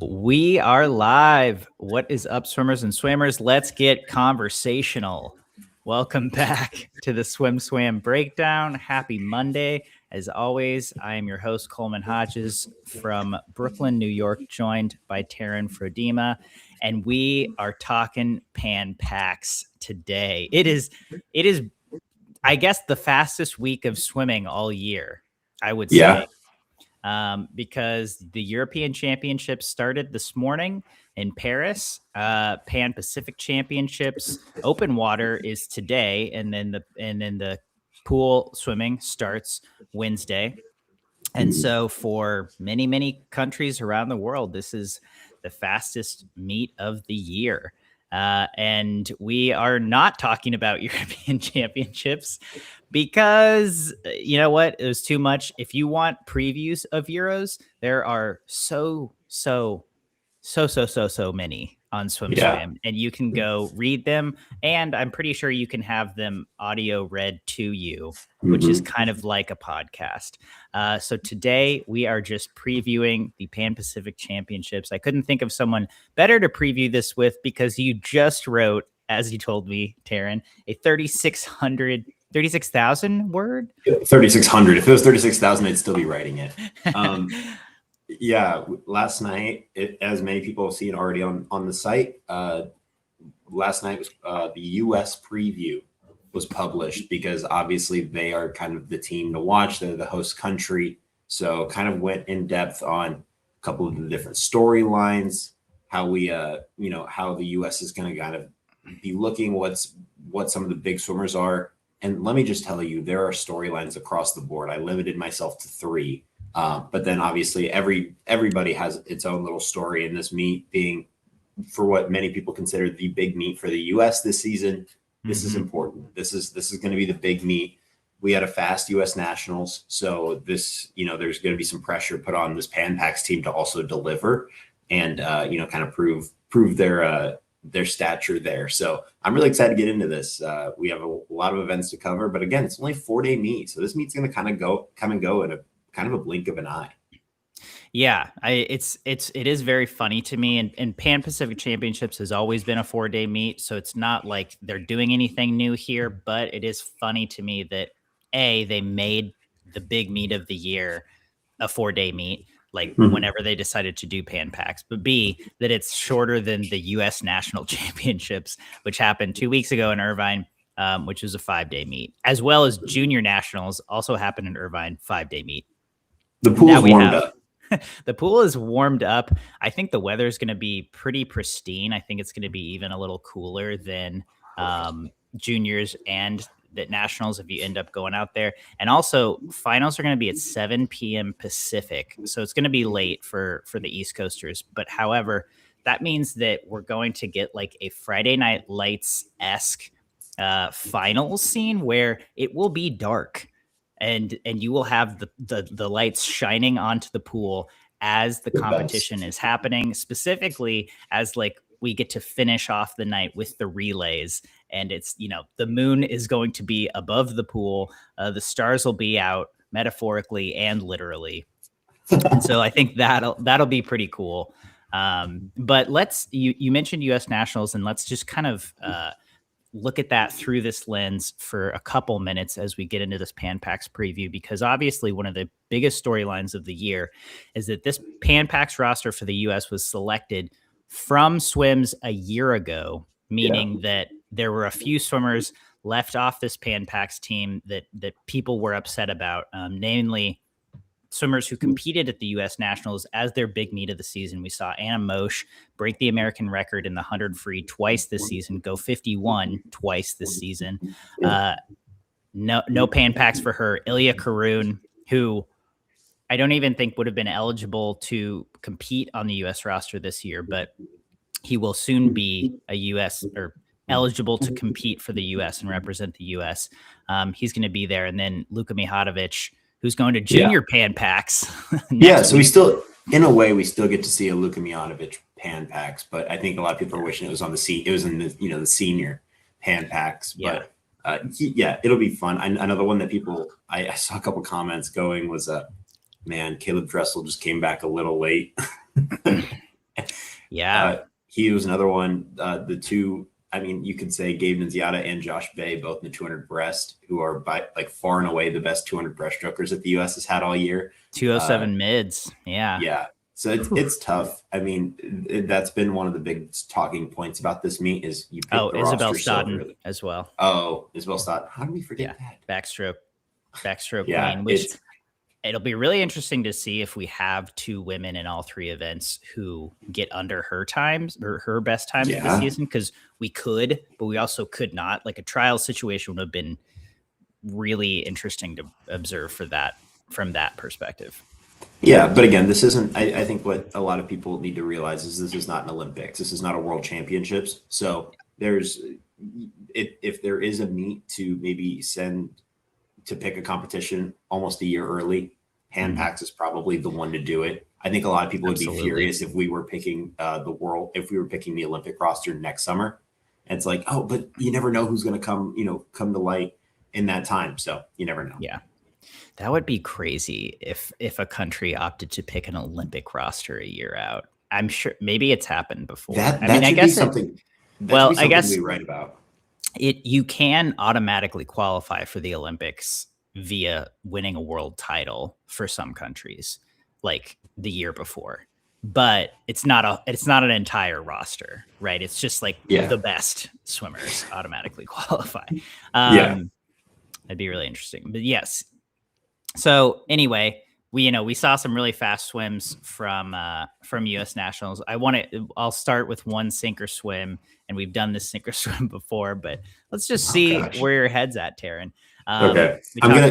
We are live. What is up, swimmers and swimmers? Let's get conversational. Welcome back to the SwimSwam breakdown. Happy Monday. As always, I am your host, Coleman Hodges from Brooklyn, New York, joined by Taryn Frodema, and we are talking pan packs today. It is, I guess, the fastest week of swimming all year, I would say. Because the European Championships started this morning in Paris. Pan Pacific Championships open water is today, and then the pool swimming starts Wednesday. And so for many countries around the world, this is the fastest meet of the year. And we are not talking about European Championships because you know what? It was too much. If you want previews of Euros, there are so many on SwimSwam, and you can go read them. And I'm pretty sure you can have them audio read to you, which is kind of like a podcast. So today we are just previewing the Pan Pacific Championships. I couldn't think of someone better to preview this with because you just wrote, as you told me, Taryn, a 36,000 word? 3,600. If it was 36,000, I'd still be writing it. Yeah, last night, as many people have seen already on the site, last night was the U.S. preview was published because obviously they are kind of the team to watch. They're the host country. So kind of went in depth on a couple of the different storylines, how we, how the U.S. is going to kind of be looking, what some of the big swimmers are. And let me just tell you, there are storylines across the board. I limited myself to 3. But then obviously everybody has its own little story in this meet, being for what many people consider the big meet for the U.S. this season. This is important. This is going to be the big meet. We had a fast U.S. Nationals, so this, there's going to be some pressure put on this Pan Pacs team to also deliver and kind of prove their stature there. So I'm really excited to get into this. We have a lot of events to cover, but again, it's only a 4-day meet, so this meet's going to come and go in a kind of a blink of an eye. Yeah, it is very funny to me. And Pan Pacific Championships has always been a 4-day meet, so it's not like they're doing anything new here. But it is funny to me that they made the big meet of the year a 4-day meet, like whenever they decided to do Pan Pacs. But B, that it's shorter than the U.S. National Championships, which happened 2 weeks ago in Irvine. Which was a 5-day meet, as well as Junior Nationals also happened in Irvine, 5-day meet. The pool is warmed up. The pool is warmed up. I think the weather is going to be pretty pristine. I think it's going to be even a little cooler than juniors and the nationals if you end up going out there. And also finals are going to be at 7 p.m. Pacific. So it's going to be late for the East Coasters. But however, that means that we're going to get like a Friday Night Lights-esque finals scene where it will be dark. And you will have the lights shining onto the pool as the competition is happening, specifically as like we get to finish off the night with the relays. And it's, the moon is going to be above the pool. The stars will be out metaphorically and literally. And so I think that'll be pretty cool. But you mentioned U.S. Nationals, and let's just kind of look at that through this lens for a couple minutes as we get into this Pan Pacs preview, because obviously one of the biggest storylines of the year is that this Pan Pacs roster for the U.S. was selected from swims a year ago, meaning that there were a few swimmers left off this Pan Pacs team that people were upset about, namely swimmers who competed at the U.S. Nationals as their big meet of the season. We saw Anna Mosch break the American record in the 100 free twice this season, go 51 twice this season. No Pan Pacs for her. Ilya Karun, who I don't even think would have been eligible to compete on the U.S. roster this year, but he will soon be a U.S. or eligible to compete for the U.S. and represent the U.S. He's going to be there. And then Luka Mihatovic, who's going to junior Pan Pacs. So we still, in a way, we still get to see a Luka Mihatovic Pan Pacs, but I think a lot of people are wishing it was on it was in the the senior Pan Pacs. But it'll be fun. Another one that people I saw a couple comments going was Caleb Dressel just came back a little late. Yeah. He was another one. The two, I mean, you could say Gabe Nunziata and Josh Bay, both in the 200 breast, who are by like far and away the best 200 breaststrokers that the U.S. has had all year. 207 mids. Yeah. Yeah. So it's tough. I mean, that's been one of the big talking points about this meet is you pick the Isabel roster so Stodden early. as well. Oh, Isabel Stodden. How do we forget that? Backstroke Yeah, queen, which it'll be really interesting to see if we have two women in all three events who get under her times or her best times this season, because we could, but we also could not. Like a trial situation would have been really interesting to observe for that from that perspective. Yeah, but again, this isn't. I think what a lot of people need to realize is this is not an Olympics. This is not a World Championships. So there's, if there is a meet to maybe send to pick a competition almost a year early, Pan Pacs is probably the one to do it. I think a lot of people would be furious if we were picking if we were picking the Olympic roster next summer. And it's like, oh, but you never know who's going to come to light in that time. So you never know. Yeah. That would be crazy if a country opted to pick an Olympic roster a year out. I'm sure maybe it's happened before. I guess something. I guess we write about it. You can automatically qualify for the Olympics via winning a world title for some countries, like the year before. But it's not an entire roster, right? It's just like the best swimmers automatically qualify. That'd be really interesting. But yes. So anyway, we saw some really fast swims from U.S. nationals. I'll start with one sink or swim, and we've done this sink or swim before, but let's just see where your head's at, Taryn. Okay,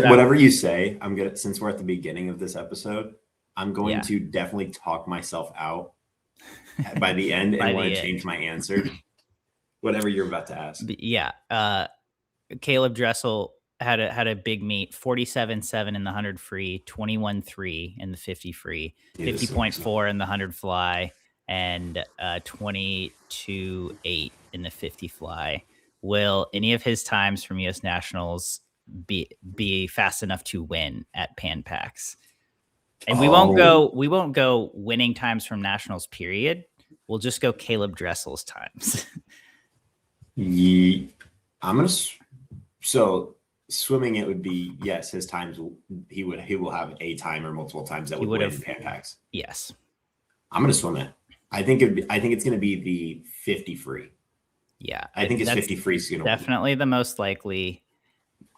whatever you say. Since we're at the beginning of this episode, I'm going to definitely talk myself out by the end and want to change my answer. Whatever you're about to ask. Caleb Dressel had a big meet, 47.7 in the 100 free, 21.3 in the 50 free, 50.4 in the 100 fly, and 22.8 in the 50 fly. Will any of his times from U.S. nationals be fast enough to win at Pan Pacs? And we won't go winning times from nationals, period. We'll just go Caleb Dressel's times. Swimming, it would be his times. He will have a time or multiple times that would win in Pan Pacs. Yes, I'm gonna swim it. I think it's gonna be the 50 free. Yeah, I think it's 50 free is gonna definitely win. The most likely.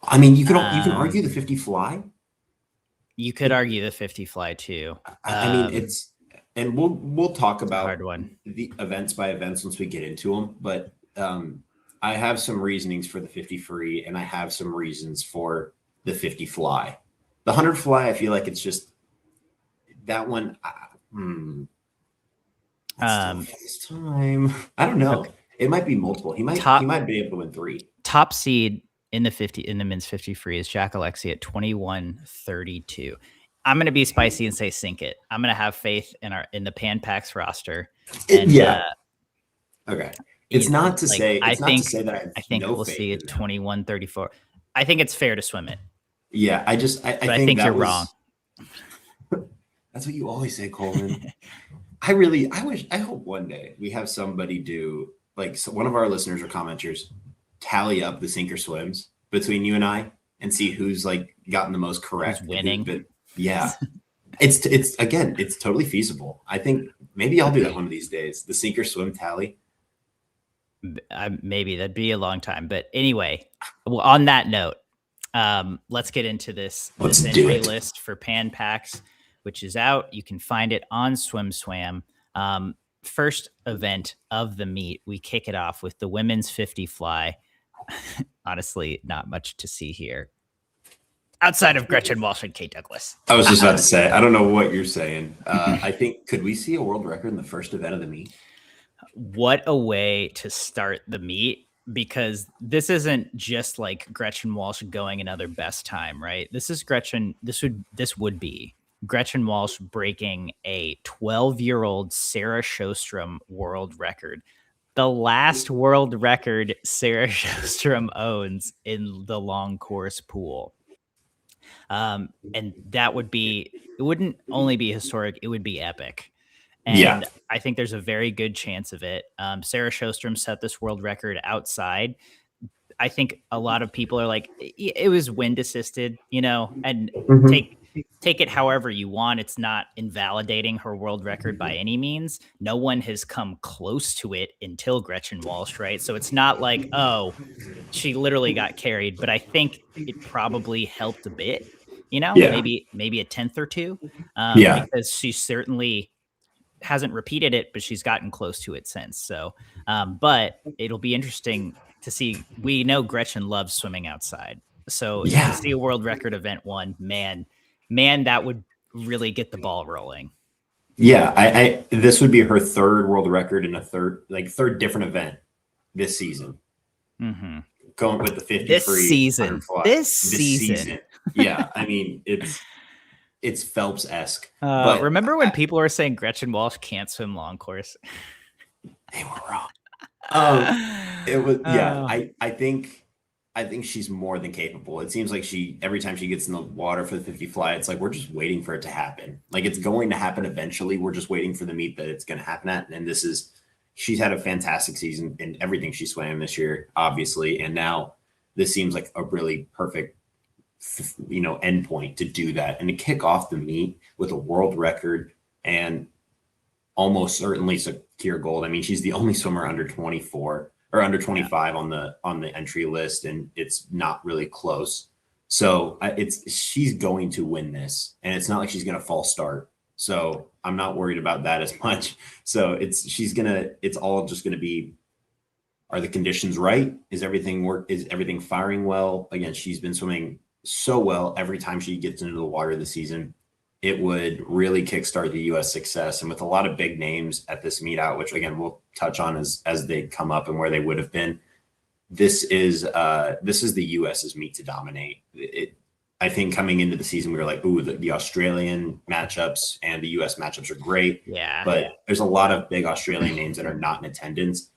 I mean, you can argue the 50 fly. You could argue the 50 fly too. I mean, it's, and we'll talk about hard one. The events by events once we get into them, but I have some reasonings for the 50 free, and I have some reasons for the 50 fly. The 100 fly, I feel like it's just that one. This time, I don't know. Okay. It might be multiple. He might be able to win 3. Top seed in the men's 50 free is Jack Alexi at 21.32. I'm going to be spicy and say sink it. I'm going to have faith in the Pan Pacs roster. And, okay. It's not to say. I think we'll see it 21.34. I think it's fair to swim it. Yeah, I think you're wrong. That's what you always say, Coleman. I hope one day we have somebody do, like, one of our listeners or commenters tally up the sink or swims between you and I and see who's like gotten the most correct. Who's winning. But yeah, it's totally feasible. I think maybe I'll do that one of these days. The sink or swim tally. Maybe that'd be a long time, but anyway, on that note, let's get into this entry list for Pan Pacs, which is out. You can find it on SwimSwam. First event of the meet, we kick it off with the women's 50 fly. Honestly, not much to see here outside of Gretchen Walsh and Kate Douglas. I was just about to say, I don't know what you're saying. I think, could we see a world record in the first event of the meet? What a way to start the meet, because this isn't just like Gretchen Walsh going another best time, right? This would be Gretchen Walsh breaking a 12-year-old Sarah Sjostrom world record. The last world record Sarah Sjostrom owns in the long course pool. And that would be, it wouldn't only be historic, it would be epic. Yeah. And I think there's a very good chance of it. Sarah Sjostrom set this world record outside. I think a lot of people are like, it was wind assisted, and take it however you want. It's not invalidating her world record by any means. No one has come close to it until Gretchen Walsh, right? So it's not like, oh, she literally got carried, but I think it probably helped a bit, Yeah. maybe a tenth or two, Yeah. because she certainly hasn't repeated it, but she's gotten close to it since. So, but it'll be interesting to see. We know Gretchen loves swimming outside. So Yeah. to see a world record event one, man, that would really get the ball rolling. Yeah. I this would be her third world record in a third different event this season. Mm-hmm. Going with the 50 this free season. This season. Yeah. I mean, it's Phelps-esque. But remember when people were saying Gretchen Walsh can't swim long course? They were wrong. It was, yeah. I think she's more than capable. It seems like every time she gets in the water for the 50 fly, it's like we're just waiting for it to happen. Like it's going to happen eventually. We're just waiting for the meet that it's going to happen at. And she's had a fantastic season in everything she swam this year, obviously. And now this seems like a really perfect, endpoint to do that and to kick off the meet with a world record and almost certainly secure gold. I mean, she's the only swimmer under 24 or under 25 on the entry list, and it's not really close. So she's going to win this, and it's not like she's going to false start. So I'm not worried about that as much. So it's all just going to be, are the conditions right? Is everything firing well? Again, she's been swimming so well every time she gets into the water this season. It would really kickstart the U.S. success. And with a lot of big names at this meet out, which again, we'll touch on as they come up and where they would have been. This is the U.S.'s meet to dominate. I think coming into the season, we were like, ooh, the Australian matchups and the U.S. matchups are great. Yeah. But there's a lot of big Australian names that are not in attendance.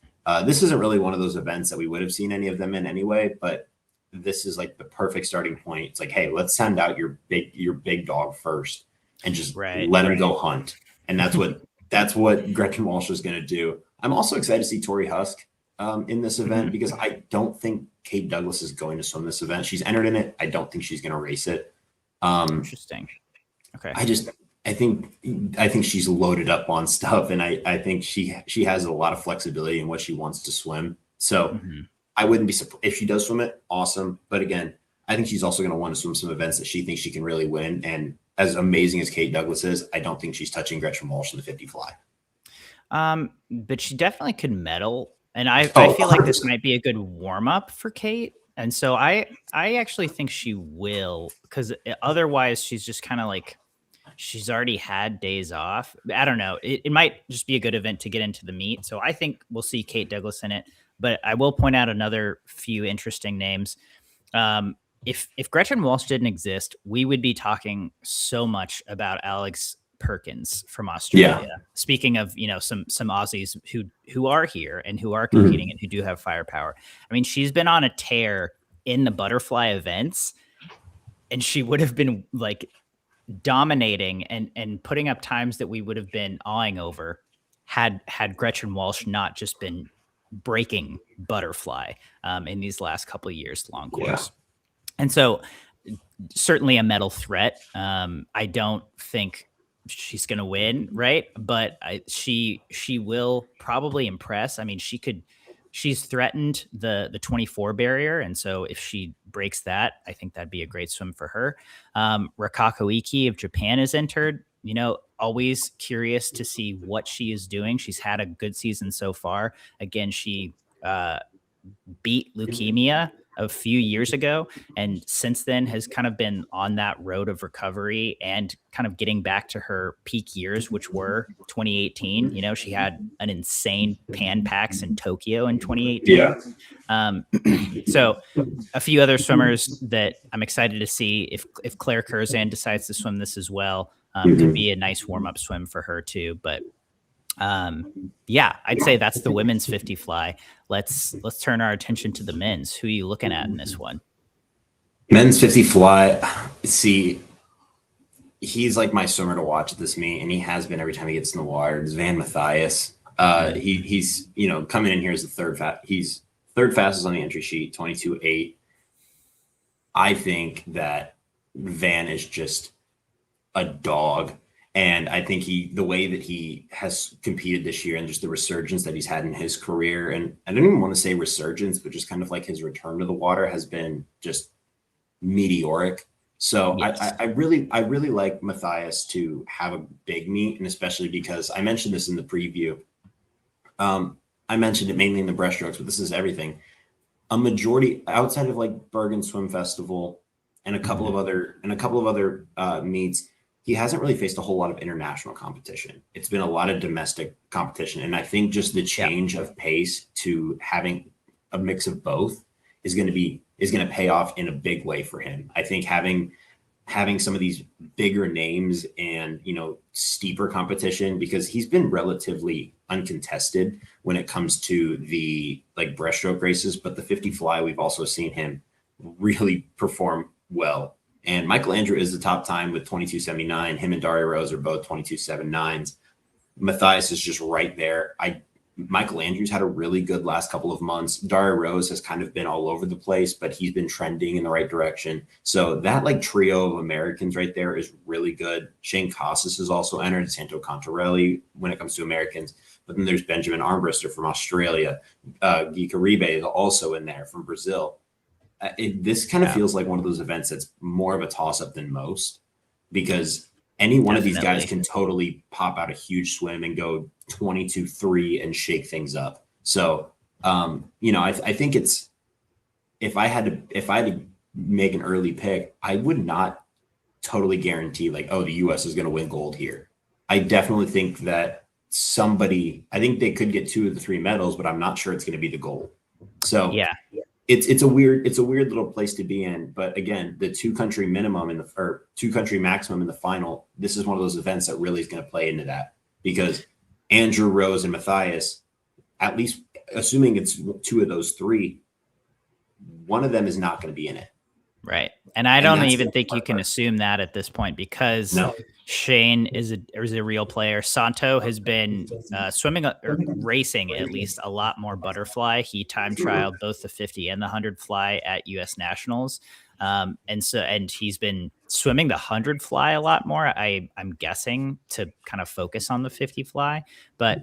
This isn't really one of those events that we would have seen any of them in anyway, but this is like the perfect starting point. It's like, hey, let's send out your big dog first and just let him go hunt. And that's what Gretchen Walsh is going to do. I'm also excited to see Tori Husk in this event because I don't think Kate Douglas is going to swim this event. She's entered in it. I don't think she's going to race it. Interesting. Okay. I think she's loaded up on stuff, and I think she has a lot of flexibility in what she wants to swim. So I wouldn't be surprised if she does swim it. Awesome. But again, I think she's also going to want to swim some events that she thinks she can really win. And as amazing as Kate Douglas is, I don't think she's touching Gretchen Walsh in the 50 fly. But she definitely could medal. And I feel like this might be a good warm up for Kate. And so I actually think she will, because otherwise she's just kind of like, she's already had days off. I don't know. It might just be a good event to get into the meet. So I think we'll see Kate Douglas in it. But I will point out another few interesting names. If Gretchen Walsh didn't exist, we would be talking so much about Alex Perkins from Australia. Yeah. Speaking of, some Aussies who are here and who are competing and who do have firepower. I mean, she's been on a tear in the butterfly events, and she would have been like dominating and putting up times that we would have been awing over had Gretchen Walsh not just been breaking butterfly in these last couple of years long course. And so certainly a medal threat. I don't think she's going to win, right? But she will probably impress. I mean, she's threatened the 24 barrier. And so if she breaks that, I think that'd be a great swim for her. Rikako Iki of Japan is entered. Always curious to see what she is doing. She's had a good season so far. Again, she beat leukemia a few years ago, and since then has kind of been on that road of recovery and kind of getting back to her peak years, which were 2018. She had an insane Pan Pacs in Tokyo in 2018. Yeah. So a few other swimmers that I'm excited to see if Claire Curzan decides to swim this as well. Could be a nice warm-up swim for her too. But I'd say that's the women's 50 fly. Let's turn our attention to the men's. Who are you looking at in this one? Men's 50 fly. See, he's like my swimmer to watch at this meet, and he has been every time he gets in the water. It's Van Matthias. He's coming in here as the he's third fastest on the entry sheet, 22.8. I think that Van is just a dog. And I think the way that he has competed this year and just the resurgence that he's had in his career, and I don't even want to say resurgence, but just kind of like his return to the water has been just meteoric. So yes. I really like Matthias to have a big meet, and especially because I mentioned this in the preview. I mentioned it mainly in the breaststrokes, but this is everything. A majority outside of like Bergen Swim Festival and a couple of other meets, he hasn't really faced a whole lot of international competition. It's been a lot of domestic competition, and I think just the change of pace to having a mix of both is going to pay off in a big way for him. I think having some of these bigger names and steeper competition, because he's been relatively uncontested when it comes to the like breaststroke races, but the 50 fly we've also seen him really perform well. And Michael Andrew is the top time with 22.79. Him and Dario Rose are both 22.79s. Matthias is just right there. Michael Andrews had a really good last couple of months. Dario Rose has kind of been all over the place, but he's been trending in the right direction. So that like trio of Americans right there is really good. Shane Casas is also entered, Santo Contarelli when it comes to Americans. But then there's Benjamin Armbruster from Australia. Guy Caribe is also in there from Brazil. This kind of feels like one of those events that's more of a toss-up than most, because any one of these guys can totally pop out a huge swim and go 22.3 and shake things up. So, I think it's, if I had to make an early pick, I would not totally guarantee like, oh, the U.S. is going to win gold here. I definitely think that I think they could get 2 of the 3 medals, but I'm not sure it's going to be the gold. So yeah. It's a weird little place to be in. But again, the 2-country minimum or 2-country maximum in the final, this is one of those events that really is going to play into that, because Andrew, Rose, and Matthias, at least assuming it's 2 of those 3, one of them is not going to be in it. Right. And I don't even think you can assume that at this point, because Shane is a real player. Santo has been swimming or racing at least a lot more butterfly. He time trialed both the 50 and the 100 fly at U.S. Nationals. And he's been swimming the 100 fly a lot more. I'm guessing to kind of focus on the 50 fly, but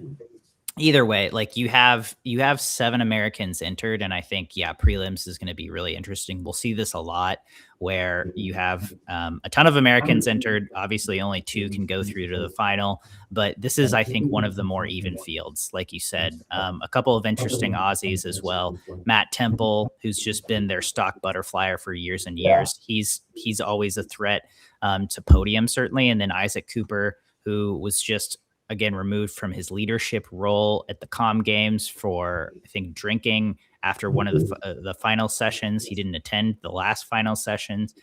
either way, like you have 7 Americans entered, and I think prelims is going to be really interesting. We'll see this a lot where you have a ton of Americans entered. Obviously, only 2 can go through to the final, but this is, I think, one of the more even fields, like you said. A couple of interesting Aussies as well. Matt Temple, who's just been their stock butterflyer for years and years. He's always a threat to podium, certainly. And then Isaac Cooper, who was just again removed from his leadership role at the Com Games for, I think, drinking after one of the final sessions. He didn't attend the last final sessions,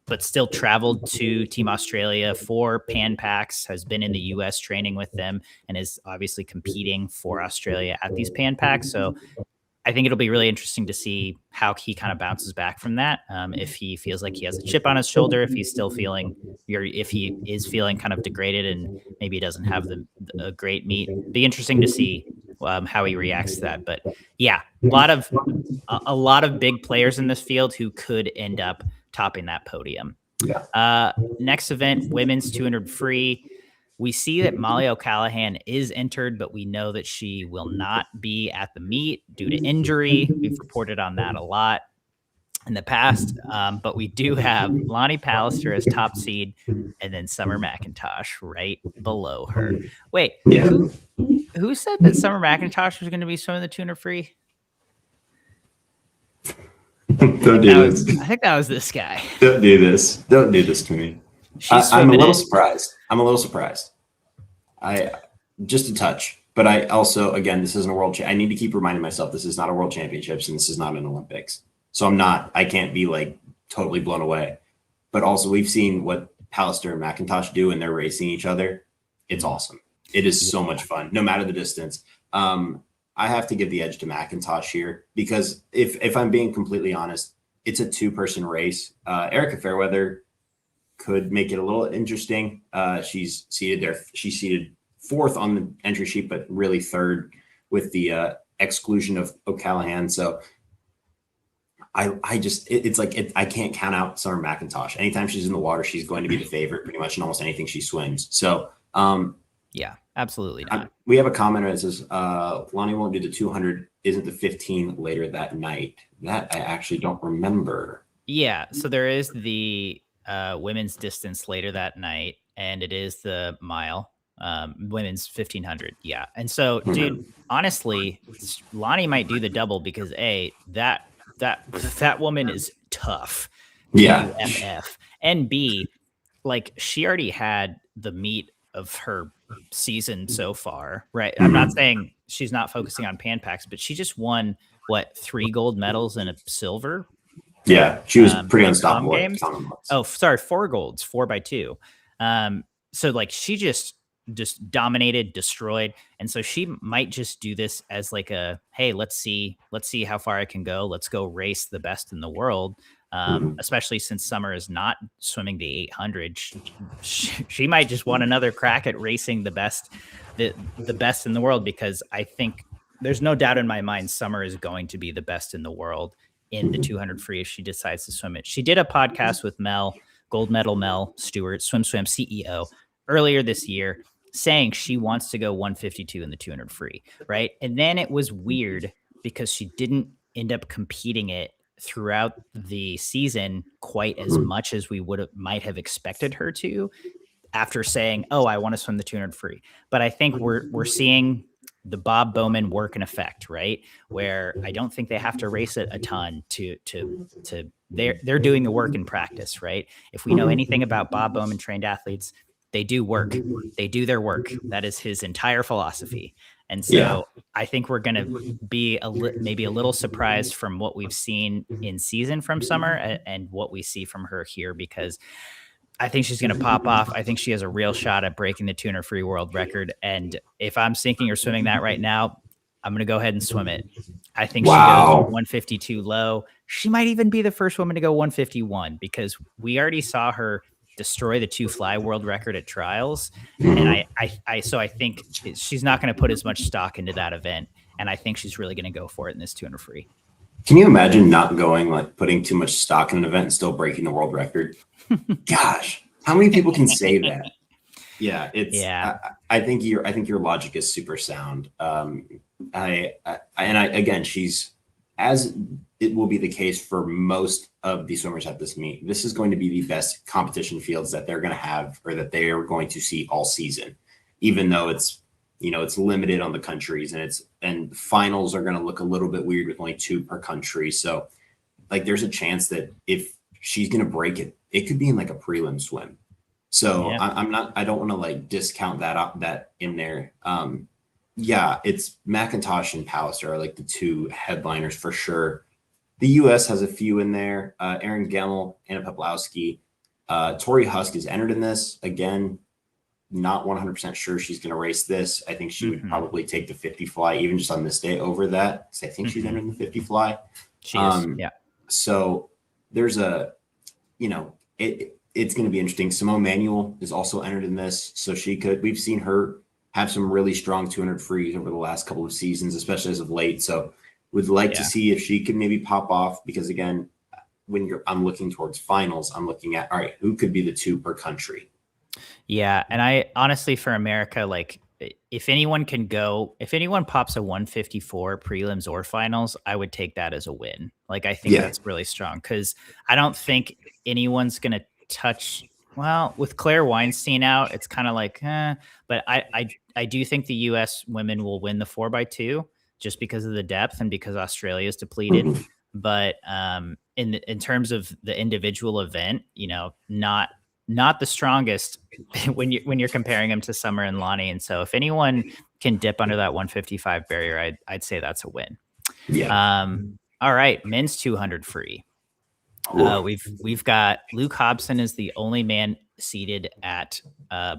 but still traveled to Team Australia for Pan Pacs, has been in the US training with them, and is obviously competing for Australia at these Pan Pacs. So I think it'll be really interesting to see how he kind of bounces back from that. If he feels like he has a chip on his shoulder, if he is feeling kind of degraded and maybe he doesn't have a great meet, be interesting to see how he reacts to that. But yeah, a lot of big players in this field who could end up topping that podium. Yeah. Next event, women's 200 free. We see that Molly O'Callaghan is entered, but we know that she will not be at the meet due to injury. We've reported on that a lot in the past, but we do have Lonnie Pallister as top seed, and then Summer McIntosh right below her. Wait, who said that Summer McIntosh was going to be swimming the 200 free? Don't do this. I think that was this guy. Don't do this. Don't do this to me. I'm a little surprised. I just a touch, but I also, again, this isn't a world. I need to keep reminding myself this is not a world championships and this is not an Olympics. So I can't be like totally blown away. But also, we've seen what Pallister and McIntosh do, and they're racing each other. It's awesome. It is so much fun, no matter the distance. I have to give the edge to McIntosh here, because if I'm being completely honest, it's a 2-person race. Erica Fairweather could make it a little interesting. She's seated there. She's seated fourth on the entry sheet, but really third with the exclusion of O'Callahan. So it's like I can't count out Summer McIntosh. Anytime she's in the water, she's going to be the favorite pretty much in almost anything she swims. So yeah, absolutely not. We have a commenter that says Lonnie won't do the 200. Isn't the 15 later that night? That I actually don't remember. Yeah, so there is the women's distance later that night, and it is the mile, women's 1500. Yeah, and so, dude, honestly, Lonnie might do the double because that woman is tough. Yeah. FF. And B, like she already had the meat of her season so far, right? I'm not saying she's not focusing on pan packs, but she just won 3 gold medals and a silver. Yeah, she was pretty unstoppable. Games. Oh, sorry, 4 golds, 4x2. So like she just dominated, destroyed, and so she might just do this as like a, hey, let's see how far I can go. Let's go race the best in the world. Especially since Summer is not swimming the 800, she might just want another crack at racing the best in the world, because I think there's no doubt in my mind Summer is going to be the best in the world in the 200 free if she decides to swim it. She did a podcast with Mel, gold medal Mel Stewart, SwimSwam CEO, earlier this year, saying she wants to go 152 in the 200 free, right? And then it was weird because she didn't end up competing it throughout the season quite as much as we might have expected her to, after saying, oh, I want to swim the 200 free. But I think we're seeing the Bob Bowman work in effect, right? Where I don't think they have to race it a ton to they're doing the work in practice, right? If we know anything about Bob Bowman trained athletes, they do work. They do their work. That is his entire philosophy. And so I think we're going to be maybe a little surprised from what we've seen in season from Summer and what we see from her here, because I think she's going to pop off. I think she has a real shot at breaking the 200 free world record. And if I'm sinking or swimming that right now, I'm going to go ahead and swim it. I think she goes 152 low. She might even be the first woman to go 151, because we already saw her destroy the 2 fly world record at trials. And so I think she's not going to put as much stock into that event. And I think she's really going to go for it in this 200 free. Can you imagine not going, like putting too much stock in an event and still breaking the world record? Gosh, how many people can say that? Yeah, I think your logic is super sound. Again, she's, as it will be the case for most of the swimmers at this meet, this is going to be the best competition fields that they're going to have, or that they are going to see all season, even though it's limited on the countries, and finals are going to look a little bit weird with only 2 per country. So like there's a chance that if she's going to break it, it could be in like a prelim swim. So I don't want to like discount that in there. It's McIntosh and Pallister are like the 2 headliners for sure. The U.S. has a few in there. Erin Gemmel, Anna Peplowski, Tori Husk is entered in this. Again, not 100% sure she's going to race this. I think she would probably take the 50 fly, even just on this day, over that, because I think she's entered in the 50 fly. She is, yeah. So there's it's going to be interesting. Simone Manuel is also entered in this, so we've seen her have some really strong 200 frees over the last couple of seasons, especially as of late. So would like to see if she could maybe pop off, because again, I'm looking towards finals, I'm looking at, all right, who could be the 2 per country? Yeah. And I honestly, for America, like if anyone pops a 154 prelims or finals, I would take that as a win. Like, I think that's really strong, because I don't think anyone's going to touch, well, with Claire Weinstein out, it's kind of like, but I do think the U.S. women will win the 4x2 just because of the depth and because Australia is depleted. But in terms of the individual event, not the strongest when you're comparing them to Summer and Lonnie. And so if anyone can dip under that 155 barrier, I'd say that's a win. Yeah. All right, men's 200 free. We've got Luke Hobson is the only man seated at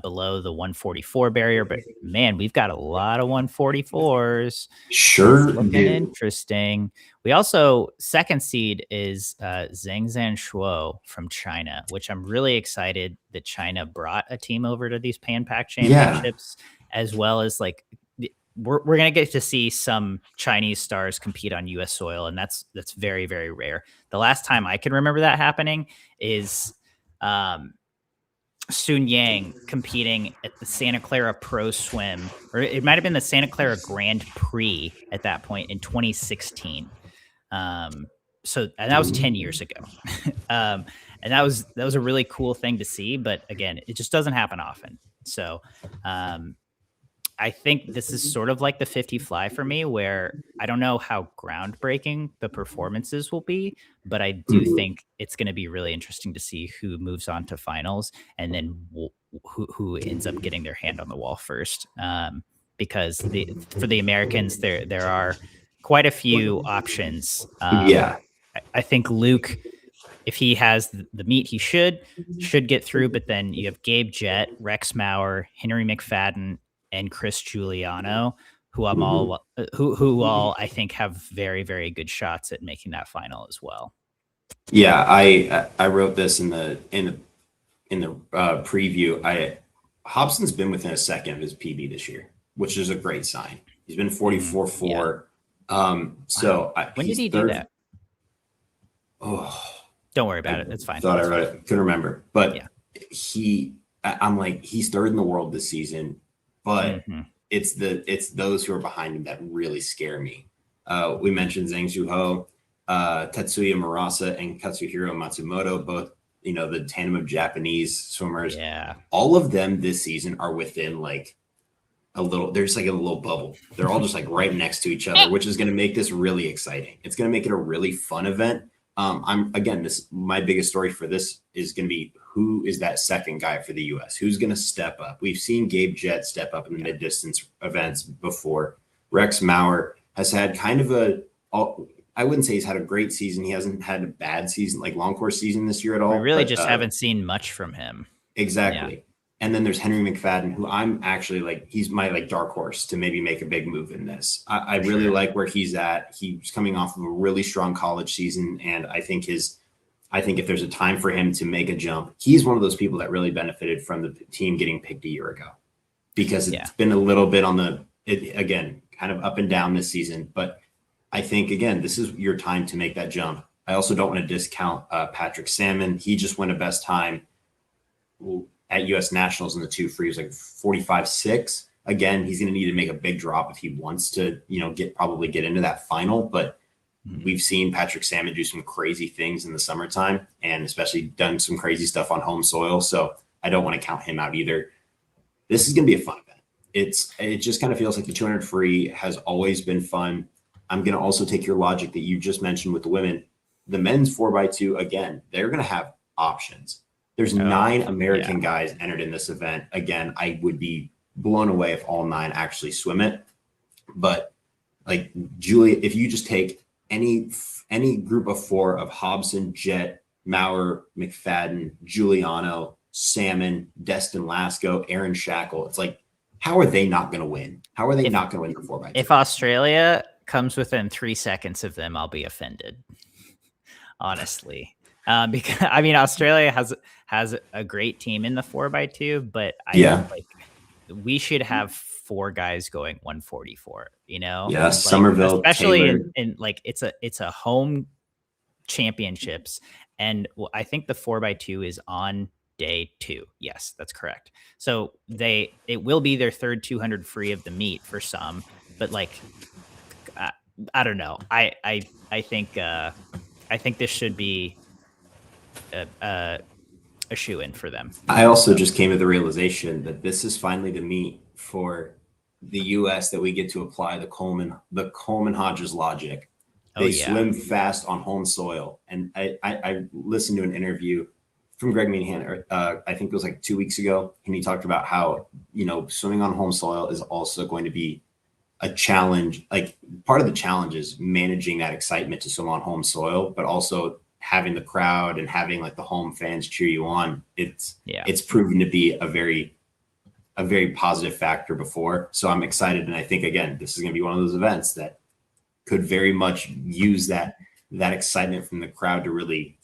below the 144 barrier, but man, we've got a lot of 144s. It's Sure looking do. interesting. We also second seed is Zhang Shuo from China, which I'm really excited that China brought a team over to these Pan Pac Yeah. championships, as well as like we're gonna get to see some Chinese stars compete on U.S. soil, and that's very, very rare. The last time I can remember that happening is Sun Yang competing at the Santa Clara Pro Swim, or it might have been the Santa Clara Grand Prix at that point in 2016. So and that was 10 years ago. And that was a really cool thing to see, but again, it just doesn't happen often. So I think this is sort of like the 50 fly for me, where I don't know how groundbreaking the performances will be, but I do think it's going to be really interesting to see who moves on to finals and then who ends up getting their hand on the wall first. Because for the Americans, there are quite a few options. Yeah. I think Luke, if he has the meat, he should get through. But then you have Gabe Jett, Rex Maurer, Henry McFadden, and Chris Giuliano, who who all I think have very, very good shots at making that final as well. Yeah, I wrote this in the preview. Hobson's been within a second of his PB this year, which is a great sign. He's been 44-4. So wow. When did he do that? Oh, don't worry about it. It's fine. Thought I read it. Couldn't remember, but I'm like, he's third in the world this season, but it's those who are behind him that really scare me. We mentioned Zhang Shuho, Tetsuya Murasa, and Katsuhiro Matsumoto, both, the tandem of Japanese swimmers. Yeah. All of them this season are within like there's like a little bubble. They're all just like right next to each other, which is going to make this really exciting. It's going to make it a really fun event. My biggest story for this is going to be who is that second guy for the U.S. Who's going to step up? We've seen Gabe Jett step up in the mid-distance events before. Rex Maurer has had kind of I wouldn't say he's had a great season. He hasn't had a bad season, like long course season this year at all. We really just haven't seen much from him. Exactly. Yeah. And then there's Henry McFadden, who I'm actually he's my dark horse to maybe make a big move in this. I really like where he's at. He's coming off of a really strong college season. And I think if there's a time for him to make a jump, he's one of those people that really benefited from the team getting picked a year ago, because it's been a little bit again, kind of up and down this season. But I think, again, this is your time to make that jump. I also don't want to discount Patrick Salmon. He just won a best time at U.S. Nationals in the 2 free. He was like 45.6. Again, he's going to need to make a big drop if he wants to, probably get into that final. But we've seen Patrick Salmon do some crazy things in the summertime, and especially done some crazy stuff on home soil. So I don't want to count him out either. This is going to be a fun event. It just kind of feels like the 200 free has always been fun. I'm going to also take your logic that you just mentioned with the women. The men's 4x2, again, they're going to have options. There's 9 American guys entered in this event. Again, I would be blown away if all 9 actually swim it. But like Julia, if you just take any group of 4 of Hobson, Jett, Maurer, McFadden, Giuliano, Salmon, Destin Lasco, Aaron Shackle, it's like, how are they not going to win? How are they not going to win the 4x2? If Australia comes within 3 seconds of them, I'll be offended. Honestly. Because Australia has a great team in the 4x2, but we should have 4 guys going 144. Yeah, Somerville, especially in it's a home championships, and I think the 4x2 is on day 2. Yes, that's correct. So it will be their third 200 free of the meet for some, but I don't know. I think this should be a shoe-in for them. I also just came to the realization that this is finally the meet for the U.S. that we get to apply the Coleman Hodges logic. They swim fast on home soil. And I listened to an interview from Greg Meanahan, I think it was like 2 weeks ago, and he talked about how, swimming on home soil is also going to be a challenge. Like, part of the challenge is managing that excitement to swim on home soil, but also having the crowd and having like the home fans cheer you on, it's proven to be a very positive factor before. So I'm excited, and I think again this is going to be one of those events that could very much use that excitement from the crowd to really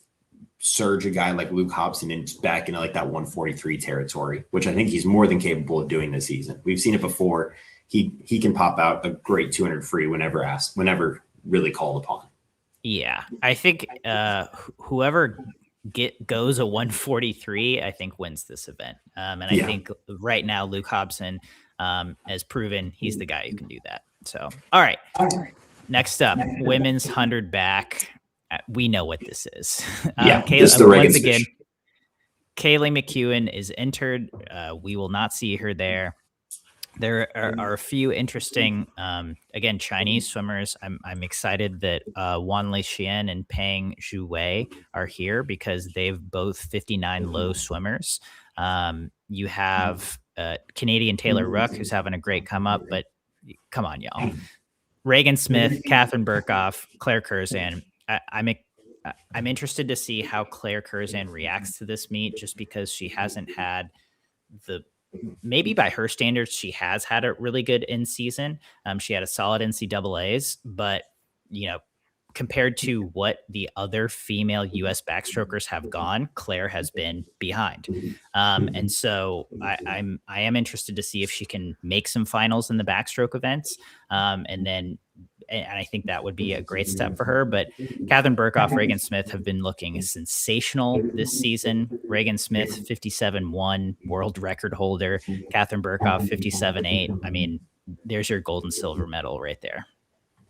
surge a guy like Luke Hobson and back into like that 143 territory, which I think he's more than capable of doing this season. We've seen it before. He can pop out a great 200 free whenever really called upon. Yeah, I think whoever goes a 143, I think wins this event. And I think right now Luke Hobson has proven he's the guy who can do that. So, all right. Next up, women's 100 back. We know what this is. This is the once again, Kaylee McEwen is entered. We will not see her there. There are a few interesting, again, Chinese swimmers. I'm excited that Wan Lei Xian and Peng Zhuwei are here because they've both 59 low swimmers. You have Canadian Taylor Ruck, who's having a great come up, but come on, y'all. Reagan Smith, Catherine Burkhoff, Claire Curzan. I'm interested to see how Claire Curzan reacts to this meet, just because she hasn't had maybe by her standards, she has had a really good in season. She had a solid NCAAs, but compared to what the other female U.S. backstrokers have gone, Claire has been behind. And so I am interested to see if she can make some finals in the backstroke events. And I think that would be a great step for her. But Catherine Burkhoff, Reagan Smith have been looking sensational this season. Reagan Smith, 57.1 world record holder. Catherine Burkhoff, 57.8. I mean, there's your gold and silver medal right there.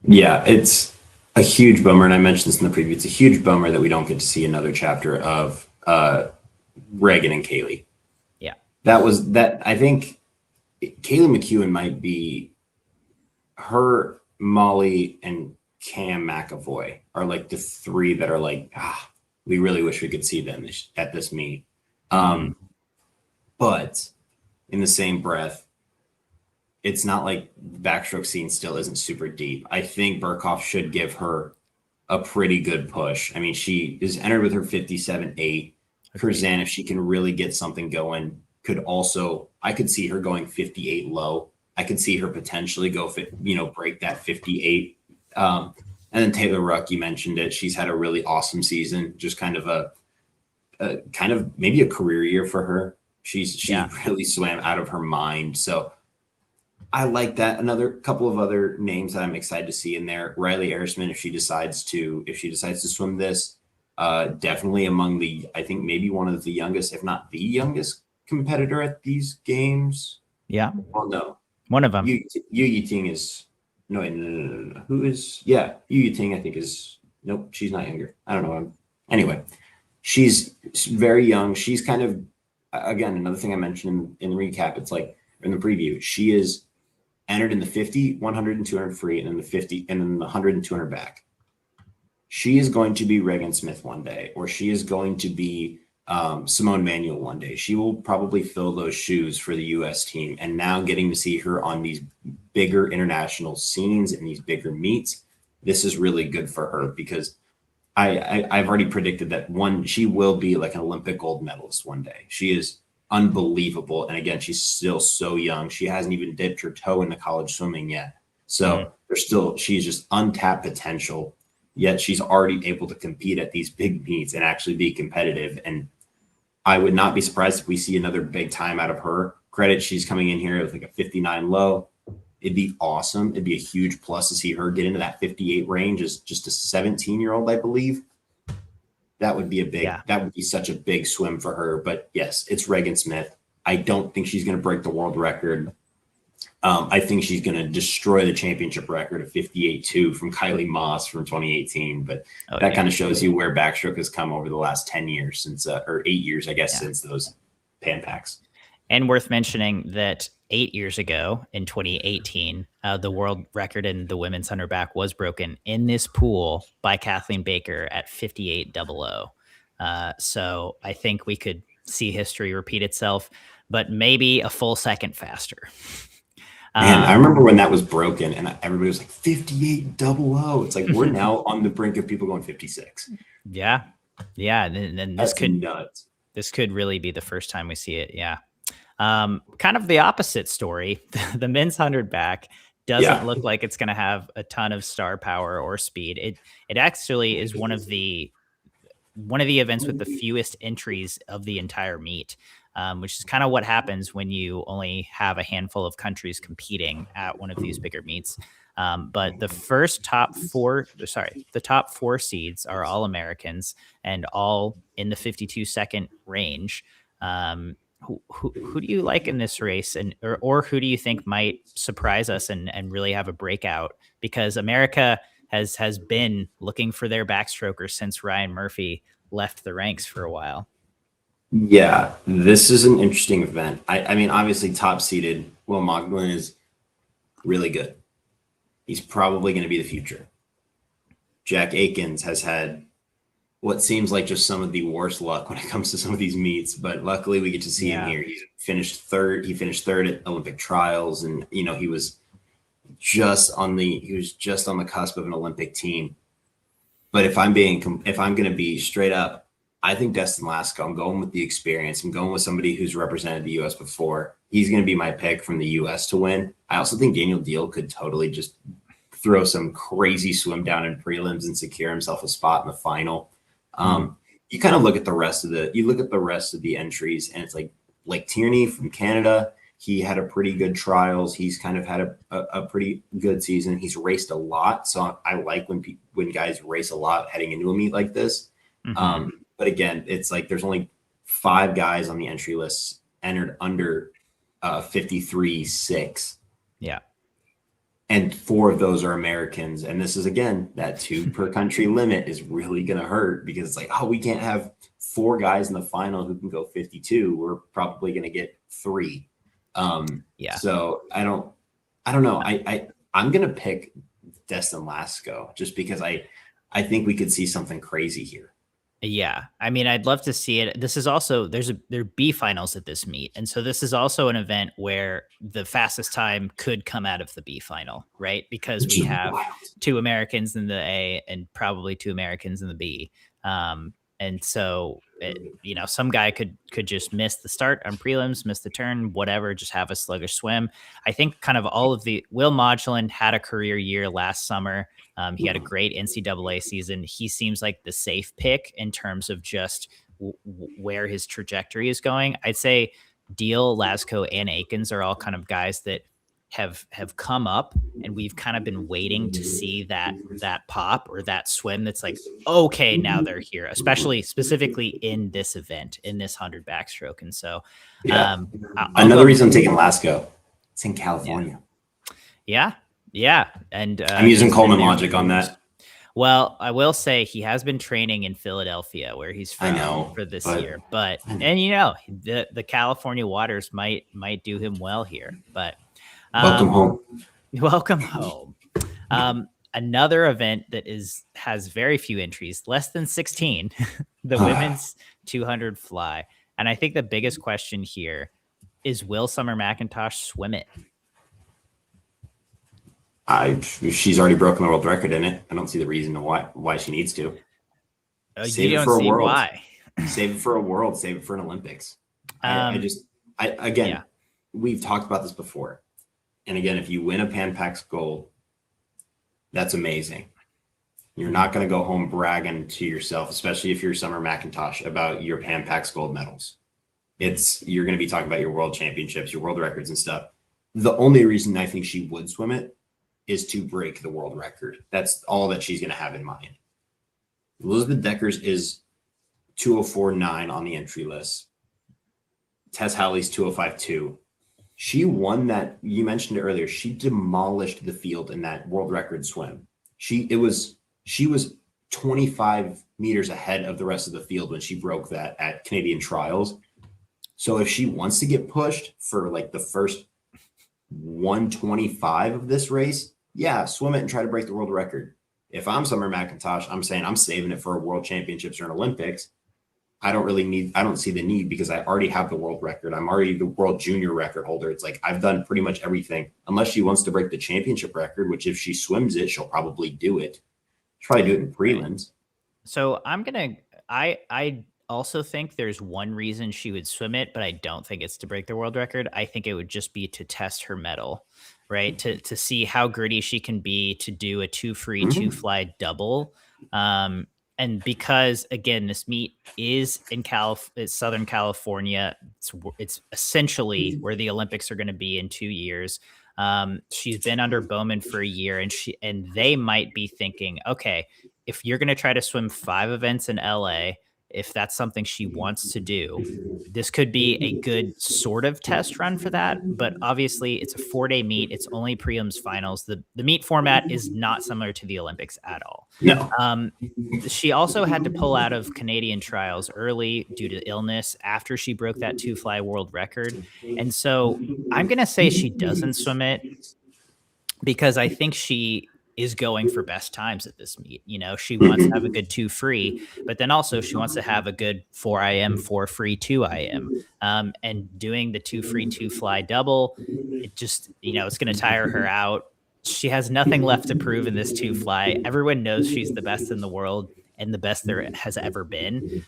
Yeah, it's a huge bummer. And I mentioned this in the preview. It's a huge bummer that we don't get to see another chapter of Reagan and Kaylee. Yeah. I think Kaylee McEwen might be her. Molly and Cam McAvoy are like the three that are like, we really wish we could see them at this meet. But in the same breath, it's not like backstroke scene still isn't super deep. I think Burkhoff should give her a pretty good push. I mean, she is entered with her 57.8. Curzan, if she can really get something going, I could see her going 58 low. I could see her potentially go, break that 58. And then Taylor Ruck, you mentioned it. She's had a really awesome season. Just kind of maybe a career year for her. She really swam out of her mind. So I like that. Another couple of other names that I'm excited to see in there. Riley Erisman, if she decides to swim this, definitely among I think maybe one of the youngest, if not the youngest competitor at these games. Yeah. Well, no. One of them. Yu Yiting is no. Who is? Yeah, Yu Yiting I think is. Nope, she's not younger. I don't know. Anyway, she's very young. She's kind of, again, another thing I mentioned in the recap. It's like in the preview. She is entered in the 50, 100, and 200 free, and then the 50, and then the 100 and 200 back. She is going to be Reagan Smith one day, or she is going to be Simone Manuel one day. She will probably fill those shoes for the U.S. team. And now getting to see her on these bigger international scenes and these bigger meets, this is really good for her, because I've already predicted that she will be like an Olympic gold medalist one day. She is unbelievable. And again, she's still so young. She hasn't even dipped her toe into college swimming yet. So she's just untapped potential, yet she's already able to compete at these big meets and actually be competitive. And I would not be surprised if we see another big time out of her. Credit, she's coming in here with like a 59 low. It'd be awesome. It'd be a huge plus to see her get into that 58 range as just a 17-year-old, I believe. That would be that would be such a big swim for her. But yes, it's Reagan Smith. I don't think she's going to break the world record. I think she's going to destroy the championship record of 58.2 from Kylie Moss from 2018. But that kind of shows you where backstroke has come over the last 10 years since, or 8 years, I guess, since those Pan Packs. And worth mentioning that 8 years ago in 2018, the world record in the women's 100 back was broken in this pool by Kathleen Baker at 58.00. So I think we could see history repeat itself, but maybe a full second faster. Man, I remember when that was broken and everybody was like 58.00. It's like we're now on the brink of people going 56. Yeah. Yeah, and then That's nuts. this could really be the first time we see it. Yeah. Kind of the opposite story. The men's 100 back doesn't Yeah. look like it's going to have a ton of star power or speed. It actually is one of the events with the fewest entries of the entire meet, which is kind of what happens when you only have a handful of countries competing at one of these bigger meets. But the top four seeds are all Americans and all in the 52-second range. Who do you like in this race, and or who do you think might surprise us and really have a breakout? Because America has been looking for their backstroker since Ryan Murphy left the ranks for a while. Yeah, this is an interesting event. I mean, obviously, top seeded Will Moglen is really good. He's probably going to be the future. Jack Aikens has had what seems like just some of the worst luck when it comes to some of these meets, but luckily we get to see him here. He finished third. He finished third at Olympic trials, and he was just on the cusp of an Olympic team. But if I'm going to be straight up, I think Destin Lasco. I'm going with the experience. I'm going with somebody who's represented the U.S. before. He's going to be my pick from the U.S. to win. I also think Daniel Deal could totally just throw some crazy swim down in prelims and secure himself a spot in the final. You kind of look at the rest of the entries, and it's like Blake Tierney from Canada. He had a pretty good trials. He's kind of had a pretty good season. He's raced a lot, so I like when guys race a lot heading into a meet like this. But again, it's like there's only 5 guys on the entry list entered under 53.6. Yeah. And 4 of those are Americans. And this is, again, that 2 per country limit is really going to hurt, because it's like, oh, we can't have 4 guys in the final who can go 52. We're probably going to get 3. So I don't know. I'm going to pick Destin Lasco just because I think we could see something crazy here. Yeah. I mean, I'd love to see it. This is also, there are B finals at this meet. And so this is also an event where the fastest time could come out of the B final, right? Because we have 2 Americans in the A and probably 2 Americans in the B. And so, some guy could just miss the start on prelims, miss the turn, whatever, just have a sluggish swim. I think kind of all of Will Modulin had a career year last summer. He had a great NCAA season. He seems like the safe pick in terms of just where his trajectory is going. I'd say Deal, Lasco, and Aikens are all kind of guys that have come up, and we've kind of been waiting to see that pop or that swim that's like, okay, now they're here, specifically in this event, in this 100 backstroke. And so another reason I'm taking Lasco, it's in California. Yeah. And I'm using Coleman logic on that. Well, I will say he has been training in Philadelphia, where he's from, for this year. But the California waters might do him well here. But welcome home. Welcome home. Another event that has very few entries, less than 16, the women's 200 fly. And I think the biggest question here is, will Summer McIntosh swim it? She's already broken the world record in it. I don't see the reason why she needs to. Save it for a world. Why? Save it for a world. Save it for an Olympics. We've talked about this before. And again, if you win a Pan Pacs gold, that's amazing. You're not going to go home bragging to yourself, especially if you're Summer McIntosh, about your Pan Pacs gold medals. You're going to be talking about your world championships, your world records and stuff. The only reason I think she would swim it is to break the world record. That's all that she's going to have in mind. Elizabeth Deckers is 204.9 on the entry list. Tess Howley's 205.2. She won that. You mentioned it earlier. She demolished the field in that world record swim. She was 25 meters ahead of the rest of the field when she broke that at Canadian trials. So if she wants to get pushed for like the first 125 of this race, swim it and try to break the world record. If I'm Summer McIntosh, I'm saying I'm saving it for a world championships or an Olympics. I don't see the need, because I already have the world record. I'm already the world junior record holder. It's like I've done pretty much everything, unless she wants to break the championship record, which if she swims it, she'll probably do it. She'll probably do it in prelims. So I'm gonna I also think there's one reason she would swim it, but I don't think it's to break the world record. I think it would just be to test her mettle, right? To see how gritty she can be to do a two free, two fly double. And because again, this meet is in it's Southern California. It's essentially where the Olympics are going to be in 2 years. She's been under Bowman for a year, and they might be thinking, okay, if you're going to try to swim 5 events in LA, if that's something she wants to do, this could be a good sort of test run for that. But obviously, it's a 4-day meet. It's only prelims finals. The meet format is not similar to the Olympics at all. No. She also had to pull out of Canadian trials early due to illness after she broke that 2-fly world record. And so I'm going to say she doesn't swim it because I think she is going for best times at this meet. You know, she wants to have a good 2 free, but then also she wants to have a good 4 IM, 4 free, 2 IM. And doing the 2 free, 2 fly double, it just, you know, it's going to tire her out. She has nothing left to prove in this 2 fly. Everyone knows she's the best in the world and the best there has ever been.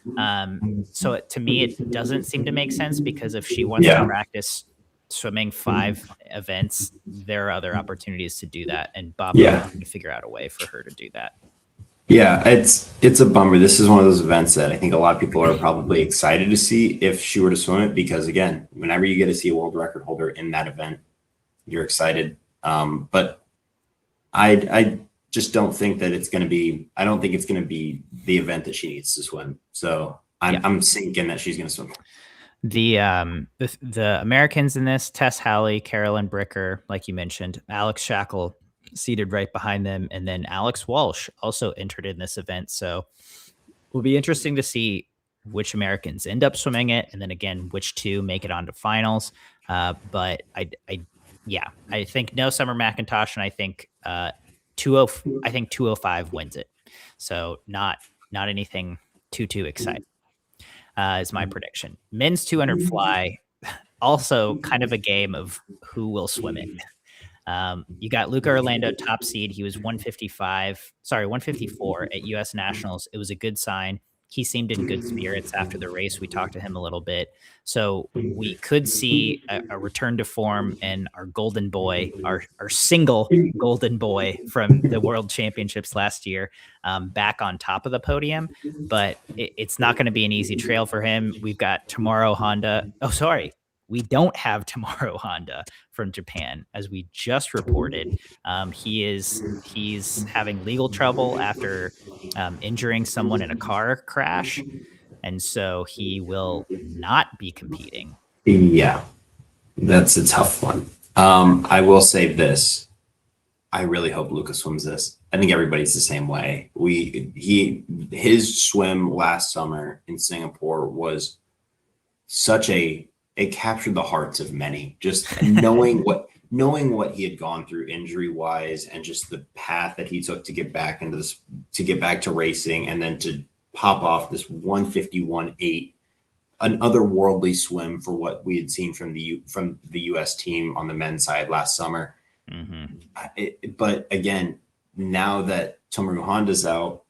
So to me, it doesn't seem to make sense because if she wants to practice swimming 5 events, there are other opportunities to do that, and Bob can figure out a way for her to do that. Yeah, it's a bummer. This is one of those events that I think a lot of people are probably excited to see if she were to swim it, because again, whenever you get to see a world record holder in that event, you're excited. But I just don't think that it's going to be. I don't think it's going to be the event that she needs to swim. So I'm thinking that she's going to swim. The Americans in this: Tess Halley, Carolyn Bricker, like you mentioned, Alex Shackle seated right behind them, and then Alex Walsh also entered in this event. So it will be interesting to see which Americans end up swimming it, and then again which 2 make it onto finals. But I think no Summer McIntosh, and I think 205 wins it. So not anything too exciting. Is my prediction. Men's 200 fly, also kind of a game of who will swim it. You got Luca Orlando, top seed. He was 154 at U.S. Nationals. It was a good sign. He seemed in good spirits after the race. We talked to him a little bit. So we could see a return to form and our golden boy, our single golden boy from the World Championships last year, back on top of the podium. But it's not going to be an easy trail for him. We've got Tomorrow Honda. Oh, sorry. We don't have Tomorrow Honda from Japan, as we just reported. He's having legal trouble after injuring someone in a car crash, and so he will not be competing. Yeah, that's a tough one. I will say this: I really hope Luca swims this. I think everybody's the same way. His swim last summer in Singapore was such it captured the hearts of many, just knowing what he had gone through injury wise, and just the path that he took to get back into this, to get back to racing, and then to pop off this 151.8, an otherworldly swim for what we had seen from the US team on the men's side last summer. But again, now that Tomoru Honda's out,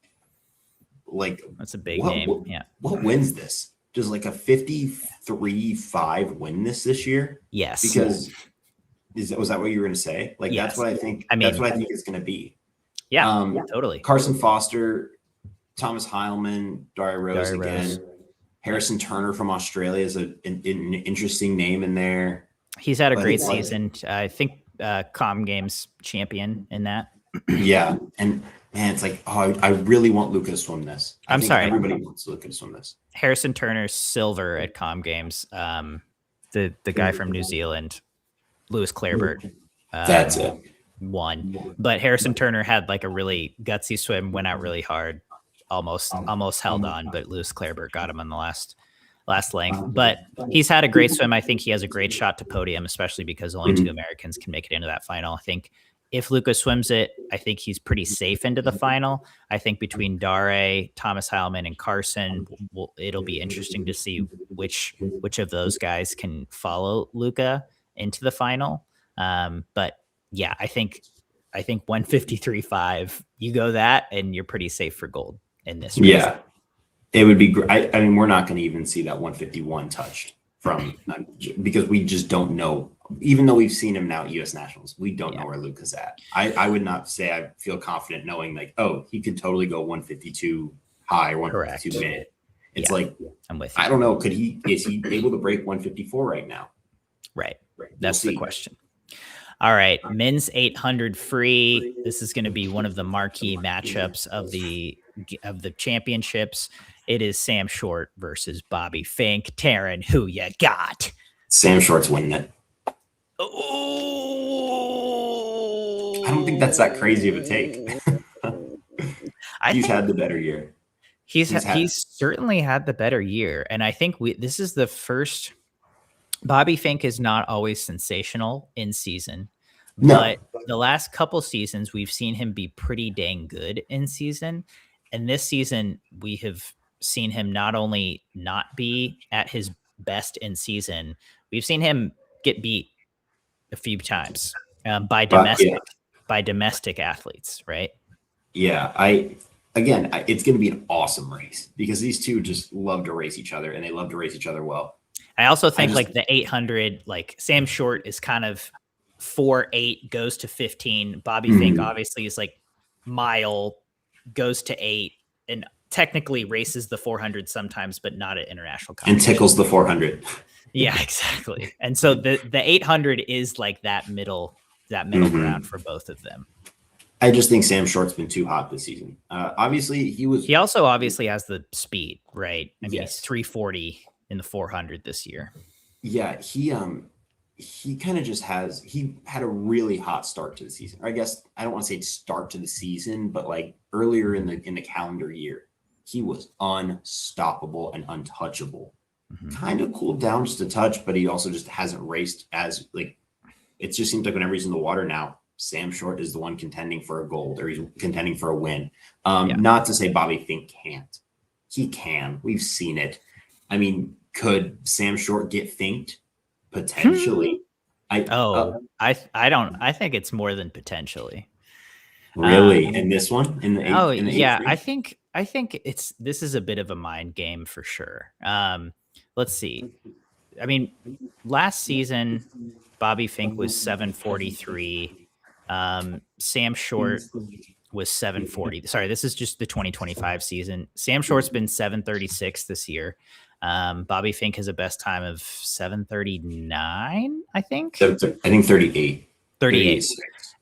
like, that's a big name. What wins this? Does like a 53.5 win this year? Yes. Because was that what you were going to say? Like, yes. That's what I think. That's what I think it's going to be. Yeah, totally. Carson Foster, Thomas Heilman, Daria Rose again. Harrison Turner from Australia is an interesting name in there. He's had a great season. I think Com Games champion in that. Yeah, and man, it's like, oh, I really want Luca to swim this. I think everybody wants Luca to swim this. Harrison Turner silver at Com Games. The guy from New Zealand, Lewis Clareburt. That's it. Won, but Harrison Turner had like a really gutsy swim, went out really hard, almost held on, but Lewis Clareburt got him on the last length. But he's had a great swim. I think he has a great shot to podium, especially because only 2 Americans can make it into that final. I think if Luca swims it, I think he's pretty safe into the final. I think between Dare, Thomas Heilman, and Carson, it'll be interesting to see which of those guys can follow Luca into the final. But yeah, I think 153.5, you go that and you're pretty safe for gold in this race. Yeah. It would be great. I mean, we're not going to even see that 151 touched from because we just don't know. Even though we've seen him now at U.S. Nationals, we don't know where Luca's at. I would not say I feel confident knowing like, oh, he could totally go 152 high or 152 mid. It's like, I'm with you. I don't know. Is he able to break 154 right now? Right. That's the question. All right. Men's 800 free. This is going to be one of the marquee matchups of the championships. It is Sam Short versus Bobby Fink. Taryn, who you got? Sam Short's winning it. Oh, I don't think that's that crazy of a take. He's had the better year. He's certainly had the better year. And I think this is the first. Bobby Fink is not always sensational in season, but the last couple seasons we've seen him be pretty dang good in season. And this season we have seen him not only not be at his best in season, we've seen him get beat a few times by domestic athletes, right? Yeah, it's going to be an awesome race because these two just love to race each other and they love to race each other well. I also think like the 800, like Sam Short is kind of 4.8 goes to 15. Bobby Fink obviously is like mile goes to 8 and technically races the 400 sometimes, but not at international competition. And tickles the 400. Yeah, exactly. And so the 800 is like that middle ground for both of them. I just think Sam Short's been too hot this season. Obviously, he also obviously has the speed, right? I mean, he's 340 in the 400 this year. Yeah, he kind of just he had a really hot start to the season. Or I guess I don't want to say start to the season, but like earlier in the calendar year, he was unstoppable and untouchable. Kind of cooled down just a touch, but he also just hasn't raced as like it just seems like whenever he's in the water now, Sam Short is the one contending for a gold or he's contending for a win. Not to say Bobby Fink can't. He can. We've seen it. I mean, could Sam Short get finked? Potentially. I think it's more than potentially. Really? In this one? I think this is a bit of a mind game for sure. Let's see. I mean, last season, Bobby Fink was 743. Sam Short was 740. Sorry, this is just the 2025 season. Sam Short's been 736 this year. Bobby Fink has a best time of 739, I think. I think 38. 38.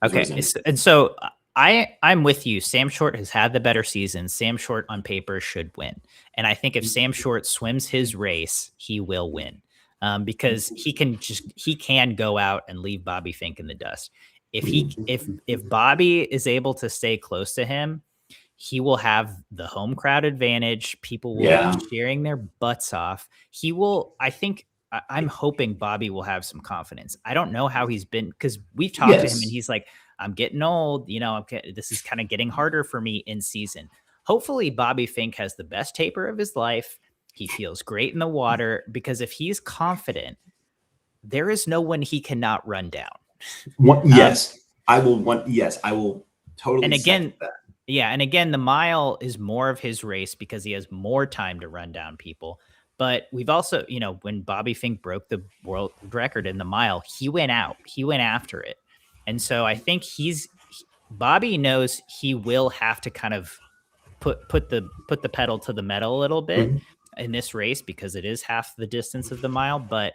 Okay. And so I'm with you. Sam Short has had the better season. Sam Short on paper should win. And I think if Sam Short swims his race, he will win. Because he can go out and leave Bobby Fink in the dust. If Bobby is able to stay close to him, he will have the home crowd advantage. People will be cheering their butts off. I'm hoping Bobby will have some confidence. I don't know how he's been because we've talked to him and he's like, I'm getting old. This is kind of getting harder for me in season. Hopefully Bobby Fink has the best taper of his life. He feels great in the water because if he's confident, there is no one he cannot run down. I will totally. And again, and again, the mile is more of his race because he has more time to run down people. But we've also, when Bobby Fink broke the world record in the mile, he went out. He went after it. And so I think Bobby knows he will have to kind of put the pedal to the metal a little bit in this race because it is half the distance of the mile. But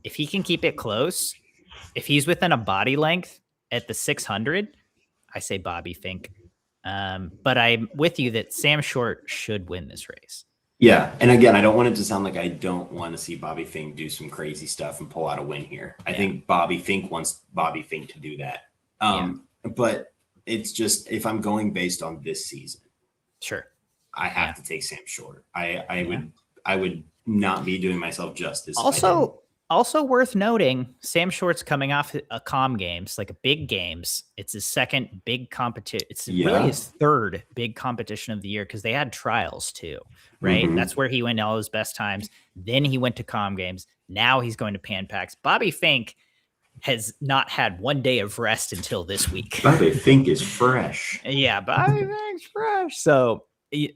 if he can keep it close, if he's within a body length at the 600, I say Bobby Fink. But I'm with you that Sam Short should win this race. Yeah. And again, I don't want it to sound like I don't want to see Bobby Fink do some crazy stuff and pull out a win here. I think Bobby Fink wants Bobby Fink to do that. But it's just, if I'm going based on this season, sure, I have to take Sam Short. I would not be doing myself justice. Also worth noting, Sam Short's coming off a comm games, like a big games. It's his second big competition. It's really his third big competition of the year because they had trials too, right? That's where he went all his best times. Then he went to comm games. Now he's going to Pan Packs. Bobby Fink has not had one day of rest until this week. Bobby Fink is fresh. Yeah, Bobby Fink's fresh. So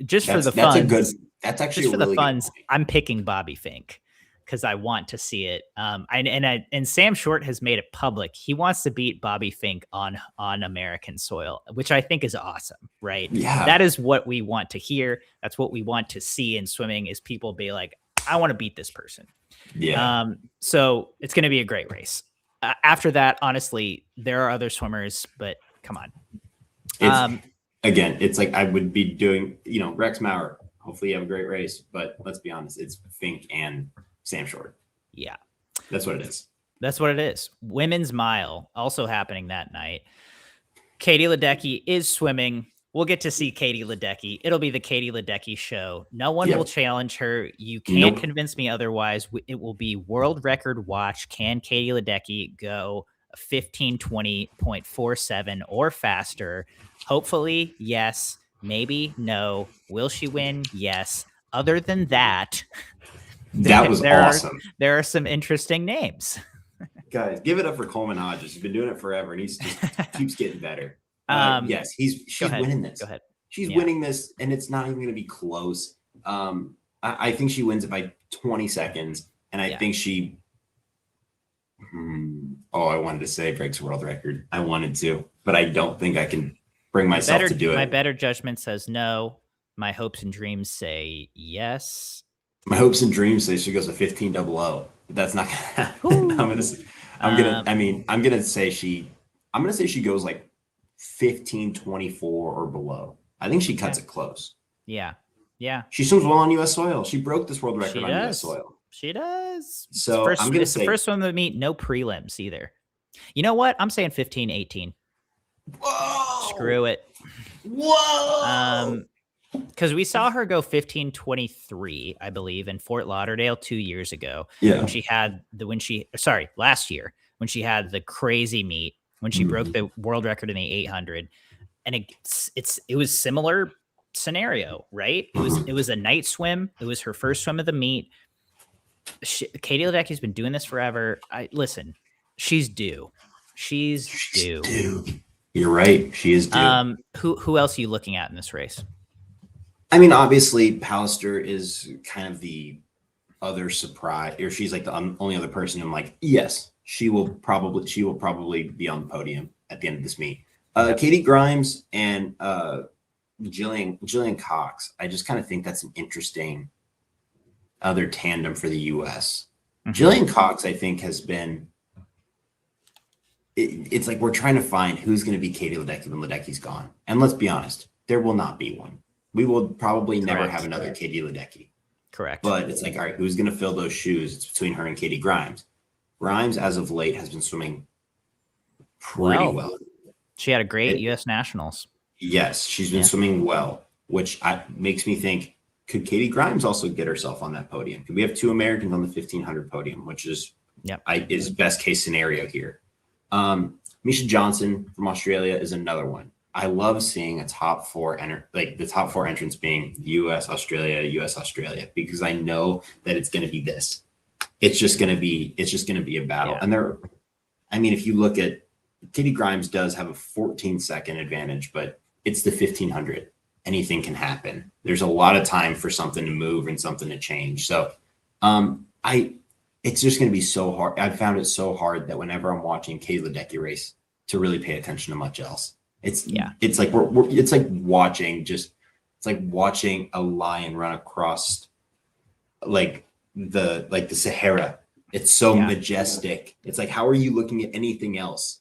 Just for the That's funds. That's actually Just a for the really funds, good point. I'm picking Bobby Fink because I want to see it. And Sam Short has made it public. He wants to beat Bobby Fink on American soil, which I think is awesome, right? Yeah. That is what we want to hear. That's what we want to see in swimming is people be like, I want to beat this person. Yeah. So it's going to be a great race. After that, honestly, there are other swimmers, but come on. It's like I would be doing, Rex Maurer. Hopefully you have a great race, but let's be honest, it's Fink and Sam Short. Yeah. That's what it is. That's what it is. Women's mile also happening that night. Katie Ledecky is swimming. We'll get to see Katie Ledecky. It'll be the Katie Ledecky show. No one will challenge her. You can't convince me otherwise. It will be world record watch. Can Katie Ledecky go 15:20.47 or faster? Hopefully, yes. Maybe no. Will she win? Yes. Other than that, that was awesome. There are some interesting names. Guys, give it up for Coleman Hodges. He's been doing it forever, and he just keeps getting better. Yes, she's winning this. Go ahead. She's winning this, and it's not even going to be close. I think she wins it by 20 seconds, and I think she. I wanted to say breaks world record. I wanted to, but I don't think I can bring myself to do it. My better judgment says no. My hopes and dreams say yes. My hopes and dreams say she goes to 15:00. That's not gonna happen. I'm gonna say she goes like 15:24 or below. I think she cuts it close. Yeah. She swims well on U.S. soil. She broke this world record on U.S. soil. She does. So it's the first one to meet no prelims either. You know what? I'm saying 15:18. Whoa! Screw it. Whoa! Because we saw her go 15:23, I believe, in Fort Lauderdale 2 years ago. Yeah. Last year when she had the crazy meet when she broke the world record in the 800, and it was similar scenario, right? It was a night swim. It was her first swim of the meet. Katie Ledecky's been doing this forever. She's due. She's due. You're right. She is due. Who else are you looking at in this race? I mean, obviously, Pallister is kind of the other surprise, or she's like the only other person. I'm like, yes, she will probably be on the podium at the end of this meet. Katie Grimes and Jillian Cox. I just kind of think that's an interesting other tandem for the U.S. Jillian Cox, I think, has been. It's like we're trying to find who's going to be Katie Ledecky when Ledecky's gone, and let's be honest, there will not be one. We will probably never have another Katie Ledecky. Correct. But it's like, all right, who's going to fill those shoes? It's between her and Katie Grimes. Grimes, as of late, has been swimming pretty well. She had a great U.S. Nationals. Yes, she's been swimming well, which makes me think, could Katie Grimes also get herself on that podium? Could we have two Americans on the 1500 podium, which is is best case scenario here. Misha Johnson from Australia is another one. I love seeing a top four the top four entrants being US, Australia, because I know that it's going to be this. It's just going to be a battle. Yeah. And if you look at Katie Grimes does have a 14-second advantage, but it's the 1500. Anything can happen. There's a lot of time for something to move and something to change. So, it's just going to be so hard. I've found it so hard that whenever I'm watching Katie Ledecky race to really pay attention to much else. It's like it's like watching a lion run across like the Sahara. It's so majestic. It's like, how are you looking at anything else?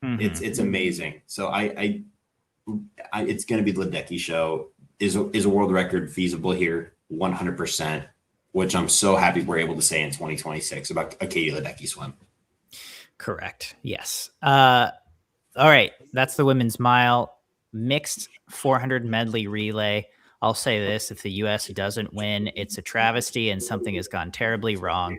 It's amazing. So it's going to be the Ledecky show. Is a world record feasible here? 100%, which I'm so happy we're able to say in 2026 about a Katie Ledecky swim. Correct. Yes. All right, that's the women's mile. Mixed 400 medley relay. I'll say this, if the U.S. doesn't win, it's a travesty and something has gone terribly wrong.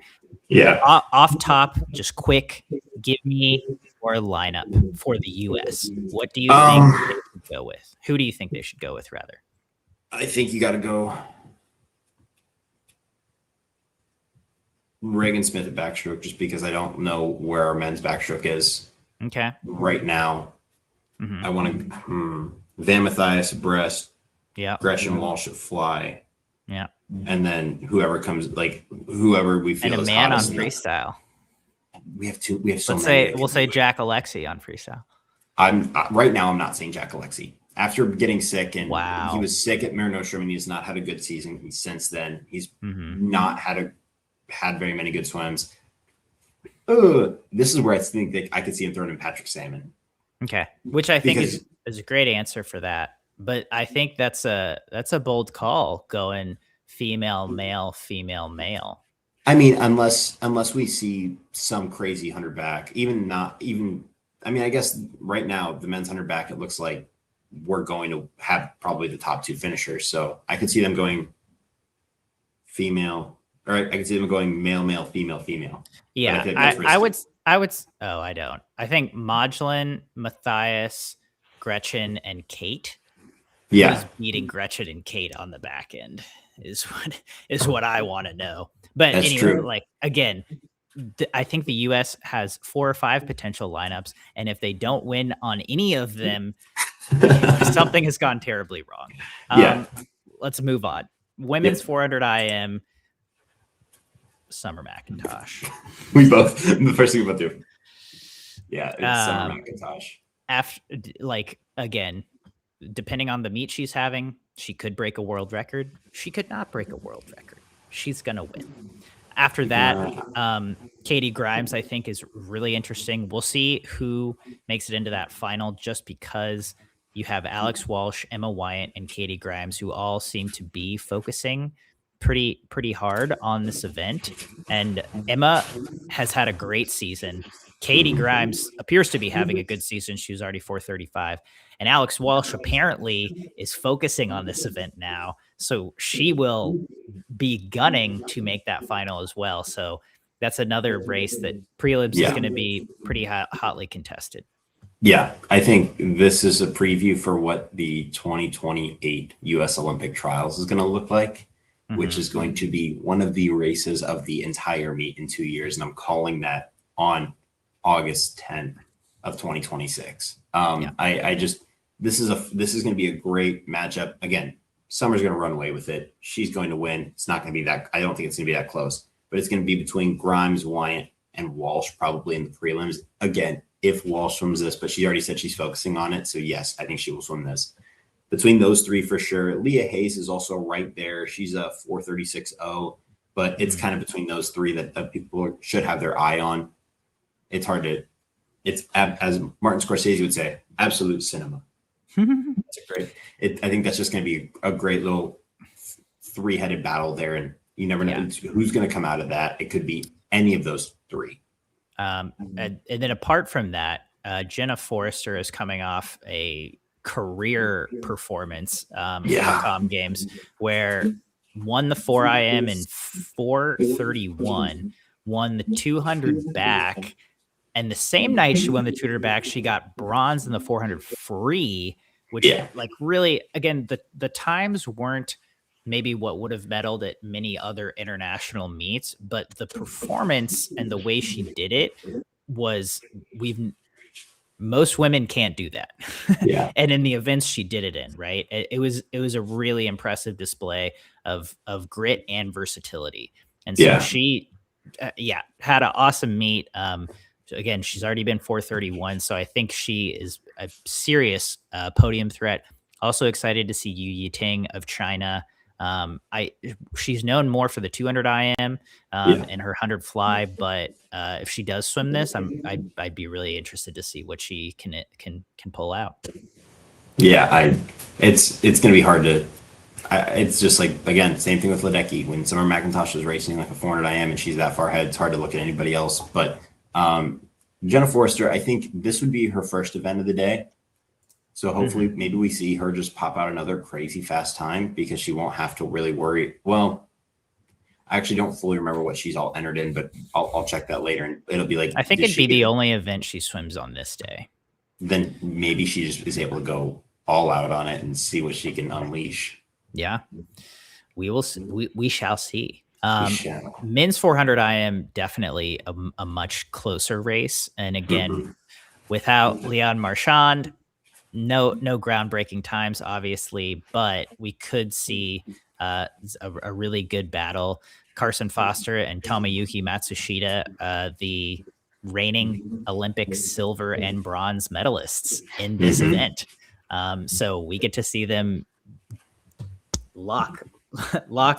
Yeah. Off top, just quick, give me your lineup for the U.S. What do you think they should go with? Who do you think they should go with, rather? I think you got to go Reagan Smith at backstroke, just because I don't know where our men's backstroke is. Okay. Right now, I want to Van Matthias breast, Yeah. Gresham Walsh at fly. Yeah. And then whoever comes, like whoever we feel And a is man on hottest. freestyle. We have two. We have so Let's many. say we'll say Jack Alexi on freestyle. I'm right now. I'm not saying Jack Alexi after getting sick, and Wow. he was sick at Mare Nostrum, and he's not had a good season since then. He's Mm-hmm. not had very many good swims. This is where I think that I could see him throwing in Patrick Salmon. Okay, which I think is a great answer for that. But I think that's a bold call going female, male, female, male. I mean, unless we see some crazy 100 back, I mean, I guess right now the men's 100 back, it looks like we're going to have probably the top two finishers. So I could see them going female, or I could see them going male, male, female, female. Yeah, I would. Oh, I don't. I think Modulin, Matthias, Gretchen, and Kate. Yeah, who's beating Gretchen and Kate on the back end is what I want to know. But that's anyway, true. like again, I think the U.S. has 4 or 5 potential lineups, and if they don't win on any of them, something has gone terribly wrong. Yeah. Let's move on. Women's 400 IM. Summer McIntosh. We both the first thing we both do. Yeah, it's Summer McIntosh. After, like, again, depending on the meet she's having, she could break a world record. She could not break a world record. She's gonna win. After that, Katie Grimes, I think, is really interesting. We'll see who makes it into that final, just because you have Alex Walsh, Emma Wyatt, and Katie Grimes, who all seem to be focusing pretty hard on this event. And Emma has had a great season. Katie Grimes appears to be having a good season. She was already 435. And Alex Walsh apparently is focusing on this event now. So she will be gunning to make that final as well. So that's another race that prelims is going to be pretty hotly contested. Yeah, I think this is a preview for what the 2028 U.S. Olympic trials is going to look like, which is going to be one of the races of the entire meet in 2 years. And I'm calling that on August 10th of 2026. This is going to be a great matchup. Again, Summer's going to run away with it. She's going to win. It's not going to be that. I don't think it's going to be that close, but it's going to be between Grimes, Wyatt, and Walsh probably in the prelims. Again, if Walsh swims this, but she already said she's focusing on it. So yes, I think she will swim this. Between those three for sure. Leah Hayes is also right there. She's a 436.0, but it's kind of between those three that people should have their eye on. It's hard to, as Martin Scorsese would say, absolute cinema. That's a great. I think that's just going to be a great little 3-headed battle there, and you never know who's going to come out of that. It could be any of those three. And then apart from that, Jenna Forrester is coming off a career performance in the Com Games, where won the 4 IM in 4:31, won the 200 back, and the same night she won the 200 back, she got bronze in the 400 free, which like really, again, the times weren't maybe what would have medaled at many other international meets, but the performance and the way she did it was, most women can't do that. And in the events she did it in, right, it was a really impressive display of grit and versatility. And so she had an awesome meet. Again, she's already been 431, so I think she is a serious podium threat. Also excited to see Yu Yiting of China. She's known more for the 200 IM and her 100 fly, but if she does swim this, I'd be really interested to see what she can pull out. Yeah, it's going to be hard to. It's just like, again, same thing with Ledecky. When Summer McIntosh is racing like a 400 IM and she's that far ahead, it's hard to look at anybody else. But Jenna Forrester, I think this would be her first event of the day. So hopefully maybe we see her just pop out another crazy fast time, because she won't have to really worry. Well, I actually don't fully remember what she's all entered in, but I'll check that later. And it'll be like, I think it'd be the only event she swims on this day. Then maybe she just is able to go all out on it and see what she can unleash. Yeah, we will. We shall see. Men's 400 IM, definitely a much closer race. And again, without Leon Marchand, no groundbreaking times, obviously, but we could see a really good battle. Carson Foster and Tomoyuki Matsushita, the reigning Olympic silver and bronze medalists in this event. So we get to see them lock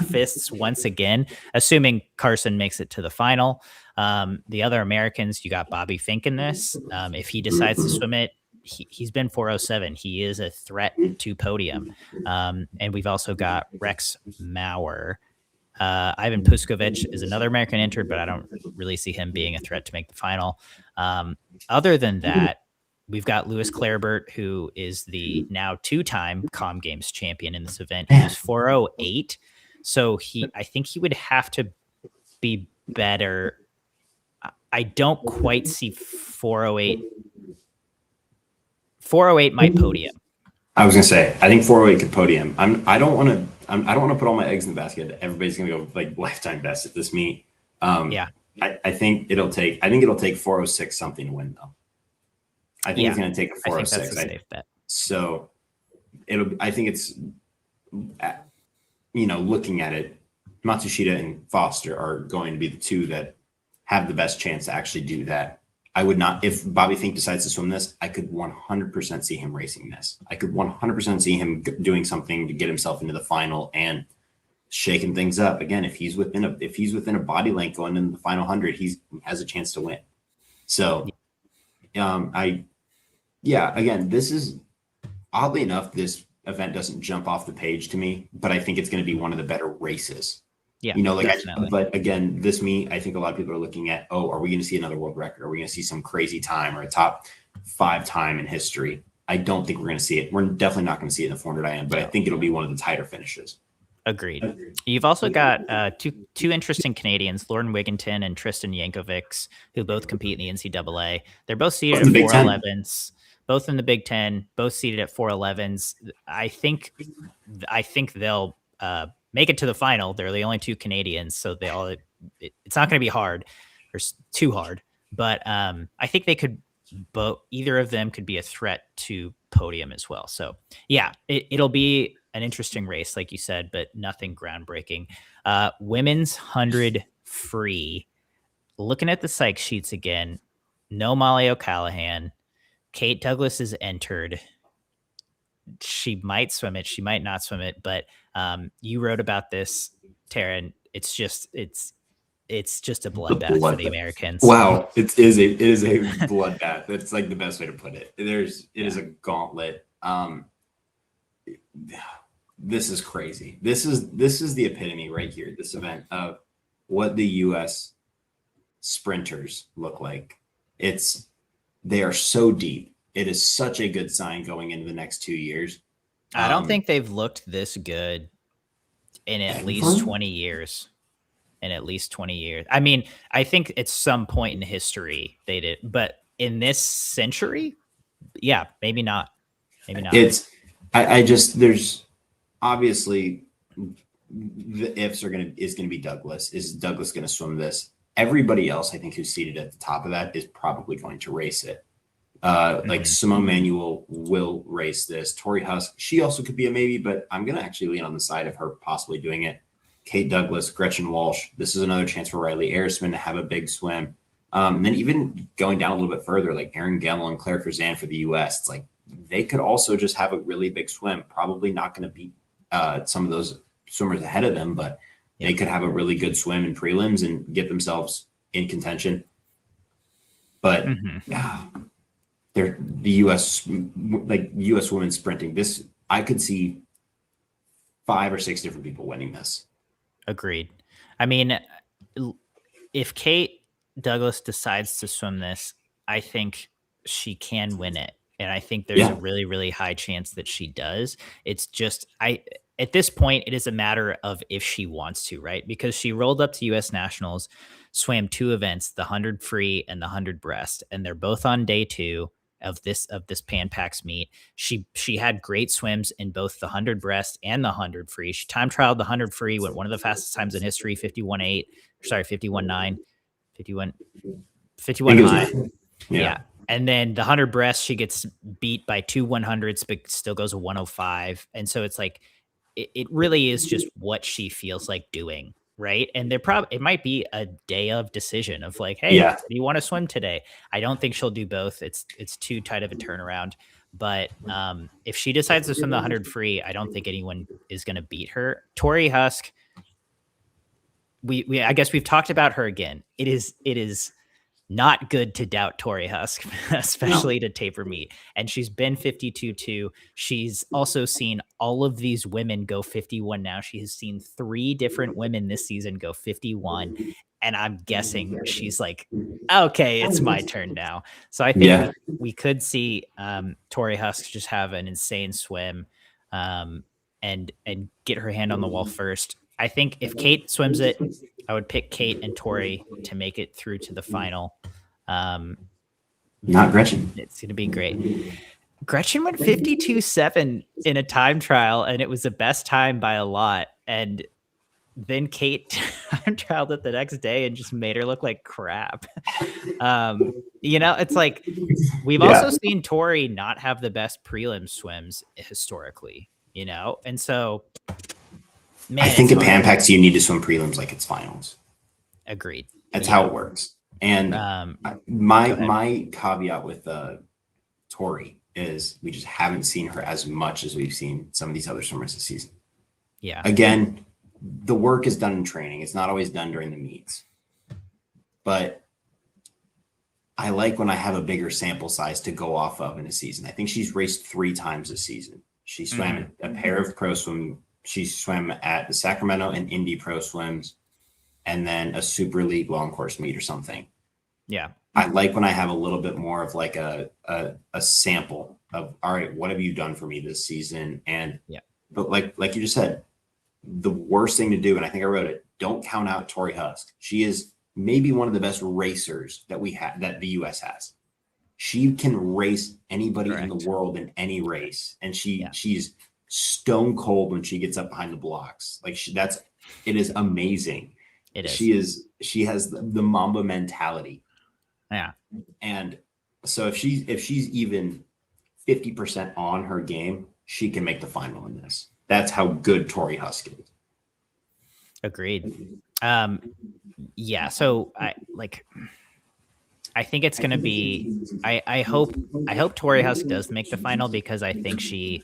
fists once again, assuming Carson makes it to the final. The other Americans, you got Bobby Fink in this. If he decides to swim it, he's been 407. He is a threat to podium. And we've also got Rex Maurer. Ivan Puskovich is another American entered, but I don't really see him being a threat to make the final. Other than that, we've got Lewis Clarebert, who is the now 2-time Com Games champion in this event. He was 408. So I think he would have to be better. I don't quite see 408. 408 might podium. I was gonna say, I think 408 could podium. I don't want to put all my eggs in the basket. Everybody's gonna go like lifetime best at this meet. Yeah. I think it'll take 406 something to win though. I think it's gonna take a 406. I think that's a safe bet. So I think it's, looking at it, Matsushita and Foster are going to be the two that have the best chance to actually do that. I would not, if Bobby Fink decides to swim this, I could 100% see him racing this. I could 100% see him doing something to get himself into the final and shaking things up. Again, if he's within a body length going into the final 100, he has a chance to win. So, again, this is, oddly enough, this event doesn't jump off the page to me, but I think it's going to be one of the better races. Yeah, but again, this meet, I think a lot of people are looking at, are we going to see another world record? Are we going to see some crazy time or a top 5 time in history? I don't think we're going to see it. We're definitely not going to see it in the 400 IM, but I think it'll be one of the tighter finishes. Agreed. You've also got two interesting Canadians, Lauren Wigginton and Tristan Yankovics, who both compete in the NCAA. They're both seated at 411s, both in the Big Ten, both seated at 411s. I think they'll make it to the final. They're the only 2 Canadians, so it's not going to be hard or too hard. But I think they could. Either of them could be a threat to podium as well. So yeah, it'll be an interesting race, like you said, but nothing groundbreaking. Women's 100 free. Looking at the psych sheets again, no Molly O'Callahan. Kate Douglas is entered. She might swim it. She might not swim it. But you wrote about this, Taryn. It's just a bloodbath for the Americans. Wow, it is a bloodbath. That's like the best way to put it. It is a gauntlet. This is crazy. This is the epitome right here. This event of what the U.S. sprinters look like. They are so deep. It is such a good sign going into the next 2 years. I don't think they've looked this good in at least 20 years. I mean, I think at some point in history they did, but in this century, yeah, maybe not. There's obviously the ifs is going to be Douglas. Is Douglas going to swim this? Everybody else, I think, who's seated at the top of that is probably going to race it. Like Simone Manuel will race this. Tori Husk, she also could be a maybe, but I'm going to actually lean on the side of her possibly doing it. Kate Douglas, Gretchen Walsh. This is another chance for Riley Arisman to have a big swim. And then even going down a little bit further, like Erin Gamble and Claire Frizan for the U.S., it's like they could also just have a really big swim. Probably not going to beat some of those swimmers ahead of them, but they could have a really good swim in prelims and get themselves in contention. But they're the U.S. women's sprinting. This, I could see 5 or 6 different people winning this. Agreed. I mean, if Kate Douglas decides to swim this, I think she can win it. And I think there's a really, really high chance that she does. It's just, at this point, it is a matter of if she wants to, right? Because she rolled up to U.S. Nationals, swam 2 events, the 100 free and the 100 breast, and they're both on day 2 of this Pan Pacs meet. She had great swims in both the 100 breast and the 100 free. She time trialed the 100 free, went one of the fastest times in history, 51.9, 51 high. Yeah. And then the 100 breast, she gets beat by 2 100s, but still goes a 105. And so it's like, it really is just what she feels like doing. Right. And it might be a day of decision of like, hey, Yeah. do you want to swim today? I don't think she'll do both. It's too tight of a turnaround. But if she decides to swim the 100 free, I don't think anyone is going to beat her. Tori Husk, I guess we've talked about her again. It is not good to doubt Tori Husk, especially to taper meet. And she's been 52-2. She's also seen all of these women go 51 now. She has seen 3 different women this season go 51. And I'm guessing she's like, okay, it's my turn now. So I think we could see Tori Husk just have an insane swim and get her hand on the wall first. I think if Kate swims it, I would pick Kate and Tori to make it through to the final. Not Gretchen. It's going to be great. Gretchen went 52.7 in a time trial, and it was the best time by a lot. And then Kate time trialed it the next day and just made her look like crap. It's like we've also seen Tori not have the best prelim swims historically, and so. Man, I think at Pan Pacs you need to swim prelims like it's finals. Agreed. That's how it works. And my caveat with Tori is we just haven't seen her as much as we've seen some of these other swimmers this season. Yeah. Again, the work is done in training. It's not always done during the meets. But I like when I have a bigger sample size to go off of in a season. I think she's raced 3 times this season. She swam a pair of pro swim. She swam at the Sacramento and Indy Pro Swims, and then a Super League long course meet or something. Yeah. I like when I have a little bit more of like a sample of, all right, what have you done for me this season? And but like you just said, the worst thing to do, and I think I wrote it, don't count out Tori Husk. She is maybe one of the best racers that we have, that the US has. She can race anybody in the world in any race, and she's stone cold when she gets up behind the blocks. Like it is amazing. It is. She has the Mamba mentality. Yeah. And so if she's even 50% on her game, she can make the final in this. That's how good Tori Husk is. Agreed. Yeah. So I think it's going to be, I hope Tori Husk does make the final, because I think she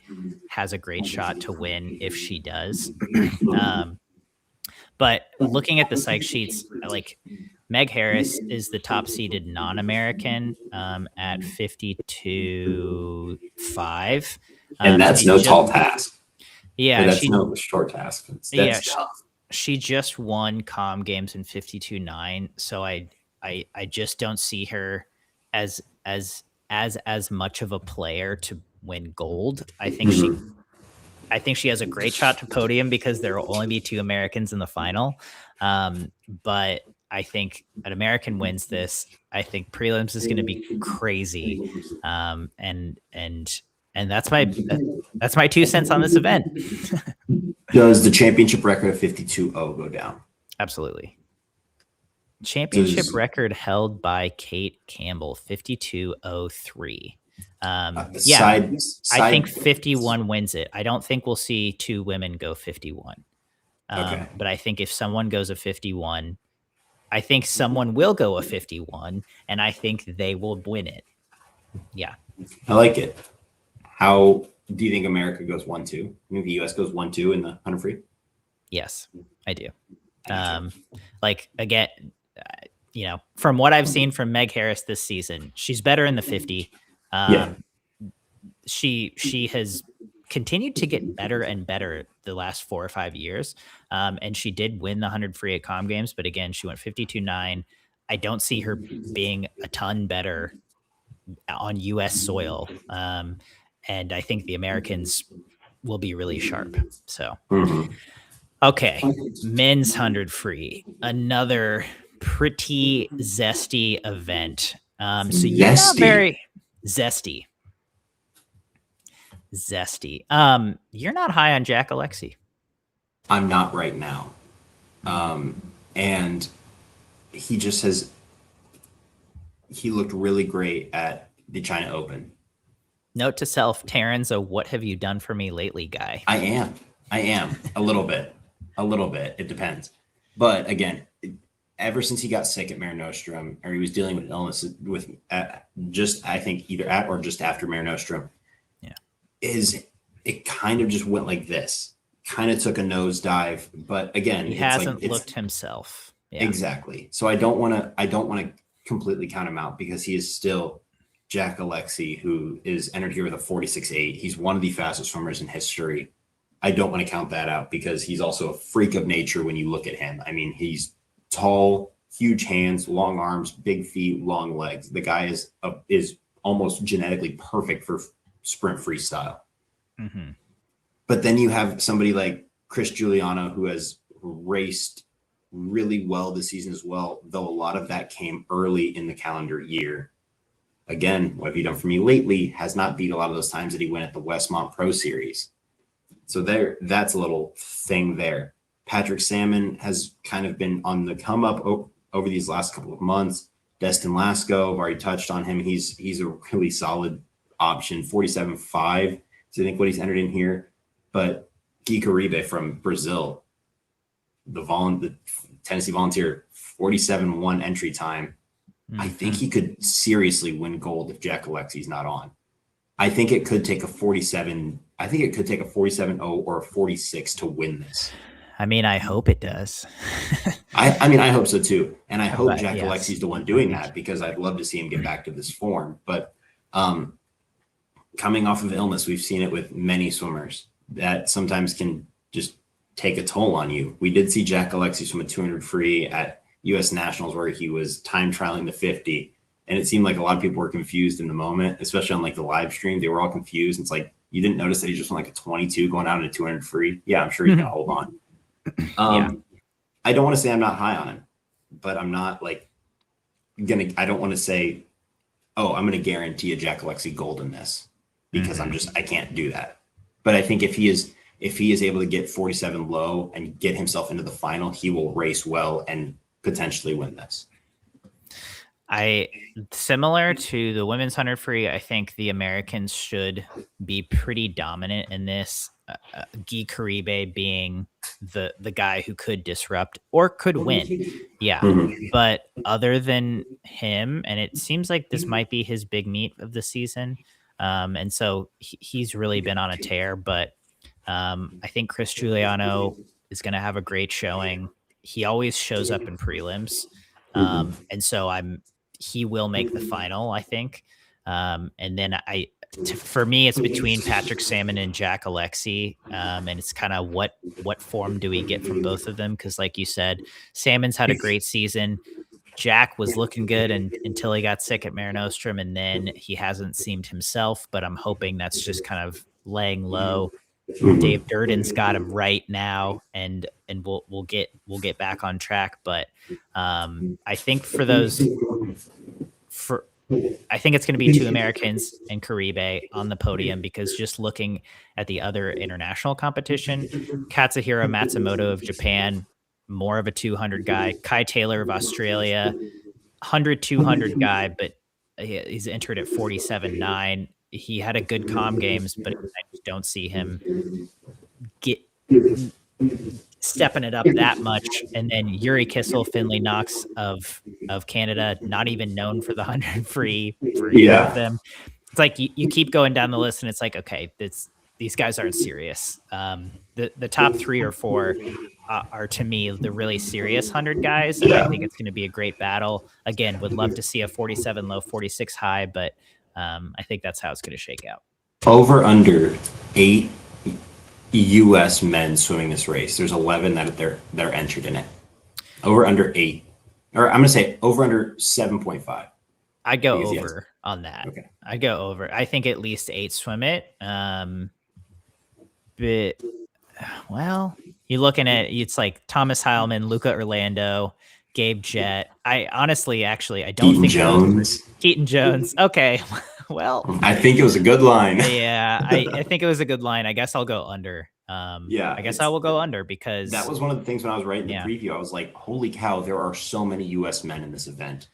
has a great shot to win if she does. But looking at the psych sheets, like Meg Harris is the top seeded non-American at 52.5. And that's tall task. Yeah. That's no short task. That's tough. She just won comm games in 52.9. So I just don't see her as much of a player to win gold. I think she has a great shot to podium because there will only be 2 Americans in the final. But I think an American wins this. I think prelims is going to be crazy. And that's my 2 cents on this event. Does the championship record of 52.0 go down? Absolutely. Championship record held by Kate Campbell, 52.03. I think 51 wins it. I don't think we'll see 2 women go 51. But I think if someone goes a 51, I think someone will go a 51, and I think they will win it. Yeah. I like it. How do you think America goes 1-2? You think the US goes 1-2 in the 100 free? Yes, I do. Again, from what I've seen from Meg Harris this season, she's better in the 50. She has continued to get better and better the last 4 or 5 years. And she did win the 100 free at comm games, but again, she went 52.9. I don't see her being a ton better on US soil. And I think the Americans will be really sharp. So, okay. Men's 100 free, another pretty zesty event. So you're not very zesty. You're not high on Jack Alexi. I'm not right now. And he looked really great at the China Open. Note to self, Terran's a "what have you done for me lately" guy. I am a little bit. It depends. But again, ever since he got sick at Mare Nostrum, or he was dealing with illness with just, I think, either at or just after Mare Nostrum, it kind of just went like this, kind of took a nosedive. But again, he hasn't looked himself. Yeah. Exactly. So I don't want to completely count him out, because he is still Jack Alexey, who is entered here with a 46.8. He's one of the fastest swimmers in history. I don't want to count that out, because he's also a freak of nature when you look at him. I mean, he's tall, huge hands, long arms, big feet, long legs. The guy is almost genetically perfect for sprint freestyle. Mm-hmm. But then you have somebody like Chris Giuliano, who has raced really well this season as well, though a lot of that came early in the calendar year. Again, what have you done for me lately? Has not beat a lot of those times that he went at the Westmont Pro Series. So that's a little thing there. Patrick Salmon has kind of been on the come up over these last couple of months. Destin Lasco, I've already touched on him. He's a really solid option. 47.5 is I think what he's entered in here. But Gui Caribe from Brazil, the Tennessee Volunteer, 47.1 entry time. Mm-hmm. I think he could seriously win gold if Jack Alexey's not on. I think it could take a 47. I think it could take a 47.0 or a 46 to win this. I mean, I hope it does. I mean, I hope so too. And I hope Jack Alexey's the one doing that, because I'd love to see him get back to this form. But coming off of illness, we've seen it with many swimmers that sometimes can just take a toll on you. We did see Jack Alexey swim a 200 free at U.S. Nationals, where he was time trialing the 50. And it seemed like a lot of people were confused in the moment, especially on like the live stream. They were all confused. It's like, you didn't notice that he just went like a 22 going out in a 200 free. Yeah, I'm sure he's gonna hold on. I don't want to say I'm not high on him, but I'm not like I don't want to say, oh, I'm going to guarantee a Jack Alexey gold in this, because I can't do that. But I think if he is able to get 47 low and get himself into the final, he will race well and potentially win this. Similar to the women's 100 free, I think the Americans should be pretty dominant in this. Gui Caribe being the guy who could disrupt or could win. Yeah. Mm-hmm. But other than him, and it seems like this might be his big meet of the season. And so he's really been on a tear, but I think Chris Giuliano is going to have a great showing. He always shows up in prelims. And so he will make the final, I think. And then for me, it's between Patrick Salmon and Jack Alexey. And it's kind of what form do we get from both of them? Because like you said, Salmon's had a great season. Jack was looking good until he got sick at Mare Nostrum, and then he hasn't seemed himself, but I'm hoping that's just kind of laying low. Dave Durden's got him right now, and we'll get back on track. But I think I think it's going to be two Americans and Caribe on the podium, because just looking at the other international competition, Katsuhiro Matsumoto of Japan, more of a 200 guy. Kai Taylor of Australia, 100-200 guy, but he's entered at 47.9. He had a good comm games, but I just don't see him stepping it up that much. And then Yuri Kissel, Finley Knox of Canada, not even known for the 100 free for either of them. It's like you keep going down the list, and it's like, okay, these guys aren't serious. The top 3 or 4 are to me the really serious 100 guys, and I think it's going to be a great battle. Again, would love to see a 47 low, 46 high, but I think that's how it's going to shake out. Over under 8 U.S. men swimming this race. There's 11 that are entered in it. Over under 8, or I'm going to say over under 7.5. I go over on that. Okay. I go over. I think at least 8 swim it. But well, you're looking at, it's like Thomas Heilman, Luca Orlando, Gabe Jett. I honestly, actually, I don't think Keaton Jones. Okay. Well, I think it was a good line. Yeah, I think it was a good line. I guess I'll go under. I guess I will go under, because that was one of the things when I was writing the preview. I was like, holy cow, there are so many U.S. men in this event.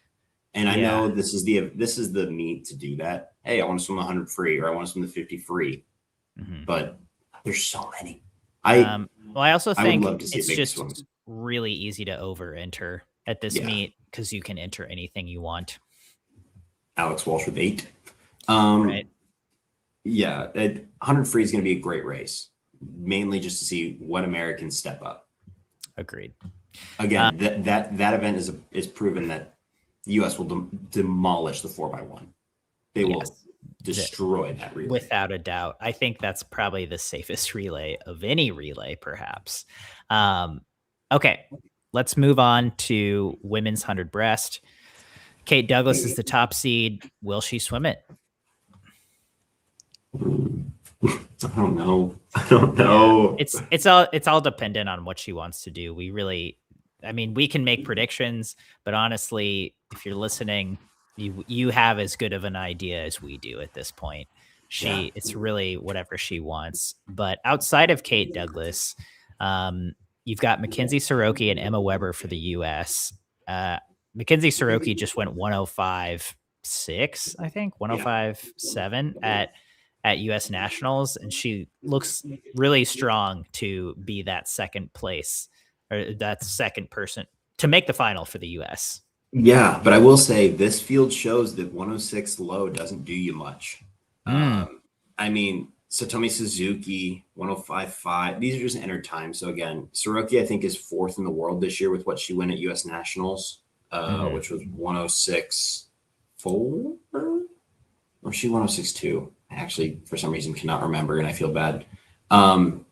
And I know this is the meet to do that. Hey, I want to swim 100 free, or I want to swim the 50 free. But there's so many. Well, I also think would love to see it's just really easy to over-enter at this meet because you can enter anything you want. Alex Walsh with 8. Right. Yeah, 100 free is going to be a great race, mainly just to see what Americans step up. Agreed. Again, that event is proven that the U.S. will demolish the 4x1. They will destroy that relay. Without a doubt. I think that's probably the safest relay of any relay, perhaps. Okay, let's move on to women's 100 breast. Kate Douglas is the top seed. Will she swim it? I don't know. Yeah, it's all dependent on what she wants to do. We can make predictions, but honestly, if you're listening, you have as good of an idea as we do at this point. It's really whatever she wants. But outside of Kate Douglas, you've got Mackenzie Soroki and Emma Weber for the U.S. Mackenzie Soroki just went 105.6, I think, 105.7 at U.S. Nationals, and she looks really strong to be that second place, or that second person to make the final for the U.S. Yeah, but I will say this field shows that 106 low doesn't do you much. I mean, Satomi Suzuki, 105.5. These are just entered times. So again, Soroki, I think, is 4th in the world this year with what she went at U.S. Nationals, which was 106.4, or she 106.2. I actually, for some reason, cannot remember, and I feel bad. Only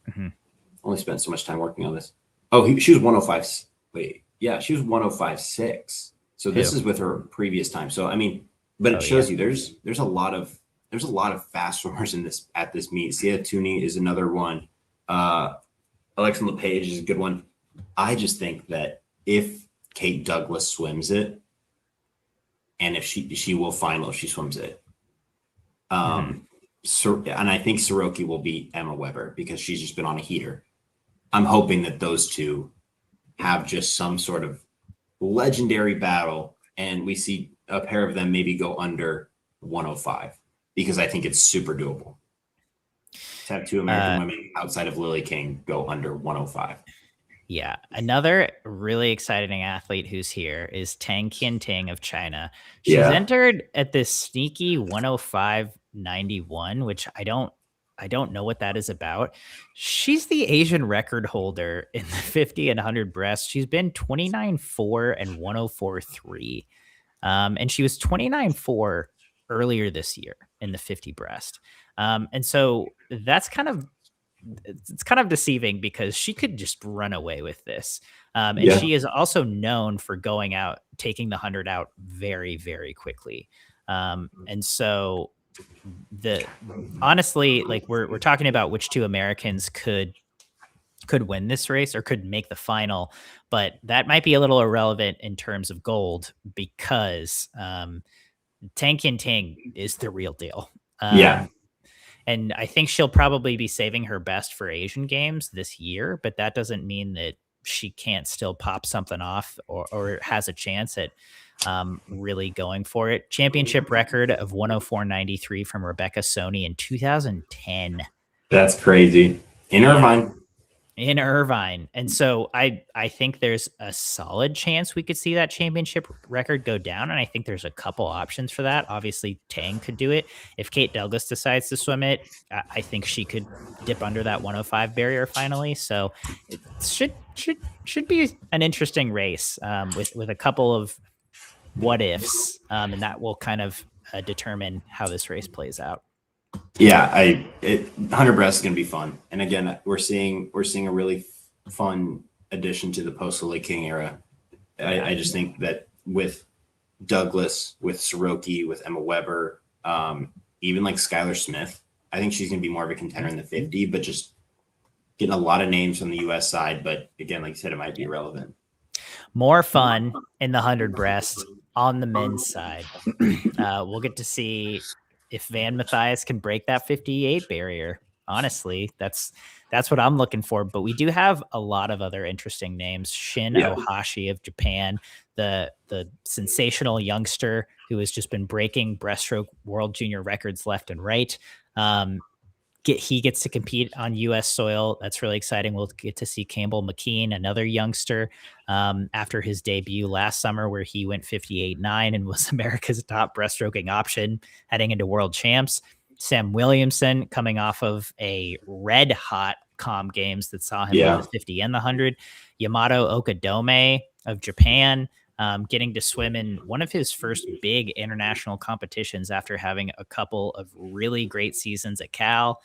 spent so much time working on this. Oh, she was 105. Wait, yeah, she was 105.6. So this is with her previous time. So I mean, but it shows you there's a lot of fast swimmers at this meet. Sia Tooney is another one. Alexa LePage is a good one. I just think that if Kate Douglas swims it, and if she will final if she swims it. And I think Soroki will beat Emma Weber because she's just been on a heater. I'm hoping that those two have just some sort of legendary battle, and we see a pair of them maybe go under 105, because I think it's super doable to have two American women outside of Lily King go under 105. Yeah. Another really exciting athlete who's here is Tang Qianting of China. She's entered at this sneaky 105.91, which I don't know what that is about. She's the Asian record holder in the 50 and 100 breast. She's been 29.4 and 104.3. And she was 29.4 earlier this year in the 50 breast. And so that's kind of deceiving because she could just run away with this. And she is also known for going out, taking the 100 out very, very quickly. And so honestly, like we're talking about which two Americans could win this race or could make the final, but that might be a little irrelevant in terms of gold because Tang Qianting is the real deal. And I think she'll probably be saving her best for Asian Games this year, but that doesn't mean that she can't still pop something off or has a chance at really going for it. Championship record of 104.93 from Rebecca Soni in 2010. That's crazy. In Irvine. In Irvine. And so I think there's a solid chance we could see that championship record go down. And I think there's a couple options for that. Obviously, Tang could do it. If Kate Douglas decides to swim it, I think she could dip under that 105 barrier finally. So it should be an interesting race with a couple of what ifs. And that will kind of determine how this race plays out. Yeah, 100 breast is going to be fun. And again, we're seeing a really fun addition to the post Lily King era. I just think that with Douglas, with Soroki, with Emma Weber, even like Skylar Smith, I think she's going to be more of a contender in the 50, but just getting a lot of names from the U.S. side. But again, like you said, it might be irrelevant. More fun in the 100 breast on the men's side. We'll get to see if Van Mathias can break that 58 barrier. Honestly, that's what I'm looking for. But we do have a lot of other interesting names. Shin Yeah. Ohashi of Japan, the sensational youngster who has just been breaking breaststroke world junior records left and right. He gets to compete on U.S. soil. That's really exciting. We'll get to see Campbell McKean, another youngster, after his debut last summer, where he went 58.9 and was America's top breaststroking option heading into world champs. Sam Williamson, coming off of a red hot comm games that saw him win the 50 and the 100. Yamato Okadome of Japan, getting to swim in one of his first big international competitions after having a couple of really great seasons at Cal.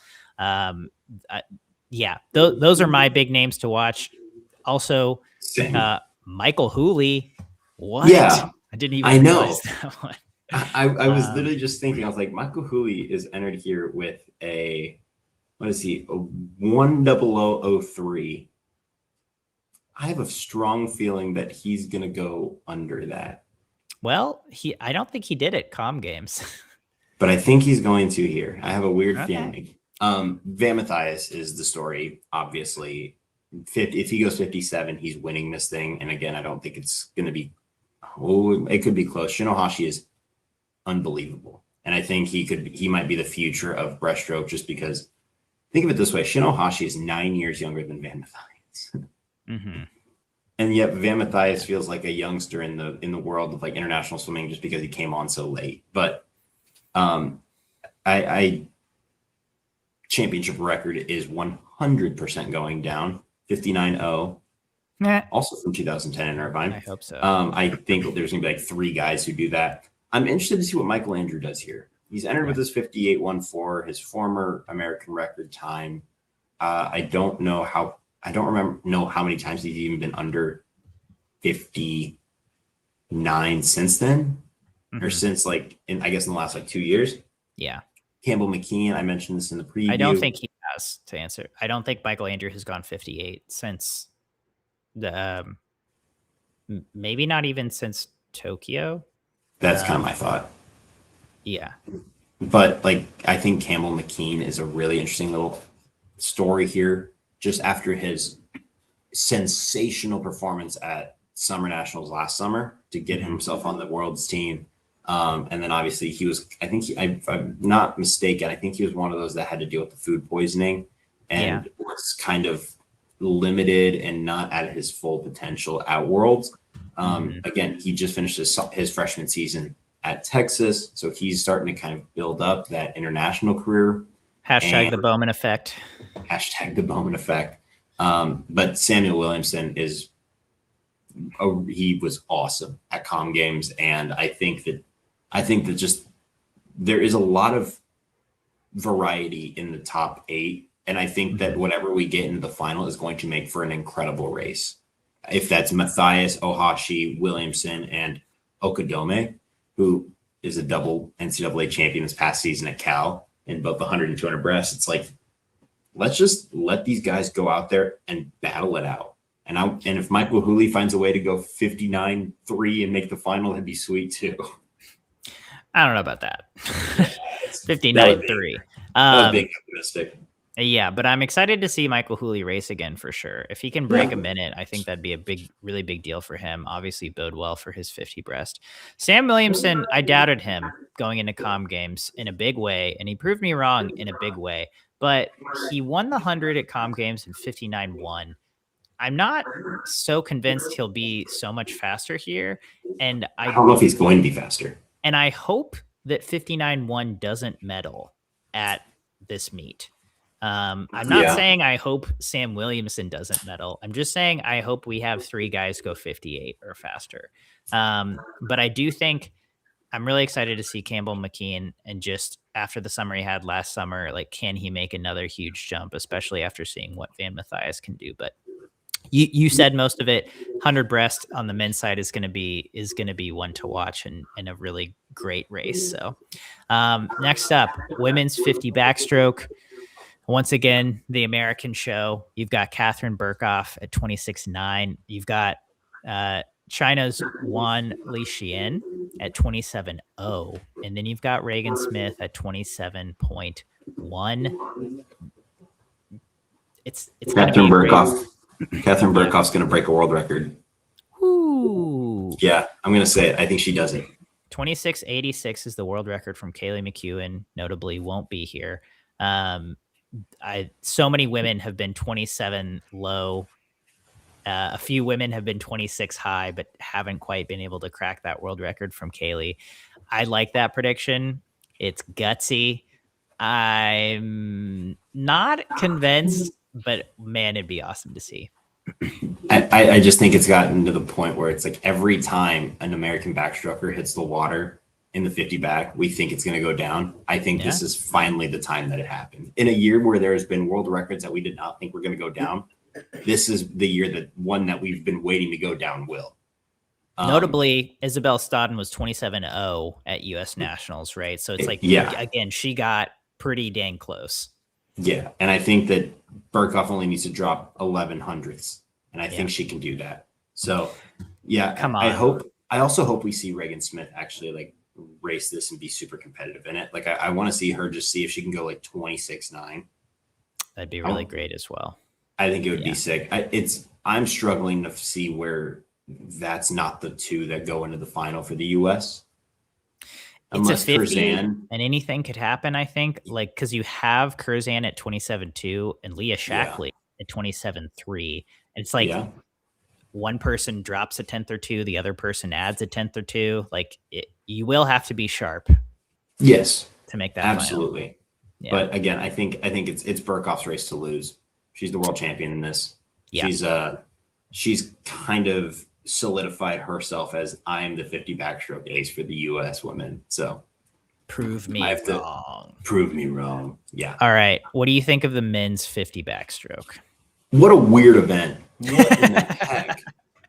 Those are my big names to watch. Also, Michael Hooley. What? Yeah, I didn't even realize that one. I was literally just thinking, I was like, Michael Hooley is entered here with a 10003. I have a strong feeling that he's going to go under that. Well, I don't think he did at comm games. But I think he's going to here. I have a weird feeling. Van Mathias is the story, obviously. If he goes 57, he's winning this thing. And again, I don't think it's going to be, it could be close. Shinohashi is unbelievable. And I think he might be the future of breaststroke, just because, think of it this way. Shinohashi is 9 years younger than Van Mathias. Mm-hmm. And yet Van Mathias feels like a youngster in the world of like international swimming, just because he came on so late. But I championship record is 100% going down, 59.0. Also from 2010 in Irvine. I hope so. I think there's gonna be like 3 guys who do that. I'm interested to see what Michael Andrew does here. He's entered with his 58.14, his former American record time. I don't know how many times he's even been under 59 since then. Mm-hmm. Or since I guess in the last 2 years. Yeah. Campbell McKean, I mentioned this in the preview. I don't think he has, to answer. I don't think Michael Andrew has gone 58 since the maybe not even since Tokyo. That's kind of my thought. Yeah. But I think Campbell McKean is a really interesting little story here, just after his sensational performance at Summer Nationals last summer to get himself on the world's team. And then obviously he was, if I'm not mistaken, I think he was one of those that had to deal with the food poisoning and was kind of limited and not at his full potential at Worlds. Again, he just finished his freshman season at Texas. So he's starting to kind of build up that international career. Hashtag the Bowman effect. Hashtag the Bowman effect. But Samuel Williamson he was awesome at comm games. And I think that just there is a lot of variety in the top 8. And I think that whatever we get into the final is going to make for an incredible race. If that's Mathias, Ohashi, Williamson, and Okadome, who is a double NCAA champion this past season at Cal in both the 100 and 200 breasts, it's like, let's just let these guys go out there and battle it out. And if Michael Hooley finds a way to go 59.3 and make the final, that'd be sweet too. I don't know about that. 59.3. That was big optimistic. Yeah, but I'm excited to see Michael Hooley race again for sure. If he can break a minute, I think that'd be a really big deal for him. Obviously bode well for his 50 breast. Sam Williamson, I doubted him going into comm games in a big way, and he proved me wrong in a big way. But he won the 100 at comm games in 59.1. I'm not so convinced he'll be so much faster here. And I don't know if he's going to be faster. And I hope that 59.1 doesn't medal at this meet. I'm not saying I hope Sam Williamson doesn't medal. I'm just saying I hope we have 3 guys go 58 or faster. But I do think I'm really excited to see Campbell McKean, and just after the summer he had last summer, can he make another huge jump, especially after seeing what Van Mathias can do. But you said most of it. 100 breast on the men's side is going to be one to watch and a really great race. So next up, women's 50 backstroke. Once again, the American show. You've got Catherine Burkhoff at 26.9. You've got China's Wan Lixian at 27.0. And then you've got Reagan Smith at 27.1. it's going to be Catherine Burkhoff's going to break a world record. Ooh. Yeah, I'm going to say it. I think she does it. 26.86 is the world record from Kaylee McEwen. Notably, won't be here. So many women have been 27 low. A few women have been 26 high, but haven't quite been able to crack that world record from Kaylee. I like that prediction. It's gutsy. I'm not convinced, but man, it'd be awesome to see. I just think it's gotten to the point where it's like every time an American backstroker hits the water in the 50 back, we think it's going to go down. I think this is finally the time that it happened. In a year where there's been world records that we did not think were going to go down, this is the year that one that we've been waiting to go down will. Notably, Isabel Stodden was 27-0 at U.S. Nationals, right? So it's like, again, she got pretty dang close. Yeah, and I think that Burkhoff only needs to drop 11 hundredths, and I think she can do that. So, yeah, come on. I also hope we see Regan Smith actually like race this and be super competitive in it. Like I want to see her just see if she can go like 26.9. That'd be really great as well. I think it would be sick. I'm struggling to see where that's not the two that go into the final for the U.S. It's a 50, and anything could happen, I think. Like, because you have Curzan at 27.2 and Leah Shackley at 27.3. And it's like one person drops a tenth or two, the other person adds a tenth or two. Like, you will have to be sharp. Yes. To make that absolutely. Yeah. But again, I think it's Burkhoff's race to lose. She's the world champion in this. Yeah. She's kind of solidified herself as I'm the 50 backstroke ace for the U.S. women. So prove me wrong. Prove me wrong. Yeah. All right. What do you think of the men's 50 backstroke? What a weird event. What in the heck?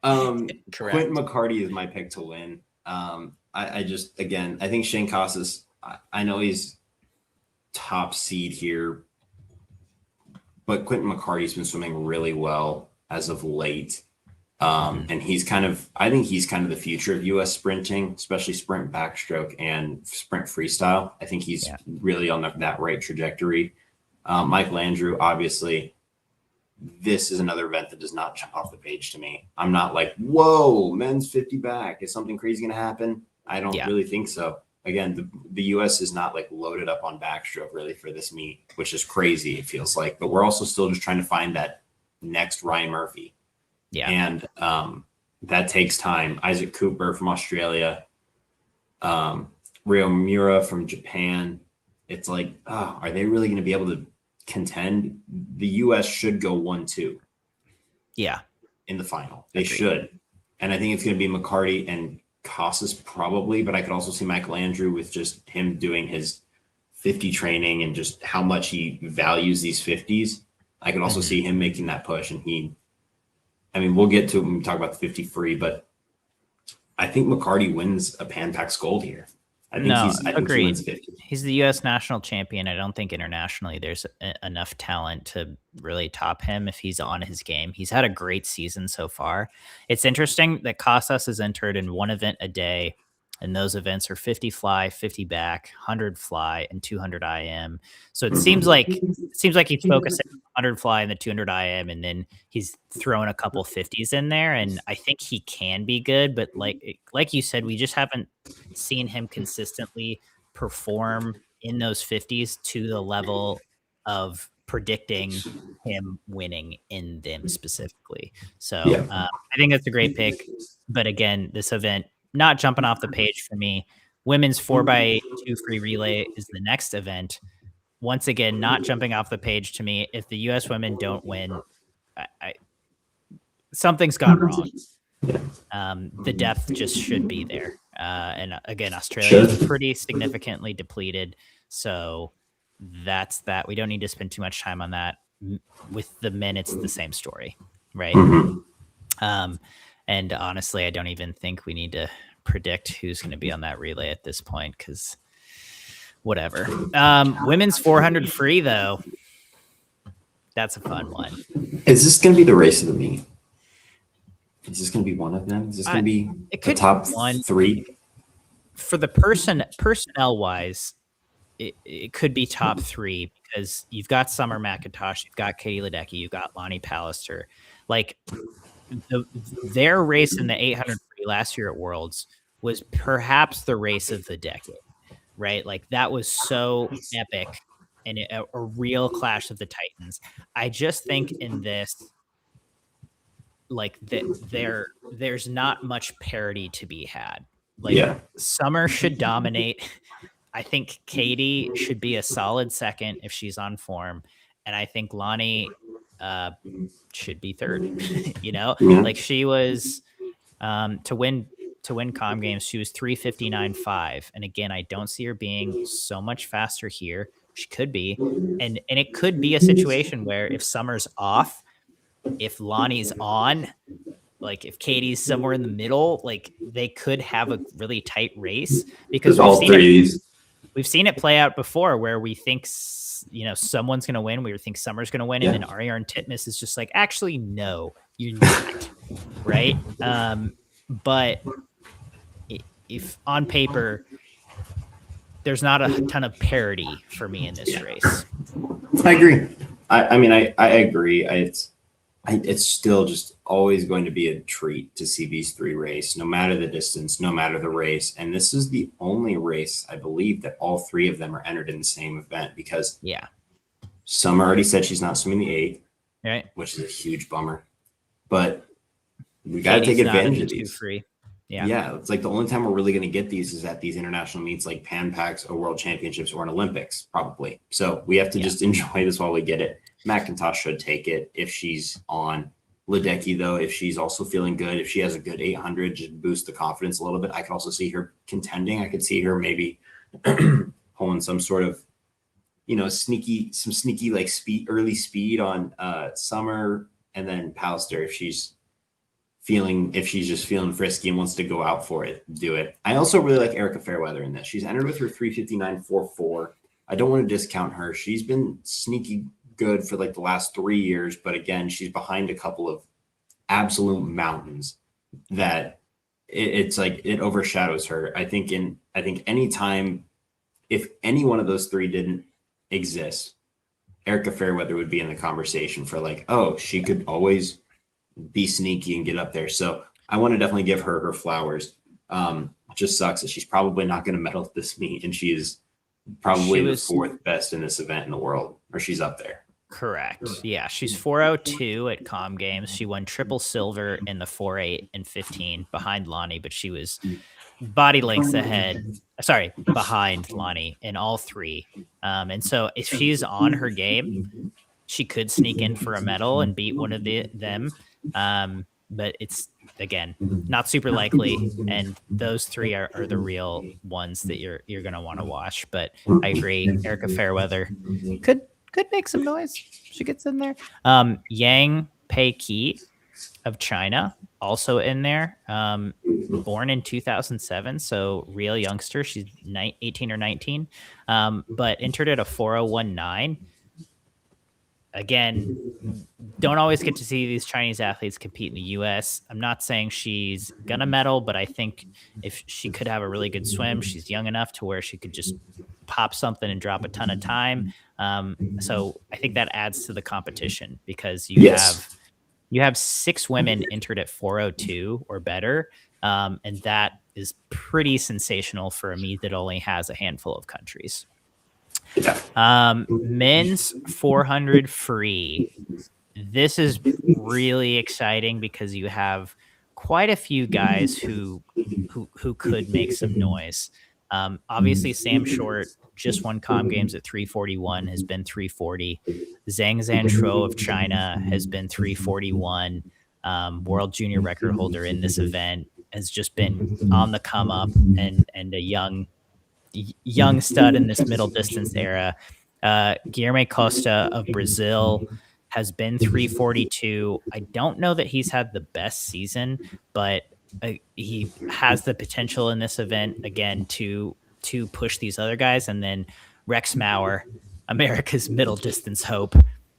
Quentin McCarty is my pick to win. I think Shane Casas, I know he's top seed here, but Quentin McCarty's been swimming really well as of late. And I think he's kind of the future of U.S. sprinting, especially sprint backstroke and sprint freestyle. I think he's really on that right trajectory. Mike Landrew, obviously, this is another event that does not jump off the page to me. I'm not like, whoa, men's 50 back. Is something crazy going to happen? I don't really think so. Again, the U.S. is not like loaded up on backstroke really for this meet, which is crazy, it feels like. But we're also still just trying to find that next Ryan Murphy. Yeah. And that takes time. Isaac Cooper from Australia, Ryo Miura from Japan. It's like, are they really going to be able to contend? The U.S. should go 1-2. Yeah. In the final. They should. And I think it's going to be McCarty and Casas probably, but I could also see Michael Andrew with just him doing his 50 training and just how much he values these 50s. I could also see him making that push, and we'll get to it when we talk about the 50 free, but I think McCarty wins a Pan Pacs Gold here. I think he wins 50. He's the U.S. national champion. I don't think internationally there's enough talent to really top him if he's on his game. He's had a great season so far. It's interesting that Casas is entered in one event a day, and those events are 50 fly, 50 back, 100 fly, and 200 IM. So it seems like he's focusing on 100 fly and the 200 IM, and then he's throwing a couple 50s in there. And I think he can be good, but like you said, we just haven't seen him consistently perform in those 50s to the level of predicting him winning in them specifically. So I think that's a great pick. But again, this event, not jumping off the page for me. Women's 4x2 free relay is the next event. Once again, not jumping off the page to me. If the U.S. women don't win, something's gone wrong. The depth just should be there. And again, Australia is pretty significantly depleted. So that's that. We don't need to spend too much time on that. With the men, it's the same story, right? And honestly, I don't even think we need to predict who's going to be on that relay at this point, because whatever. Women's 400 free, though. That's a fun one. Is this going to be the race of the meet? Is this going to be one of them? Is this going to be the top three? For the personnel-wise, it could be top 3 because you've got Summer McIntosh, you've got Katie Ledecky, you've got Lonnie Pallister. Like their race in the 800 free last year at Worlds was perhaps the race of the decade, right? Like that was so epic and a real clash of the Titans. I just think in this, like there's not much parity to be had. Like Summer should dominate. I think Katie should be a solid second if she's on form, and I think Lonnie should be third. Like she was to win comm games, she was 3:59.5, and again, I don't see her being so much faster here. She could be, and it could be a situation where if Summer's off, if Lonnie's on, like if Katie's somewhere in the middle, like they could have a really tight race because we've seen it play out before where we think, someone's going to win. We think Summer's going to win. And then Ariarne Titmus is just like, actually, no, you're not. Right. But if on paper, there's not a ton of parity for me in this race. I agree. I mean, I agree. It's still just always going to be a treat to see these 3 race, no matter the distance, no matter the race. And this is the only race, I believe, that all 3 of them are entered in the same event because Summer already said she's not swimming the 8, right? Which is a huge bummer. But we got to take advantage of these. Free. Yeah, it's like the only time we're really going to get these is at these international meets like Pan Pacs or World Championships or an Olympics, probably. So we have to just enjoy this while we get it. McIntosh should take it if she's on. Ledecky, though, if she's also feeling good, if she has a good 800, just boost the confidence a little bit. I could also see her contending. I could see her maybe pulling some sort of, sneaky like early speed on Summer, and then Pallister if she's just feeling frisky and wants to go out for it, do it. I also really like Erica Fairweather in this. She's entered with her 3:59.44. I don't want to discount her. She's been sneaky good for like the last 3 years, but again, she's behind a couple of absolute mountains that it's like it overshadows her. I think any time, if any one of those 3 didn't exist, Erica Fairweather would be in the conversation for like, oh, she could always be sneaky and get up there. So I want to definitely give her her flowers. It just sucks that she's probably not going to medal at this meet, and she is probably the 4th best in this event in the world, or she's up there. Correct. Yeah, she's 4:02 at comm games. She won triple silver in the 4.8 and 15 behind Lonnie, but she was body lengths behind Lonnie in all 3. And so if she's on her game, she could sneak in for a medal and beat one of them. But it's, again, not super likely. And those 3 are the real ones that you're going to want to watch. But I agree. Erica Fairweather could make some noise. She gets in there. Yang Pei Qi of China also in there. Born in 2007, so real youngster. She's 18 or 19, but entered at a 4:01.9. Again, don't always get to see these Chinese athletes compete in the U.S. I'm not saying she's gonna medal, but I think if she could have a really good swim, she's young enough to where she could just pop something and drop a ton of time. So I think that adds to the competition because you have 6 women entered at 4:02 or better, and that is pretty sensational for a meet that only has a handful of countries. Men's 400 free. This is really exciting because you have quite a few guys who could make some noise. Obviously, Sam Short just won comm games at 3:41, has been 3:40. Zhang Zhanshuo of China has been 3:41. World junior record holder in this event, has just been on the come up and a young stud in this middle distance era. Guilherme Costa of Brazil has been 3:42. I don't know that he's had the best season, but he has the potential in this event again to push these other guys. And then Rex Maurer, America's middle distance hope,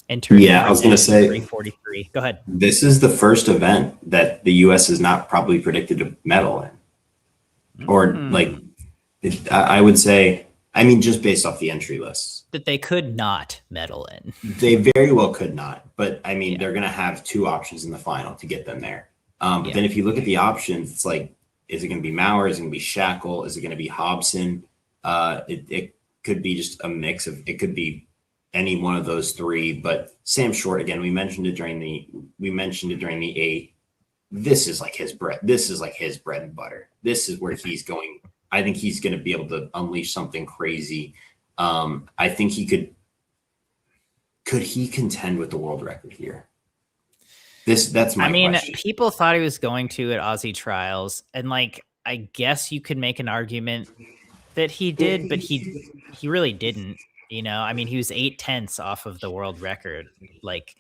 entered. Yeah, I was going to say 3:43. Go ahead. This is the first event that the U.S. is not probably predicted to medal in, or I would say I mean, just based off the entry lists. That they could not medal in. They very well could not. But I mean, Yeah. they're going to have 2 options in the final to get them there. But Yeah. then if you look at the options, it's like, is it going to be Maurer? Is it going to be Shackle? Is it going to be Hobson? It could be just a mix of, it could be any one of those 3. But Sam Short, again, we mentioned it during the 8. This is like his bread. This is like his bread and butter. This is where he's going. I think he's going to be able to unleash something crazy. I think he could he contend with the world record here? That's my question. People thought he was going to at Aussie trials, and like, I guess you could make an argument that he did, but he really didn't. You know, I mean, he was 0.8 off of the world record. Like,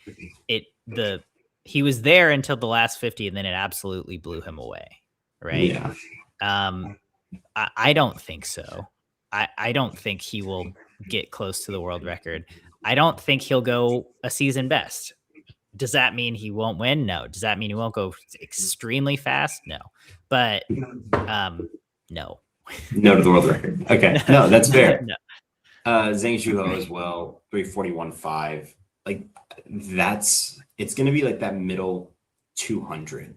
he was there until the last 50, and then it absolutely blew him away. Right? Yeah. I don't think so. I don't think he will get close to the world record. I don't think he'll go a season best. Does that mean he won't win? No. Does that mean he won't go extremely fast? No. But no. No to the world record. Okay. No, that's fair. No. Zhang Zhuhou as well, 341.5. Like, it's going to be like that middle 200.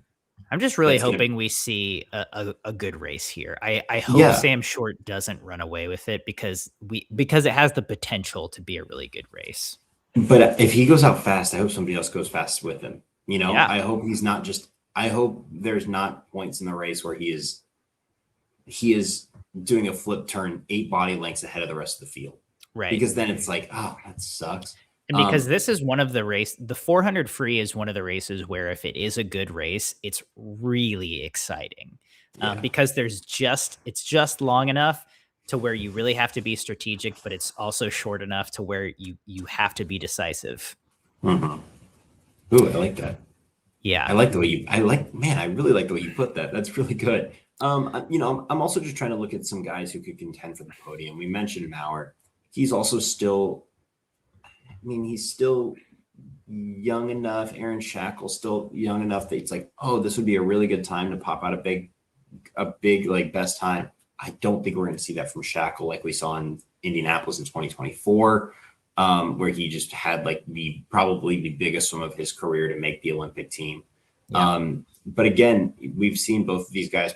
I'm just really hoping we see a good race here. I hope Sam Short doesn't run away with it because it has the potential to be a really good race. But if he goes out fast, I hope somebody else goes fast with him. You know, Yeah. I hope he's not just. I hope there's not points in the race where he is doing a flip turn 8 body lengths ahead of the rest of the field. Right. Because then it's like, oh, that sucks. And because this is one of the 400 free is one of the races where if it is a good race, it's really exciting. Because it's just long enough to where you really have to be strategic, but it's also short enough to where you have to be decisive. Mm-hmm. Ooh, I like that. Yeah. I really like the way you put that. That's really good. I'm also just trying to look at some guys who could contend for the podium. We mentioned Maurer. He's also still, he's still young enough. Aaron Shackle's still young enough that it's like, oh, this would be a really good time to pop out a big like best time. I don't think we're going to see that from Shackle like we saw in Indianapolis in 2024, where he just had like probably the biggest swim of his career to make the Olympic team. Yeah. But again, we've seen both of these guys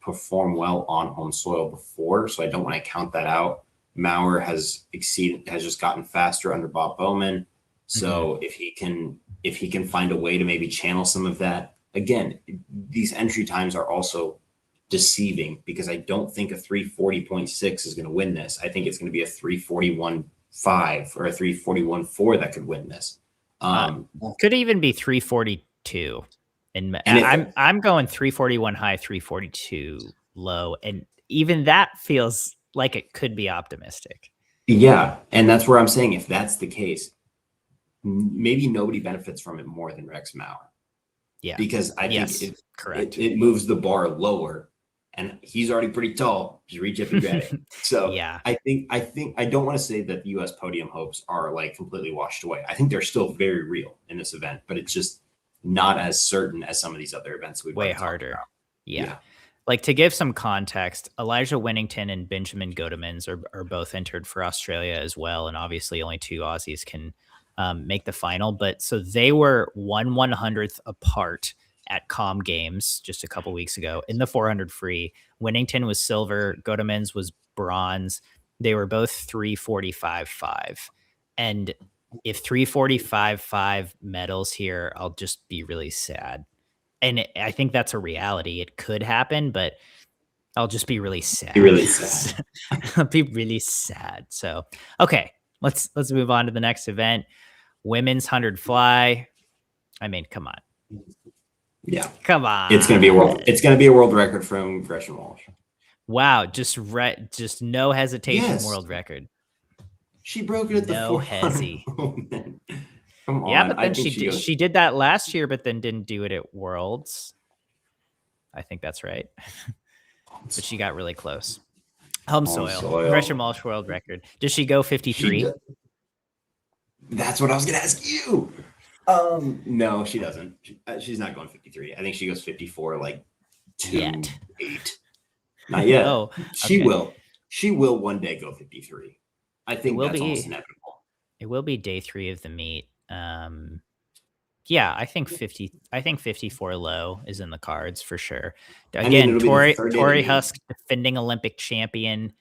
perform well on home soil before, so I don't want to count that out. Maurer has just gotten faster under Bob Bowman. So if he can find a way to maybe channel some of that, again, these entry times are also deceiving because I don't think a 340.6 is going to win this. I think it's going to be a 341.5 or a 341.4 that could win this. Could even be 342. And I'm going 341 high, 342 low, and even that feels like it could be optimistic. Yeah, and that's where I'm saying if that's the case, maybe nobody benefits from it more than Rex Maurer. Yeah, because I think it moves the bar lower, and he's already pretty tall. Just reach up and grab it. So yeah, I don't want to say that the U.S. podium hopes are like completely washed away. I think they're still very real in this event, but it's just not as certain as some of these other events. Way harder. Yeah. Like, to give some context, Elijah Winnington and Benjamin Godemans are both entered for Australia as well. And obviously only 2 Aussies can make the final. But so they were 1/100th apart at Com Games just a couple weeks ago in the 400 free. Winnington was silver. Godemans was bronze. They were both 345.5. And if 345.5 medals here, I'll just be really sad. And I think that's a reality. It could happen, but I'll just be really sad. I'll be really sad. So, okay, let's move on to the next event. Women's 100 fly. I mean, come on. Yeah. Come on. It's going to be a world record from Gresham Walsh. Wow, just no hesitation. Yes. World record. She broke it at the no hezzy. Come on. Yeah, but then she did that last year, but then didn't do it at Worlds. I think that's right. But she got really close. Home soil. Gresham Walsh world record. Does she go 53? That's what I was going to ask you. No, she doesn't. She's not going 53. I think she goes 54, like 2-8. Not yet. Oh, okay. She will. she will one day go 53. I think that's almost inevitable. It will be day 3 of the meet. Yeah, I think 54 low is in the cards for sure. Again, it'll be the third day of the Tori meet. Husk, defending Olympic champion,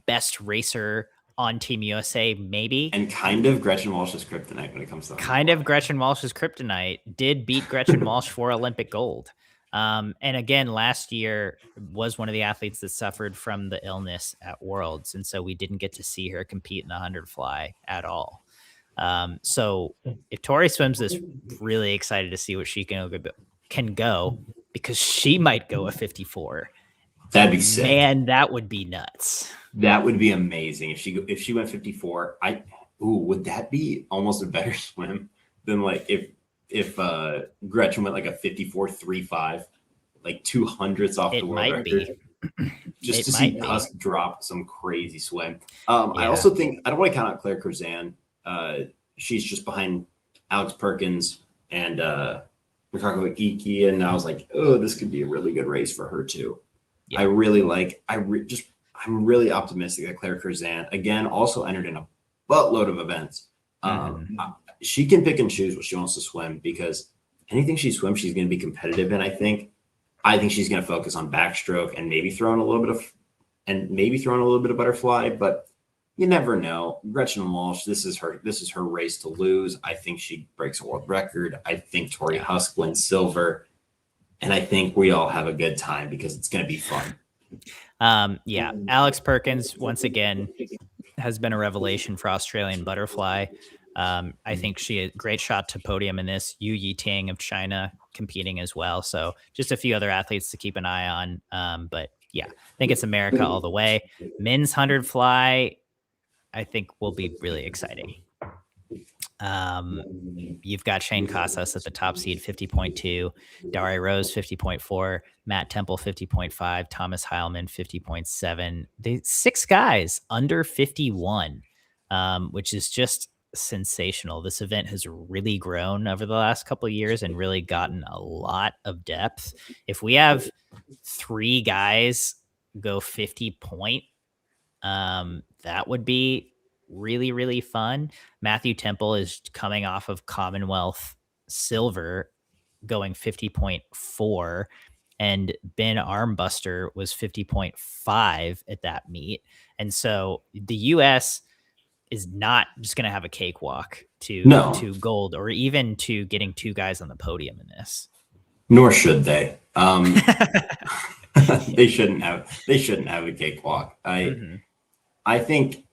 best racer on Team USA, maybe. And kind of Gretchen Walsh's kryptonite when it comes to that. Kind of Gretchen Walsh's kryptonite, did beat Gretchen Walsh for Olympic gold. And again, last year was one of the athletes that suffered from the illness at Worlds. And so we didn't get to see her compete in the 100 fly at all. So if Tori swims this, really excited to see what she can go, because she might go a 54. That'd be sick. Man, that would be nuts. That would be amazing if she went 54. Would that be almost a better swim than like if Gretchen went like a 54.35, like 200s off the world record? Just to see Husk drop some crazy swim. I also think I don't want to count out Claire Curzan. She's just behind Alex Perkins and Mikako Iki, and I was like, oh, this could be a really good race for her too. Yeah. I'm really optimistic that Claire Curzan, again, also entered in a buttload of events. She can pick and choose what she wants to swim, because anything she swims, she's going to be competitive in. I think she's going to focus on backstroke and maybe throwing a little bit of butterfly, but you never know. Gretchen Walsh, this is her race to lose. I think she breaks a world record. I think Tori Husk wins silver. And I think we all have a good time because it's going to be fun. Alex Perkins, once again, has been a revelation for Australian butterfly. I think she had a great shot to podium in this. Yu Yiting of China competing as well. So just a few other athletes to keep an eye on. But yeah, I think it's America all the way. Men's 100 fly, I think, will be really exciting. You've got Shane Casas at the top seed, 50.2, Dari Rose, 50.4, Matt Temple, 50.5, Thomas Heilman, 50.7. The 6 guys under 51, which is just sensational. This event has really grown over the last couple of years and really gotten a lot of depth. If we have 3 guys go 50 point, that would be really, really fun. Matthew Temple is coming off of Commonwealth silver, going 50.4, and Ben Armbuster was 50.5 at that meet. And so the US is not just going to have a cakewalk to gold, or even to getting 2 guys on the podium in this. Nor should they. They shouldn't have a cakewalk. I think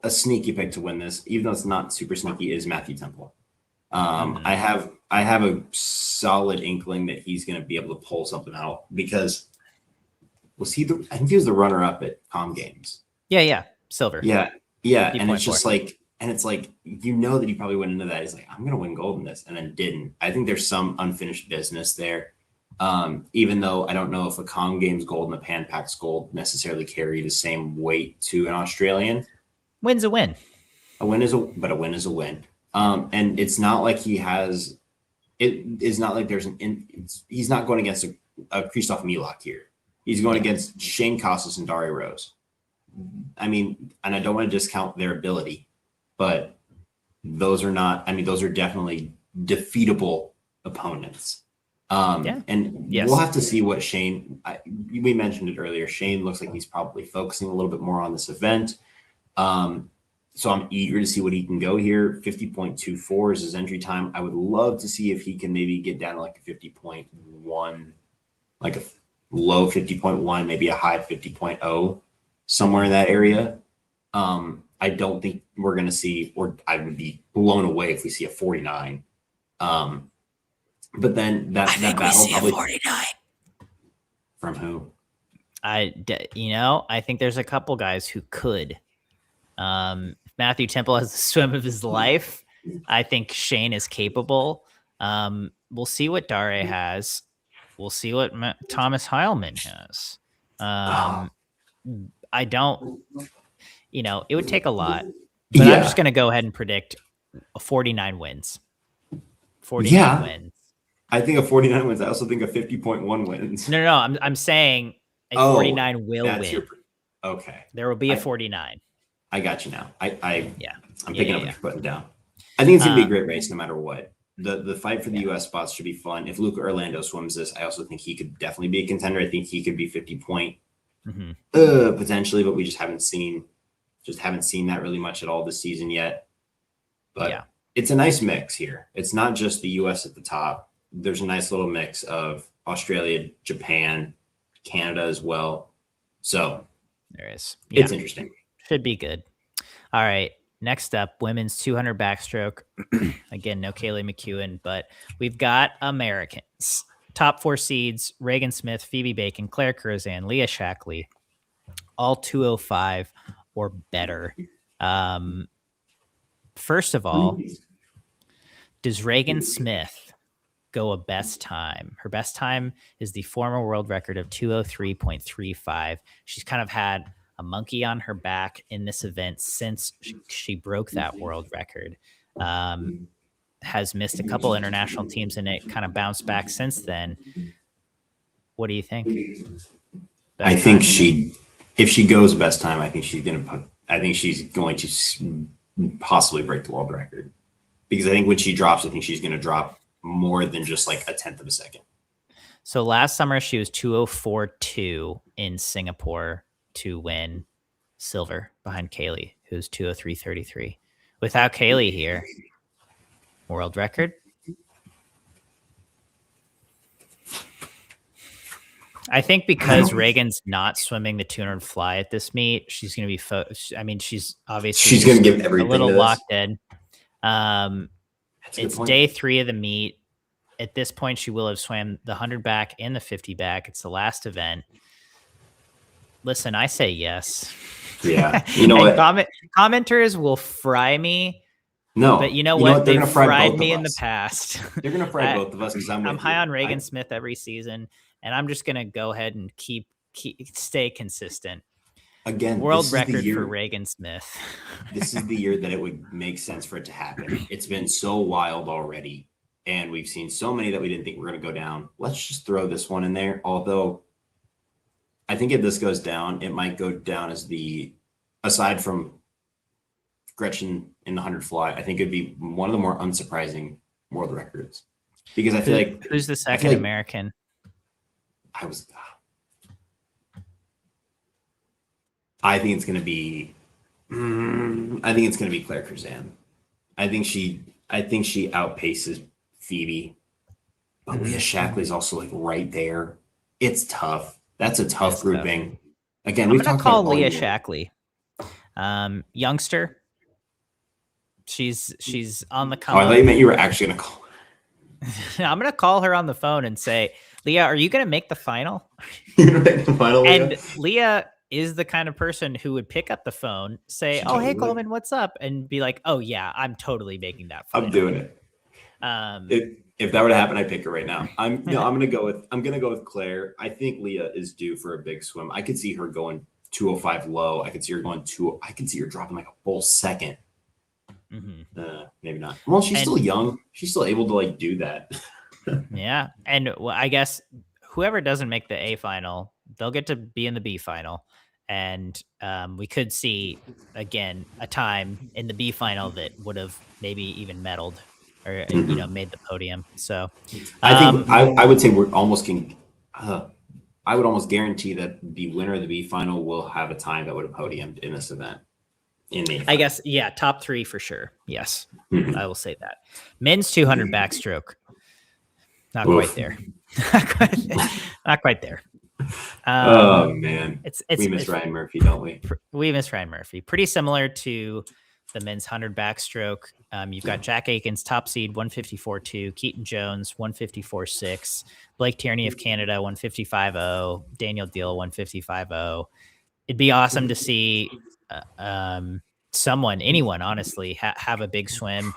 a sneaky pick to win this, even though it's not super sneaky, is Matthew Temple. I have a solid inkling that he's going to be able to pull something out, because I think he was the runner up at Com Games. Yeah. Silver. Yeah. And it's just like, that he probably went into that. He's like, I'm going to win gold in this, and then didn't. I think there's some unfinished business there. Even though I don't know if a Com Games gold and a Pan Pacs gold necessarily carry the same weight to an Australian. Win's a win. A win is a win. And it's not like he's not going against a Christoph Milak here. He's going against Shane Casas and Dari Rose. I mean, and I don't want to discount their ability, but those are definitely defeatable opponents. And we'll have to see what Shane, we mentioned it earlier. Shane looks like he's probably focusing a little bit more on this event. So I'm eager to see what he can go here. 50.24 is his entry time. I would love to see if he can maybe get down to like a 50.1, like a low 50.1, maybe a high 50.0, somewhere in that area. I don't think we're going to see, or I would be blown away if we see a 49. But then that battle probably 49 from who? I think there's a couple guys who could. Matthew Temple has the swim of his life. I think Shane is capable. We'll see what Dare has. We'll see what Thomas Heilman has. I don't, it would take a lot, but I'm just going to go ahead and predict 49 wins. 49 wins. I think a 49 wins. I also think a 50.1 wins. No. I'm saying a 49 will win. Okay. There will be a 49. I got you now. I'm picking up what you're putting down. I think it's gonna be a great race no matter what. The fight for the US spots should be fun. If Luca Orlando swims this, I also think he could definitely be a contender. I think he could be 50-point potentially, but we just haven't seen that really much at all this season yet. But it's a nice mix here. It's not just the US at the top. There's a nice little mix of Australia, Japan, Canada as well. So there is. It's interesting. Should be good. All right. Next up, women's 200 backstroke. Again, no Kaylee McEwen, but we've got Americans. Top 4 seeds: Reagan Smith, Phoebe Bacon, Claire Curzan, Leah Shackley, all 205 or better. First of all, does Reagan Smith go a best time? Her best time is the former world record of 203.35. She's kind of had a monkey on her back in this event since she broke that world record. Has missed a couple international teams in it, kind of bounced back since then. What do you think? I think if she goes best time, I think she's going to possibly break the world record, because I think when she drops, I think she's going to drop more than just like a 1/10 of a second. So last summer she was 204.2 in Singapore to win silver behind Kaylee, who's 203.33. Without Kaylee here, world record. I think because Reagan's not swimming the 200 fly at this meet, she's going to be. She's obviously going to give everything a little locked in. It's day 3 of the meet. At this point, she will have swam the 100 back and the 50 back. It's the last event. Listen, I say yes. Yeah, you know what? Commenters will fry me. No, but you know what? They've fried me in the past. They're going to fry both of us because I'm high on Reagan Smith every season, and I'm just going to go ahead and stay consistent. Again, world record for Reagan Smith. This is the year that it would make sense for it to happen. It's been so wild already, and we've seen so many that we didn't think were going to go down. Let's just throw this one in there. Although I think if this goes down, it might go down as aside from Gretchen in the 100 fly, I think it'd be one of the more unsurprising world records, because I feel like who's the second American? I think it's going to be Claire Curzan. I think she outpaces Phoebe, but Leah Shackley's also like right there. It's tough. That's a tough grouping. Tough. Again, we've talked about Leah Shackley, youngster. She's on the come. Oh, I thought you meant you were actually going to call her. I'm going to call her on the phone and say, Leah, are you going to make the final? You're going to make the final, Leah? And Leah is the kind of person who would pick up the phone, say, "Oh, hey, Coleman, what's up?" and be like, "Oh yeah, I'm totally making that final. I'm doing it." If that were to happen, I'd pick her right now. I'm gonna go with Claire. I think Leah is due for a big swim. I could see her going 205 low. I could see her dropping like a full second. Maybe not. Well, she's still young. She's still able to like do that. Yeah, and I guess whoever doesn't make the A final, they'll get to be in the B final. And we could see, again, a time in the B final that would have maybe even medaled or, made the podium. So I think I would say we're almost I would almost guarantee that the winner of the B final will have a time that would have podiumed in this event. I guess, yeah, top 3 for sure. Yes, I will say that. Men's 200 backstroke. Not quite there. Not quite there. Oh man, we miss Ryan Murphy, don't we? We miss Ryan Murphy. Pretty similar to the men's 100 backstroke. You've got Jack Aikens, top seed, 154.2, Keaton Jones, 154.6, Blake Tierney of Canada, 155.0, Daniel Deal, 155.0. It'd be awesome to see anyone, honestly, have a big swim.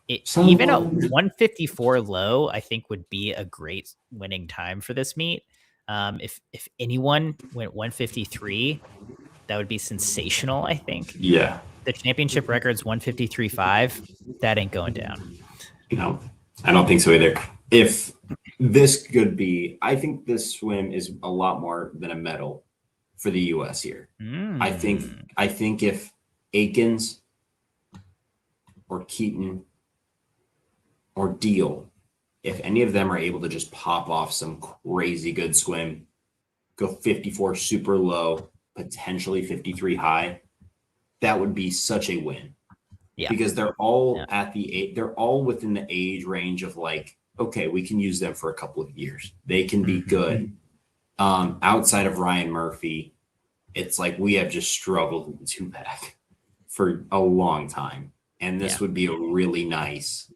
Even a 154 low, I think, would be a great winning time for this meet. If anyone went 153, that would be sensational, I think. Yeah. The championship record's 153.5. That ain't going down. No, I don't think so either. If this could be, I think this swim is a lot more than a medal for the U.S. here. I Mm. think if Akins or Keaton or Deal, if any of them are able to just pop off some crazy good swim, go 54 super low, potentially 53 high, that would be such a win. Yeah. Because they're all Yeah. they're all within the age range of like, okay, we can use them for a couple of years. They can be good. Outside of Ryan Murphy, it's like we have just struggled with the two pack for a long time. And this would be a really nice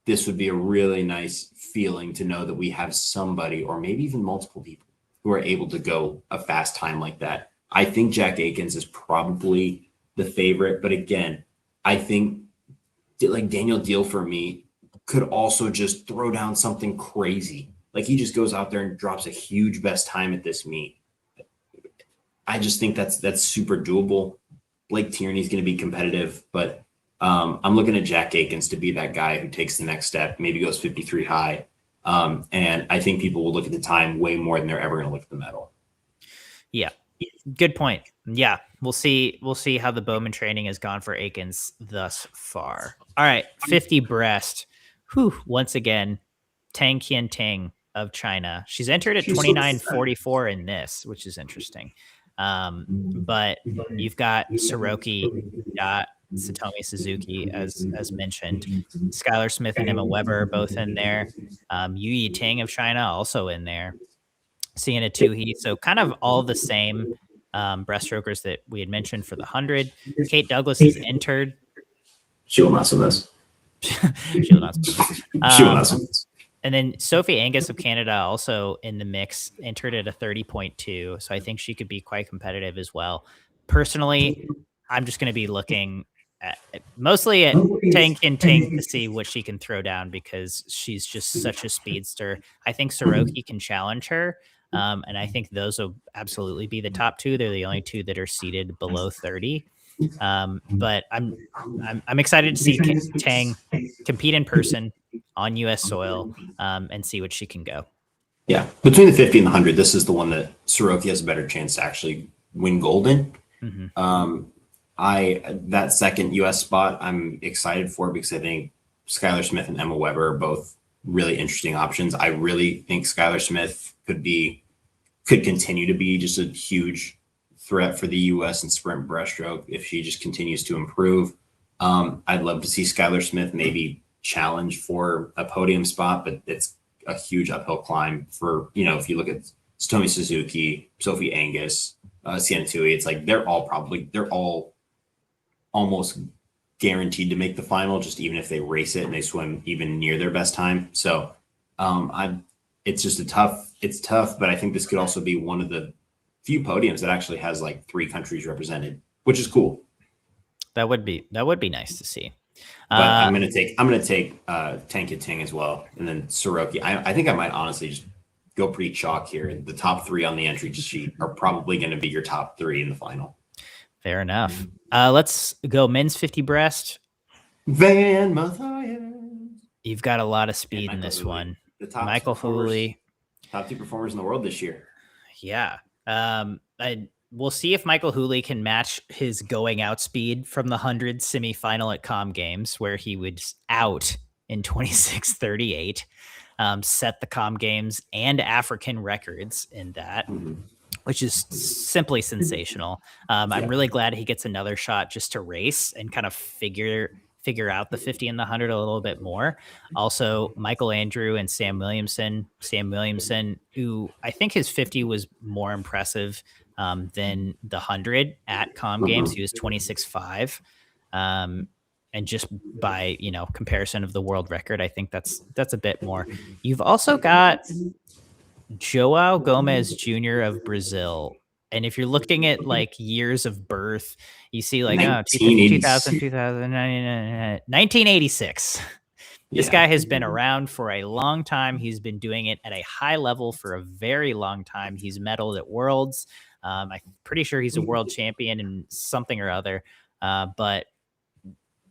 feeling to know that we have somebody, or maybe even multiple people, who are able to go a fast time like that. I think Jack Akins is probably the favorite, but again, I think like Daniel Deal for me could also just throw down something crazy. Like he just goes out there and drops a huge best time at this meet. I just think that's super doable. Blake Tierney's going to be competitive, but I'm looking at Jack Akins to be that guy who takes the next step, maybe goes 53 high. And I think people will look at the time way more than they're ever going to look at the medal. Yeah. Good point. Yeah. We'll see how the Bowman training has gone for Akins thus far. All right. 50 breast. Whew. Once again, Tang Qianting of China. She's entered at 29.44 in this, which is interesting. But you've got Soroki, got Satomi Suzuki, as mentioned. Skylar Smith and Emma Weber both in there. Yu Yiting of China also in there. Sienna Tuhi. So kind of all the same breaststrokers that we had mentioned for the 100. Kate Douglas has entered. She will not swim this. She will not swim this. And then Sophie Angus of Canada also in the mix, entered at a 30.2. So I think she could be quite competitive as well. Personally, I'm just going to be looking mostly at Tang Qianting to see what she can throw down, because she's just such a speedster. I think Soroki can challenge her. And I think those will absolutely be the top two. They're the only two that are seated below 30. But I'm excited to see Tang compete in person on U.S. soil and see what she can go. Yeah, between the 50 and the 100, this is the one that Soroki has a better chance to actually win gold in. That second U.S. spot, I'm excited for, because I think Skylar Smith and Emma Weber are both really interesting options. I really think Skylar Smith could continue to be just a huge threat for the U.S. in sprint breaststroke if she just continues to improve. I'd love to see Skylar Smith maybe challenge for a podium spot, but it's a huge uphill climb for, if you look at Satomi Suzuki, Sophie Angus, Sienna Tui, it's like they're all almost guaranteed to make the final, just even if they race it and they swim even near their best time. So it's tough, but I think this could also be one of the few podiums that actually has like 3 countries represented, which is cool. That would be nice to see. But I'm gonna take Tang Qianting as well, and then Soroki. I think I might honestly just go pretty chalk here. The top 3 on the entry sheet are probably going to be your top 3 in the final. Fair enough. Let's go men's 50 breast. Van Matthias. You've got a lot of speed in this one. The top Michael Hooley. Top 2 performers in the world this year. Yeah. We'll see if Michael Hooley can match his going out speed from the 100 semifinal at Com Games, where he would out in 26:38, set the Com Games and African records in that, which is simply sensational. I'm really glad he gets another shot just to race and kind of figure out the 50 and the 100 a little bit more. Also, Michael Andrew and Sam Williamson, who I think his 50 was more impressive than the 100 at Com Games. He was 26.5. And just by, comparison of the world record, I think that's a bit more. You've also got Joao Gomez Jr. of Brazil. And if you're looking at like years of birth, you see like 1986. This guy has been around for a long time. He's been doing it at a high level for a very long time. He's medaled at Worlds. I'm pretty sure he's a world champion in something or other. But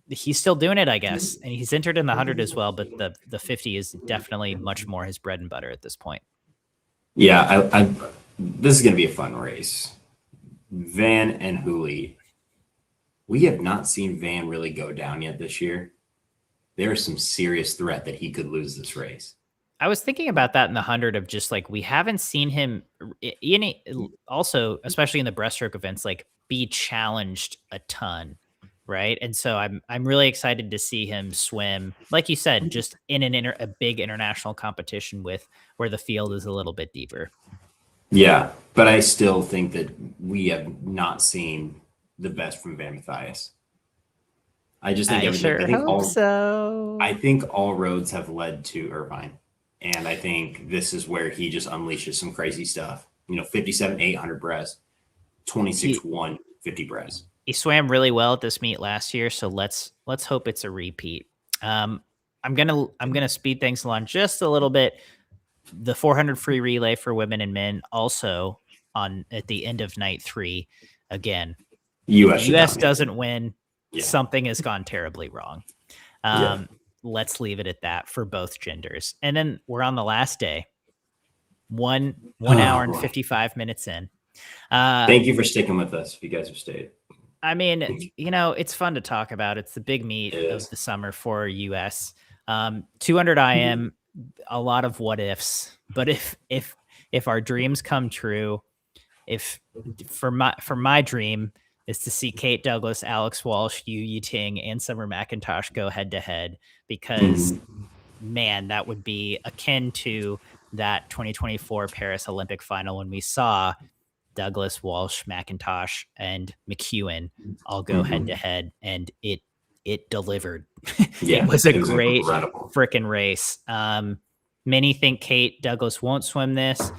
he's still doing it, I guess. And he's entered in the 100 as well. But the 50 is definitely much more his bread and butter at this point. Yeah, this is going to be a fun race. Van and Hooley. We have not seen Van really go down yet this year. There is some serious threat that he could lose this race. I was thinking about that in the 100 of just like we haven't seen him also, especially in the breaststroke events, like be challenged a ton, right? And so I'm really excited to see him swim, like you said, just in a big international competition with where the field is a little bit deeper. Yeah, but I still think that we have not seen the best from Van Matthias. I just think I think all roads have led to Irvine. And I think this is where he just unleashes some crazy stuff. 57 800 breast, 26 1 50 breast. He swam really well at this meet last year, so let's hope it's a repeat. I'm gonna speed things along just a little bit. The 400 free relay for women and men also at the end of night 3. Again, US doesn't win. Yeah. Something has gone terribly wrong. Let's leave it at that for both genders. And then we're on the last day, one hour and 55 minutes in. Thank you for sticking with us. If you guys have stayed. I mean, it's fun to talk about. It's the big meet of the summer for US. 200 IM, a lot of what ifs, but if our dreams come true, for my dream is to see Kate Douglas, Alex Walsh, Yu Yiting, and Summer McIntosh go head to head, because man, that would be akin to that 2024 Paris Olympic final when we saw Douglas, Walsh, McIntosh, and McEwen all go head to head, and it delivered. Yeah, it was a great freaking race. Many think Kate Douglas won't swim this.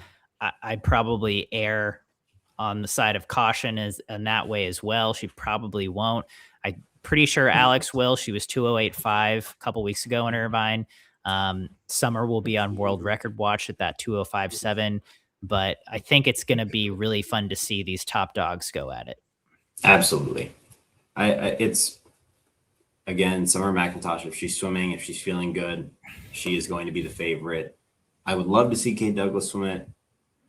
I'd probably err on the side of caution in that way as well. She probably won't. I'm pretty sure Alex will. She was 2:08.5 a couple weeks ago in Irvine. Summer will be on world record watch at that 2:05.7. But I think it's going to be really fun to see these top dogs go at it. Absolutely. It's, again, Summer McIntosh, if she's swimming, if she's feeling good, she is going to be the favorite. I would love to see Kate Douglas swim it.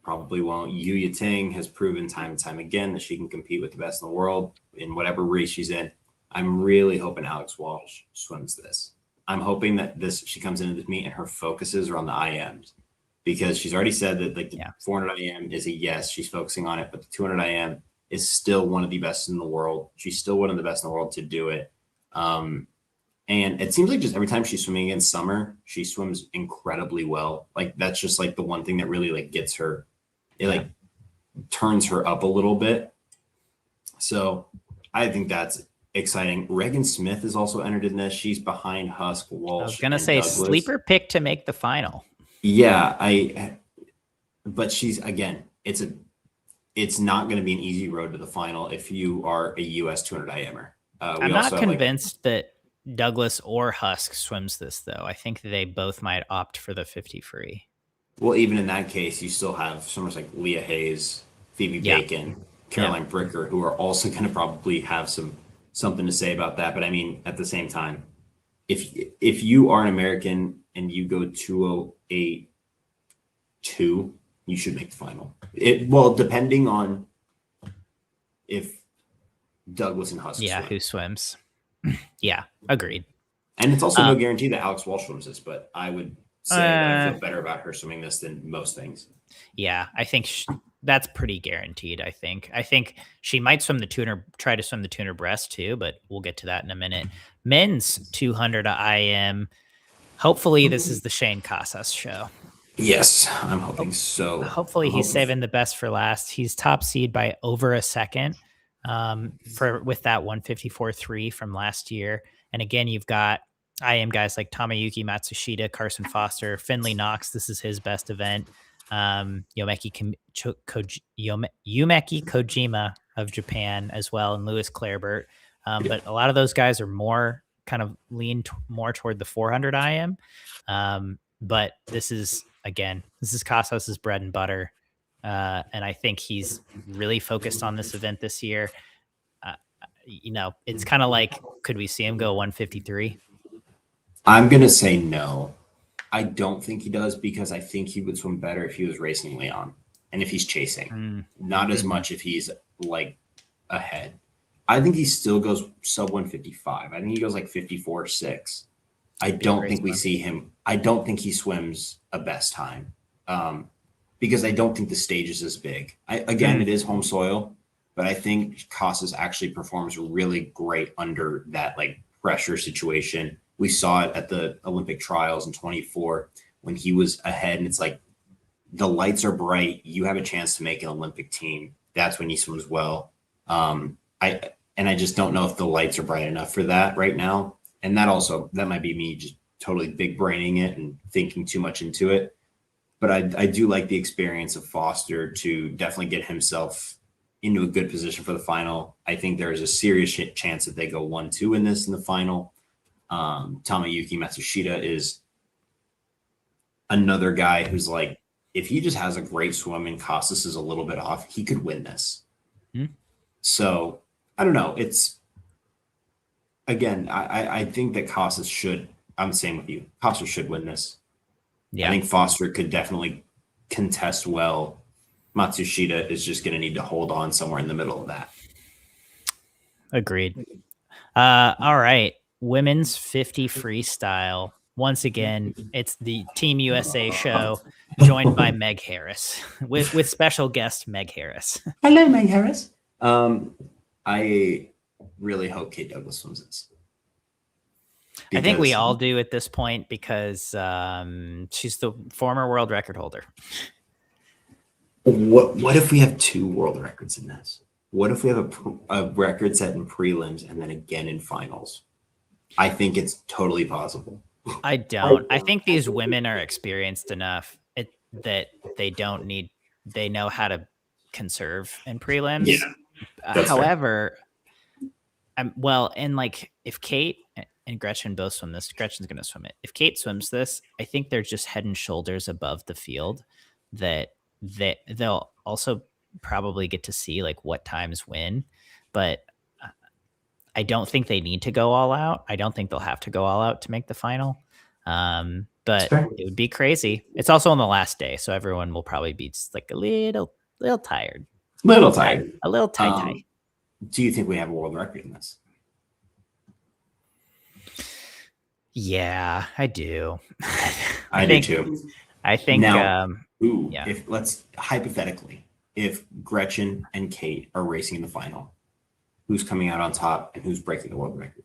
Probably won't. Yu Yiting has proven time and time again that she can compete with the best in the world in whatever race she's in. I'm really hoping Alex Walsh swims this. I'm hoping that she comes into this meet and her focuses are on the IMs, because she's already said that the 400 IM is a yes, she's focusing on it, but the 200 IM is still one of the best in the world. She's still one of the best in the world to do it. And it seems like just every time she's swimming against Summer, she swims incredibly well. Like, that's just like the one thing that really like gets her, it like turns her up a little bit. So I think that's exciting. Regan Smith is also entered in this. She's behind Husk, Walsh. I was going to say Douglas. Sleeper pick to make the final. Yeah, but she's, again, it's not going to be an easy road to the final if you are a US 200 IMer. I'm not convinced that Douglas or Husk swims this, though. I think they both might opt for the 50 free. Well, even in that case, you still have swimmers like Leah Hayes, Phoebe Bacon, Caroline Bricker, who are also going to probably have something to say about that. But I mean, at the same time, if you are an American and you go 2:08.2, you should make the final. Well, depending on if Douglas and Husk swim. Who swims. Yeah, agreed. And it's also no guarantee that Alex Walsh swims this, but I would say that I feel better about her swimming this than most things. Yeah, I think that's pretty guaranteed. I think she might try to swim the tuner breast too, but we'll get to that in a minute. Men's 200 IM. Hopefully this is the Shane Casas show. Yes, I'm hoping so. Hopefully he's saving the best for last. He's top seed by over a second with that 154.3 from last year. And again, you've got IM guys like Tamayuki Matsushita, Carson Foster, Finley Knox. This is his best event. Yumeki Kojima of Japan as well, and Lewis Clarebert. But a lot of those guys are more kind of lean more toward the 400 IM. But this is Casas's bread and butter. And I think he's really focused on this event this year. It's kind of like, could we see him go 153? I'm going to say no. I don't think he does, because I think he would swim better if he was racing Leon and if he's chasing. Not as much if he's like ahead. I think he still goes sub 155. I think he goes like 54.6. I don't think we see him. I don't think he swims a best time, because I don't think the stage is as big. It is home soil, but I think Casas actually performs really great under that like pressure situation. We saw it at the Olympic trials in 24 when he was ahead, and it's like the lights are bright. You have a chance to make an Olympic team. That's when he swims well. I just don't know if the lights are bright enough for that right now. And that might be me just totally big braining it and thinking too much into it. But I do like the experience of Foster to definitely get himself into a good position for the final. I think there's a serious chance that they go 1-2 in the final. Tamayuki Matsushita is another guy who's like, if he just has a great swim and Casas is a little bit off, he could win this. So I don't know. I think that Casas should. I'm the same with you. Casas should win this. Yeah. I think Foster could definitely contest well. Matsushita is just going to need to hold on somewhere in the middle of that. Agreed. All right. Women's 50 freestyle. Once again, it's the Team USA show joined by Meg Harris with special guest Meg Harris. Hello, Meg Harris. I really hope Kate Douglas swims this. I think we all do at this point because she's the former world record holder. What if we have 2 world records in this? What if we have a record set in prelims and then again in finals? I think it's totally possible. I don't. I think these women are experienced enough that they know how to conserve in prelims. Yeah, however, and like if Kate and Gretchen both swim this, Gretchen's going to swim it. If Kate swims this, I think they're just head and shoulders above the field that they'll also probably get to see like what times win, but I don't think they need to go all out. I don't think they'll have to go all out to make the final. But it would be crazy. It's also on the last day, so everyone will probably be just like a little tired. A little tired. A little tight. Do you think we have a world record in this? Yeah, I do. I do too. I think now, if let's hypothetically, if Gretchen and Kate are racing in the final, who's coming out on top and who's breaking the world record?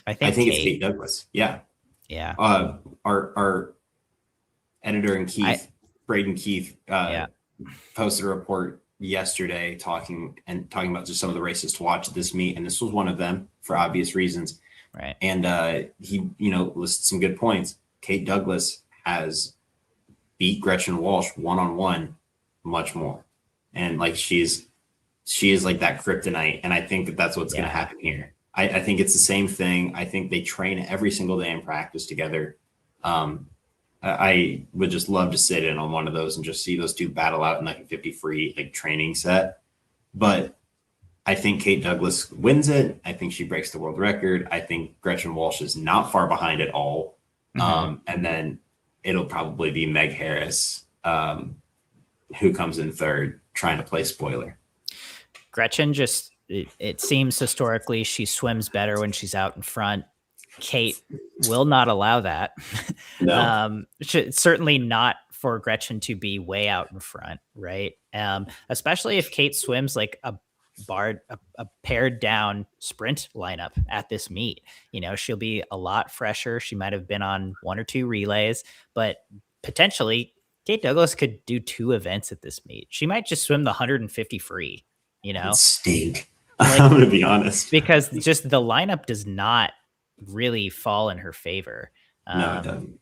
I think it's Kate Douglas. Yeah. Yeah. Our editor in Keith, Braden Keith, posted a report yesterday talking about just some of the races to watch at this meet, and this was one of them for obvious reasons. Right. And he, listed some good points. Kate Douglas has beat Gretchen Walsh one-on-one much more. And like she is like that kryptonite. And I think that's what's going to happen here. I think it's the same thing. I think they train every single day and practice together. I would just love to sit in on one of those and just see those two battle out in like a 50 free like training set. But I think Kate Douglas wins it. I think she breaks the world record. I think Gretchen Walsh is not far behind at all. And then it'll probably be Meg Harris, who comes in third, trying to play spoiler. Gretchen it seems historically she swims better when she's out in front. Kate will not allow that. No. Certainly not for Gretchen to be way out in front, right? Especially if Kate swims like a pared down sprint lineup at this meet. She'll be a lot fresher. She might have been on 1 or 2 relays, but potentially Kate Douglas could do 2 events at this meet. She might just swim the 150 free, Stink. Like, I'm going to be honest. Because just the lineup does not really fall in her favor. No, it doesn't.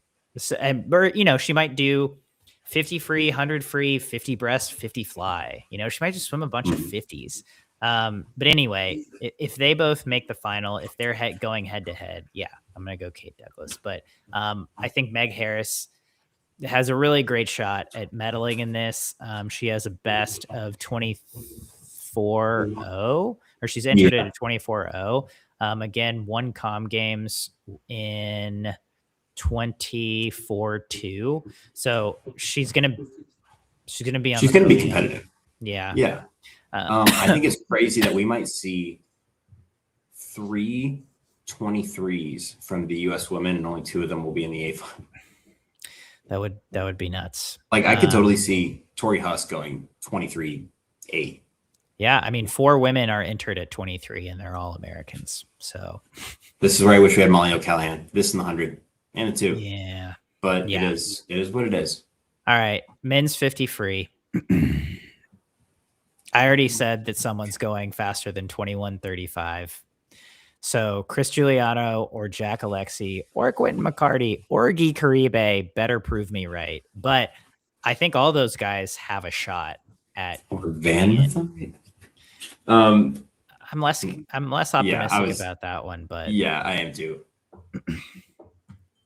She might do 50 free, 100 free, 50 breast, 50 fly. She might just swim a bunch of 50s. But anyway, if they both make the final, if they're going head to head, I'm going to go Kate Douglas. But I think Meg Harris has a really great shot at medaling in this. She has a best of 24.0, or she's entered at a 24.0. Again, won Com Games in 24.2. So she's gonna be competitive. Yeah. Yeah. I think it's crazy that we might see 3 23s from the U.S. women, and only 2 of them will be in the A. That would be nuts. Like I could totally see Tori Huss going 23-8. Yeah, I mean, 4 women are entered at 23, and they're all Americans. So this is where I wish we had Molly O'Callahan. This in the 100 and a 2. Yeah, but it is what it is. All right, men's 50 free. I already said that someone's going faster than 21:35. So Chris Giuliano or Jack Alexi or Quentin McCarty or Guy Caribe better prove me right. But I think all those guys have a shot at Van. I'm less optimistic about that one, but yeah, I am too.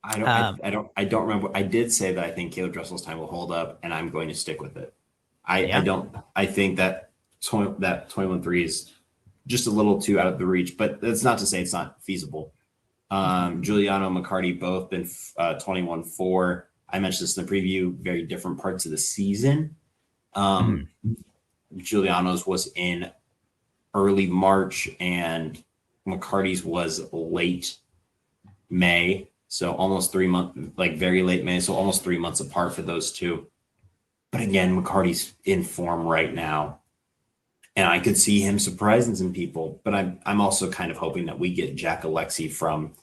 I don't remember. I did say that I think Caleb Dressel's time will hold up, and I'm going to stick with it. I think that 21-3 is just a little too out of the reach, but that's not to say it's not feasible. Giuliano and McCarty both been 21-4. I mentioned this in the preview, very different parts of the season. Giuliano's was in early March and McCarty's was late May. So almost 3 months, like very late May. So almost 3 months apart for those two. But again, McCarty's in form right now. And I could see him surprising some people, but I'm also kind of hoping that we get Jack Alexi from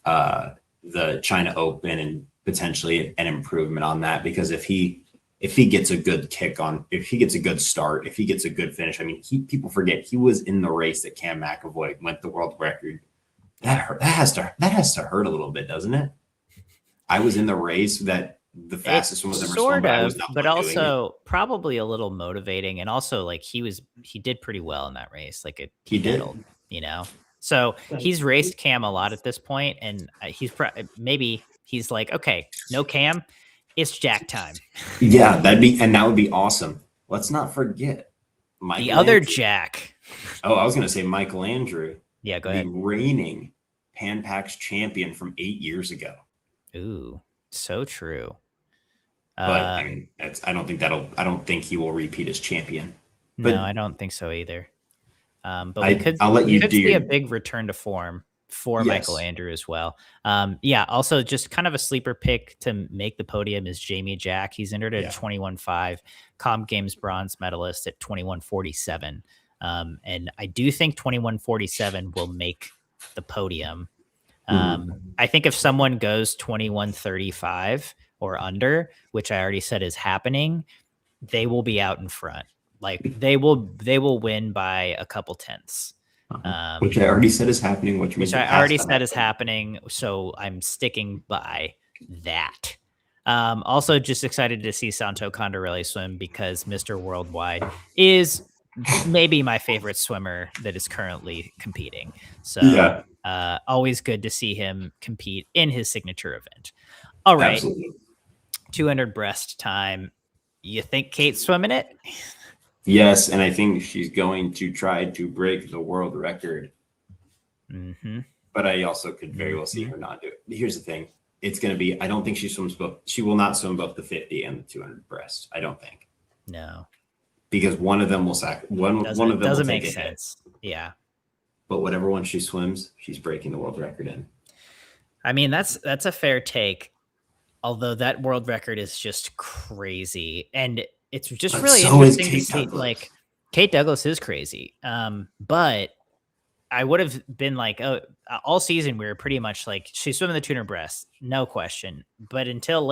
the China Open and potentially an improvement on that, because if he gets a good kick on, if he gets a good start, if he gets a good finish, I mean, people forget he was in the race that Cam McAvoy went the world record. That has to hurt a little bit, doesn't it? I was in the race that the fastest one was ever sort of, but also probably a little motivating, and also like he did pretty well in that race. Like he did, you know. So he's raced Cam a lot at this point, and maybe he's like, okay, no Cam, it's Jack time. Yeah, that would be awesome. Let's not forget the other Jack. Oh, I was going to say Michael Andrew. Yeah, go ahead. The reigning Pan Pacs champion from 8 years ago. Ooh, so true. But I mean, I don't think he will repeat as champion. But no, I don't think so either. But I'll let you see a big return to form for Michael Andrew as well. Also just kind of a sleeper pick to make the podium is Jamie Jack. He's entered at 21.5, Comp Games bronze medalist at 21.47. And I do think 21.47 will make the podium. I think if someone goes 21.35 or under, which I already said is happening, they will be out in front. Like they will win by a couple tenths. Which I already said is happening. Which I already said is happening. So I'm sticking by that. Also, just excited to see Santo Condarelli swim because Mr. Worldwide is maybe my favorite swimmer that is currently competing. So always good to see him compete in his signature event. All right. Absolutely. 200 breast time. You think Kate's swimming it? Yes, and I think she's going to try to break the world record. But I also could very well see her not do it. Here's the thing. It's going to be, I don't think she swims both. She will not swim both the 50 and the 200 breast. I don't think. No. Because one of them will one of them doesn't make sense. Yeah. But whatever one she swims, she's breaking the world record in. I mean, that's a fair take. Although that world record is just crazy. And it's just really interesting to see, like, Kate Douglas is crazy. But I would have been like, all season we were pretty much like, she's swimming the 200 breast, no question. But until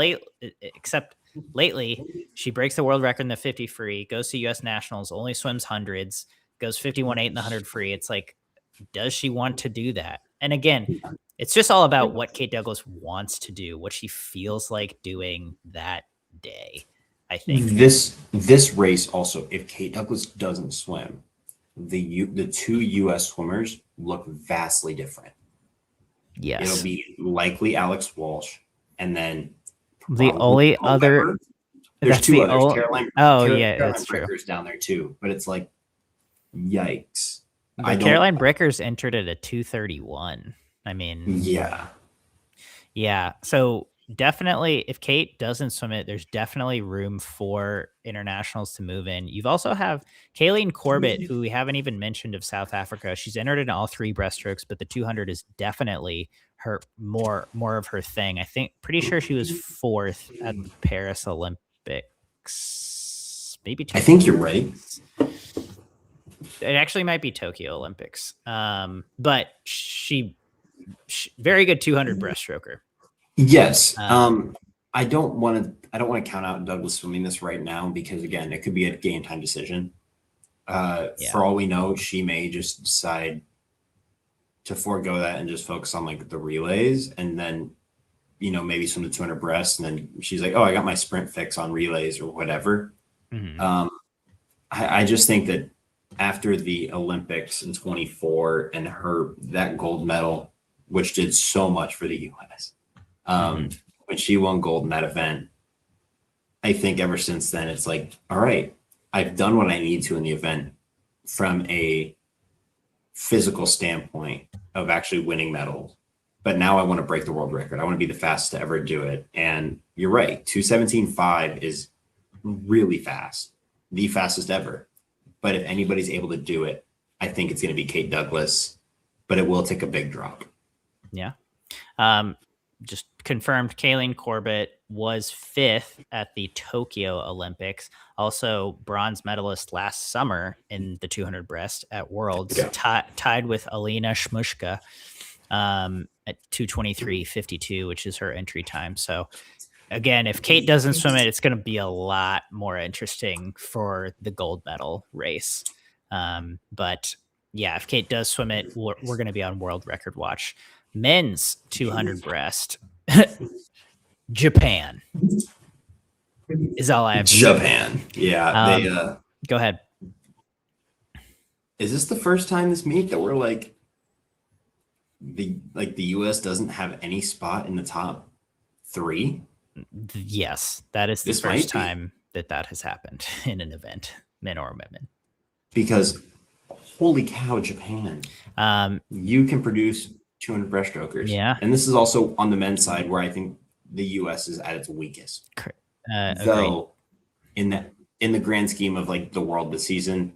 lately, she breaks the world record in the 50 free, goes to U.S. Nationals, only swims hundreds, goes 51.8 in the 100 free. It's like, does she want to do that? And again, it's just all about what Kate Douglas wants to do, what she feels like doing that day. I think this race also, if Kate Douglas doesn't swim, the two U.S. swimmers look vastly different. Yes, it'll be likely Alex Walsh, and then the only other. There's two others. Caroline that's true. Down there too, but it's like, yikes. Caroline Bricker's entered at a 2:31. I mean, yeah. So definitely, if Kate doesn't swim it, there's definitely room for internationals to move in. You've also have Kayleen Corbett, who we haven't even mentioned, of South Africa. She's entered in all 3 breaststrokes, but the 200 is definitely her more of her thing. I think pretty sure she was 4th at the Paris Olympics. Maybe Tokyo I think you're right. It actually might be Tokyo Olympics. But she very good 200 breaststroker. Yes. I don't want to count out Douglas swimming this right now because again, it could be a game time decision. For all we know, she may just decide to forego that and just focus on like the relays, and then maybe swim the 200 breasts, and then she's like, oh, I got my sprint fix on relays or whatever. Mm-hmm. I just think that after the Olympics in 24 and that gold medal, which did so much for the U.S. When she won gold in that event, I think ever since then, it's like, all right, I've done what I need to in the event from a physical standpoint of actually winning medals. But now I want to break the world record. I want to be the fastest to ever do it. And you're right. 2:17.5 is really fast, the fastest ever. But if anybody's able to do it, I think it's going to be Kate Douglas, but it will take a big drop. Yeah. Just confirmed, Kayleen Corbett was 5th at the Tokyo Olympics. Also bronze medalist last summer in the 200 breast at Worlds, tied with Alina Shmushka at 2:23.52, which is her entry time. So again, if Kate doesn't swim it, it's going to be a lot more interesting for the gold medal race. But yeah, if Kate does swim it, we're going to be on world record watch. Men's 200 breast, Japan is all I have to Japan. say. Yeah. Go ahead. Is this the first time this meet that we're like the US doesn't have any spot in the top 3? Yes, that is the first time that has happened in an event, men or women. Because holy cow, Japan. You can produce 200 breaststrokers. Yeah. And this is also on the men's side where I think the US is at its weakest. Though in the grand scheme of like the world this season,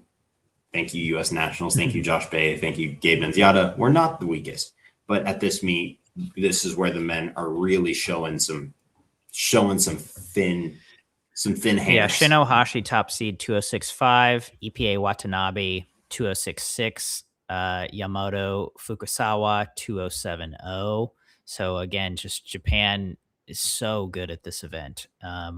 thank you US nationals, thank you Josh Bay, thank you Gabe Menziata, we're not the weakest. But at this meet, this is where the men are really showing some thin hands. Yeah, Shino Hashi top seed 206.5, EPA Watanabe 206.6, Yamato Fukusawa 207.0. So again, just Japan is so good at this event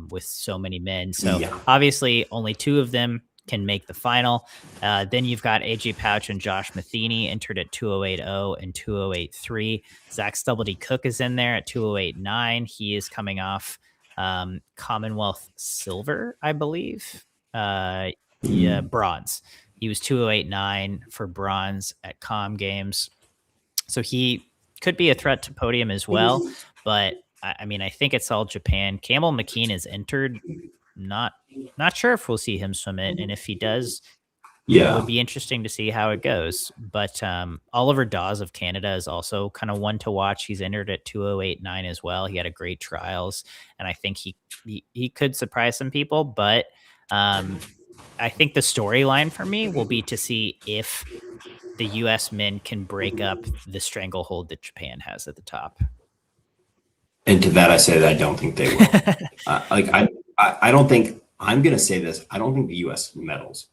with so many men. So obviously only 2 of them can make the final. Then you've got AJ Pouch and Josh Matheny entered at 208.0 and 208.3. Zach Stubblety Cook is in there at 208.9. He is coming off Commonwealth silver, I believe. Bronze. He was 208.9 for bronze at Com Games. So he could be a threat to podium as well. But I mean, I think it's all Japan. Campbell McKean is entered. Not sure if we'll see him swim it. And if he does, it would be interesting to see how it goes. But Oliver Dawes of Canada is also kind of one to watch. He's entered at 208.9 as well. He had a great trials. And I think he could surprise some people. But I think the storyline for me will be to see if the U.S. men can break up the stranglehold that Japan has at the top. And to that, I say that I don't think they will. I don't think, I'm going to say this, I don't think the U.S. medals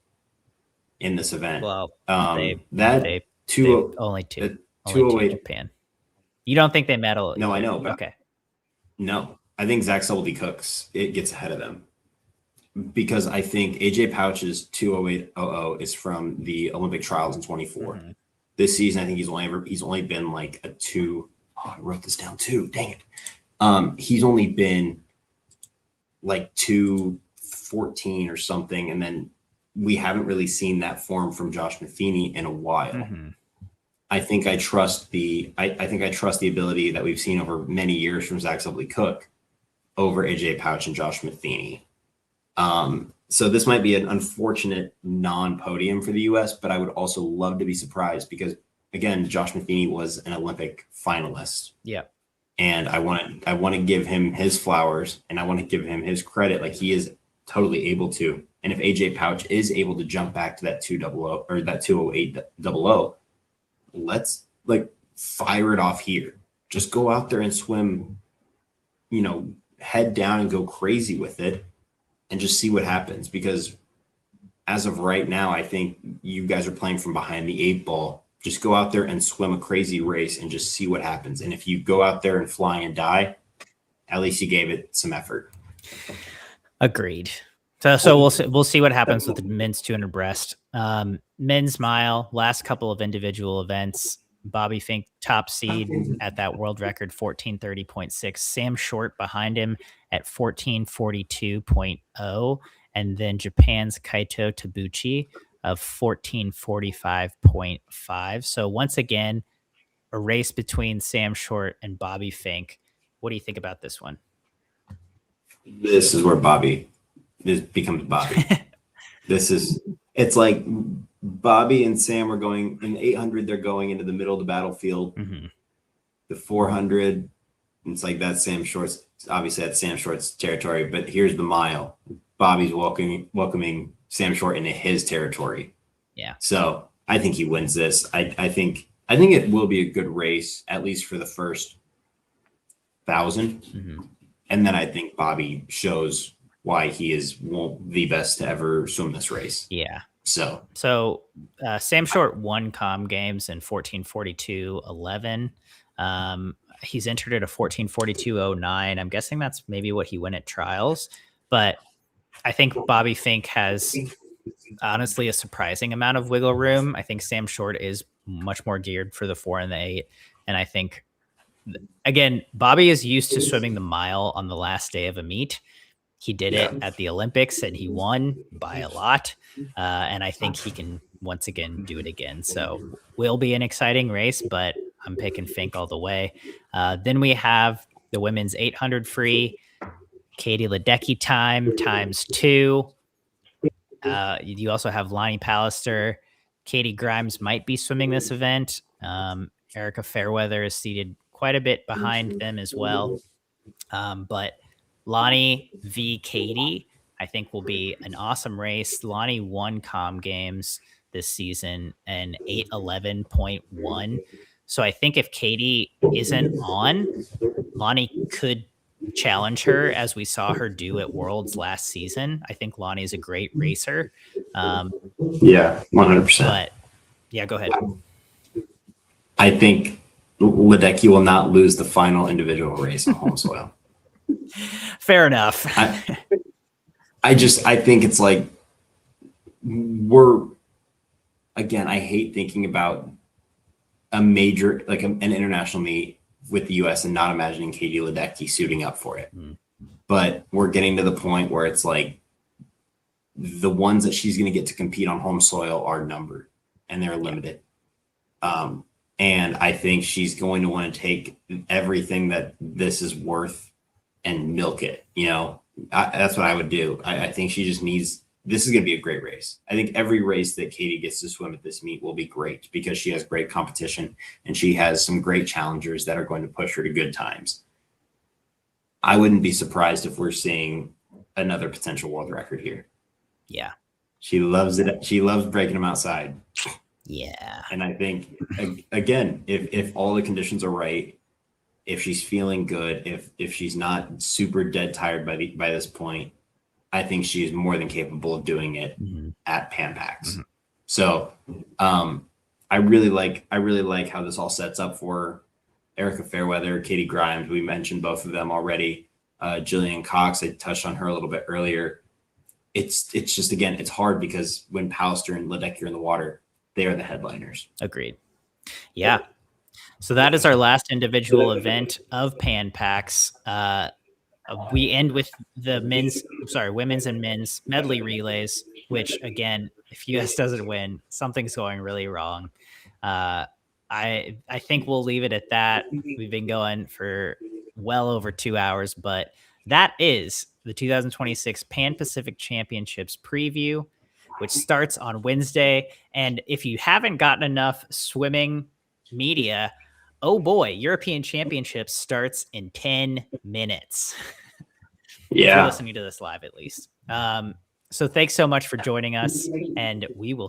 in this event. Well, only 208 Japan. You don't think they medal? No, I know. Okay. No, I think Zach Stubblety Cook's it gets ahead of them because I think AJ Pouch's 208.00 is from the Olympic trials in 24. Mm-hmm. This season, I think he's only been like a 2. Oh, I wrote this down too. Dang it. He's only been like 214 or something, and then we haven't really seen that form from Josh Matheny in a while. Mm-hmm. I think I trust the ability that we've seen over many years from Zach Stubblety Cook over AJ Pouch and Josh Matheny. So this might be an unfortunate non-podium for the US, but I would also love to be surprised because again, Josh Matheny was an Olympic finalist. Yeah. And I want to give him his flowers, and I want to give him his credit. Like, he is totally able to. And if AJ Pouch is able to jump back to that 200 or that 20800, let's like fire it off here. Just go out there and swim, head down and go crazy with it and just see what happens. Because as of right now, I think you guys are playing from behind the 8 ball. Just go out there and swim a crazy race and just see what happens. And if you go out there and fly and die, at least you gave it some effort. Agreed. So we'll see what happens with the men's 200 breast. Men's mile, last couple of individual events. Bobby Fink top seed at that world record 14:30.6. Sam Short behind him at 14:42.0, and then Japan's Kaito Tabuchi of 14:45.5. So once again, a race between Sam Short and Bobby Fink. What do you think about this one? This is where this becomes Bobby. It's like Bobby and Sam are going in the 800. They're going into the middle of the battlefield. Mm-hmm. The 400, it's like that's Sam Short's. Obviously, that's Sam Short's territory. But here's the mile. Bobby's welcoming Sam Short into his territory. Yeah. So I think he wins this. I think it will be a good race, at least for the first 1,000. Mm-hmm. And then I think Bobby shows why he is the best to ever swim this race. Yeah. So Sam Short won Com Games in 14:42.11. He's entered at a 14:42.09. I'm guessing that's maybe what he went at trials, but I think Bobby Fink has honestly a surprising amount of wiggle room. I think Sam Short is much more geared for the 4 and the 8. And I think, again, Bobby is used to swimming the mile on the last day of a meet. He did it at the Olympics and he won by a lot. And I think he can once again do it again. So will be an exciting race, but I'm picking Fink all the way. Then we have the women's 800 free, Katie Ledecky time times 2. You also have Lonnie Pallister. Katie Grimes might be swimming this event. Erica Fairweather is seated quite a bit behind them as well. But Lonnie v. Katie, I think, will be an awesome race. Lonnie won Com Games this season and 8:11.1. So I think if Katie isn't on, Lonnie could challenge her, as we saw her do at Worlds last season. I think Lonnie's a great racer. Yeah, 100%. But yeah, go ahead. I think Ledecky will not lose the final individual race on home soil. Fair enough. I think it's like I hate thinking about a major, like an international meet with the US and not imagining Katie Ledecky suiting up for it. But we're getting to the point where it's like the ones that she's going to get to compete on home soil are numbered and they're limited. And I think she's going to want to take everything that this is worth and milk it. That's what I would do. I think she just needs, this is going to be a great race. I think every race that Katie gets to swim at this meet will be great because she has great competition and she has some great challengers that are going to push her to good times. I wouldn't be surprised if we're seeing another potential world record here. Yeah. She loves it. She loves breaking them outside. Yeah. And I think, again, if all the conditions are right, if she's feeling good, if she's not super dead tired by this point, I think she is more than capable of doing it at Pan Pacs. Mm-hmm. So I really like how this all sets up for Erica Fairweather, Katie Grimes. We mentioned both of them already. Jillian Cox, I touched on her a little bit earlier. It's just, again, it's hard because when Pallister and Ledecky are in the water, they are the headliners. Agreed. Yeah. So that is our last individual event of Pan Pacs. We end with the women's and men's medley relays, which, again, if US doesn't win, something's going really wrong. I think we'll leave it at that. We've been going for well over 2 hours, but that is the 2026 Pan Pacific Championships preview, which starts on Wednesday. And if you haven't gotten enough swimming media oh boy, European Championships starts in 10 minutes. If you're listening to this live, at least. So thanks so much for joining us, and we will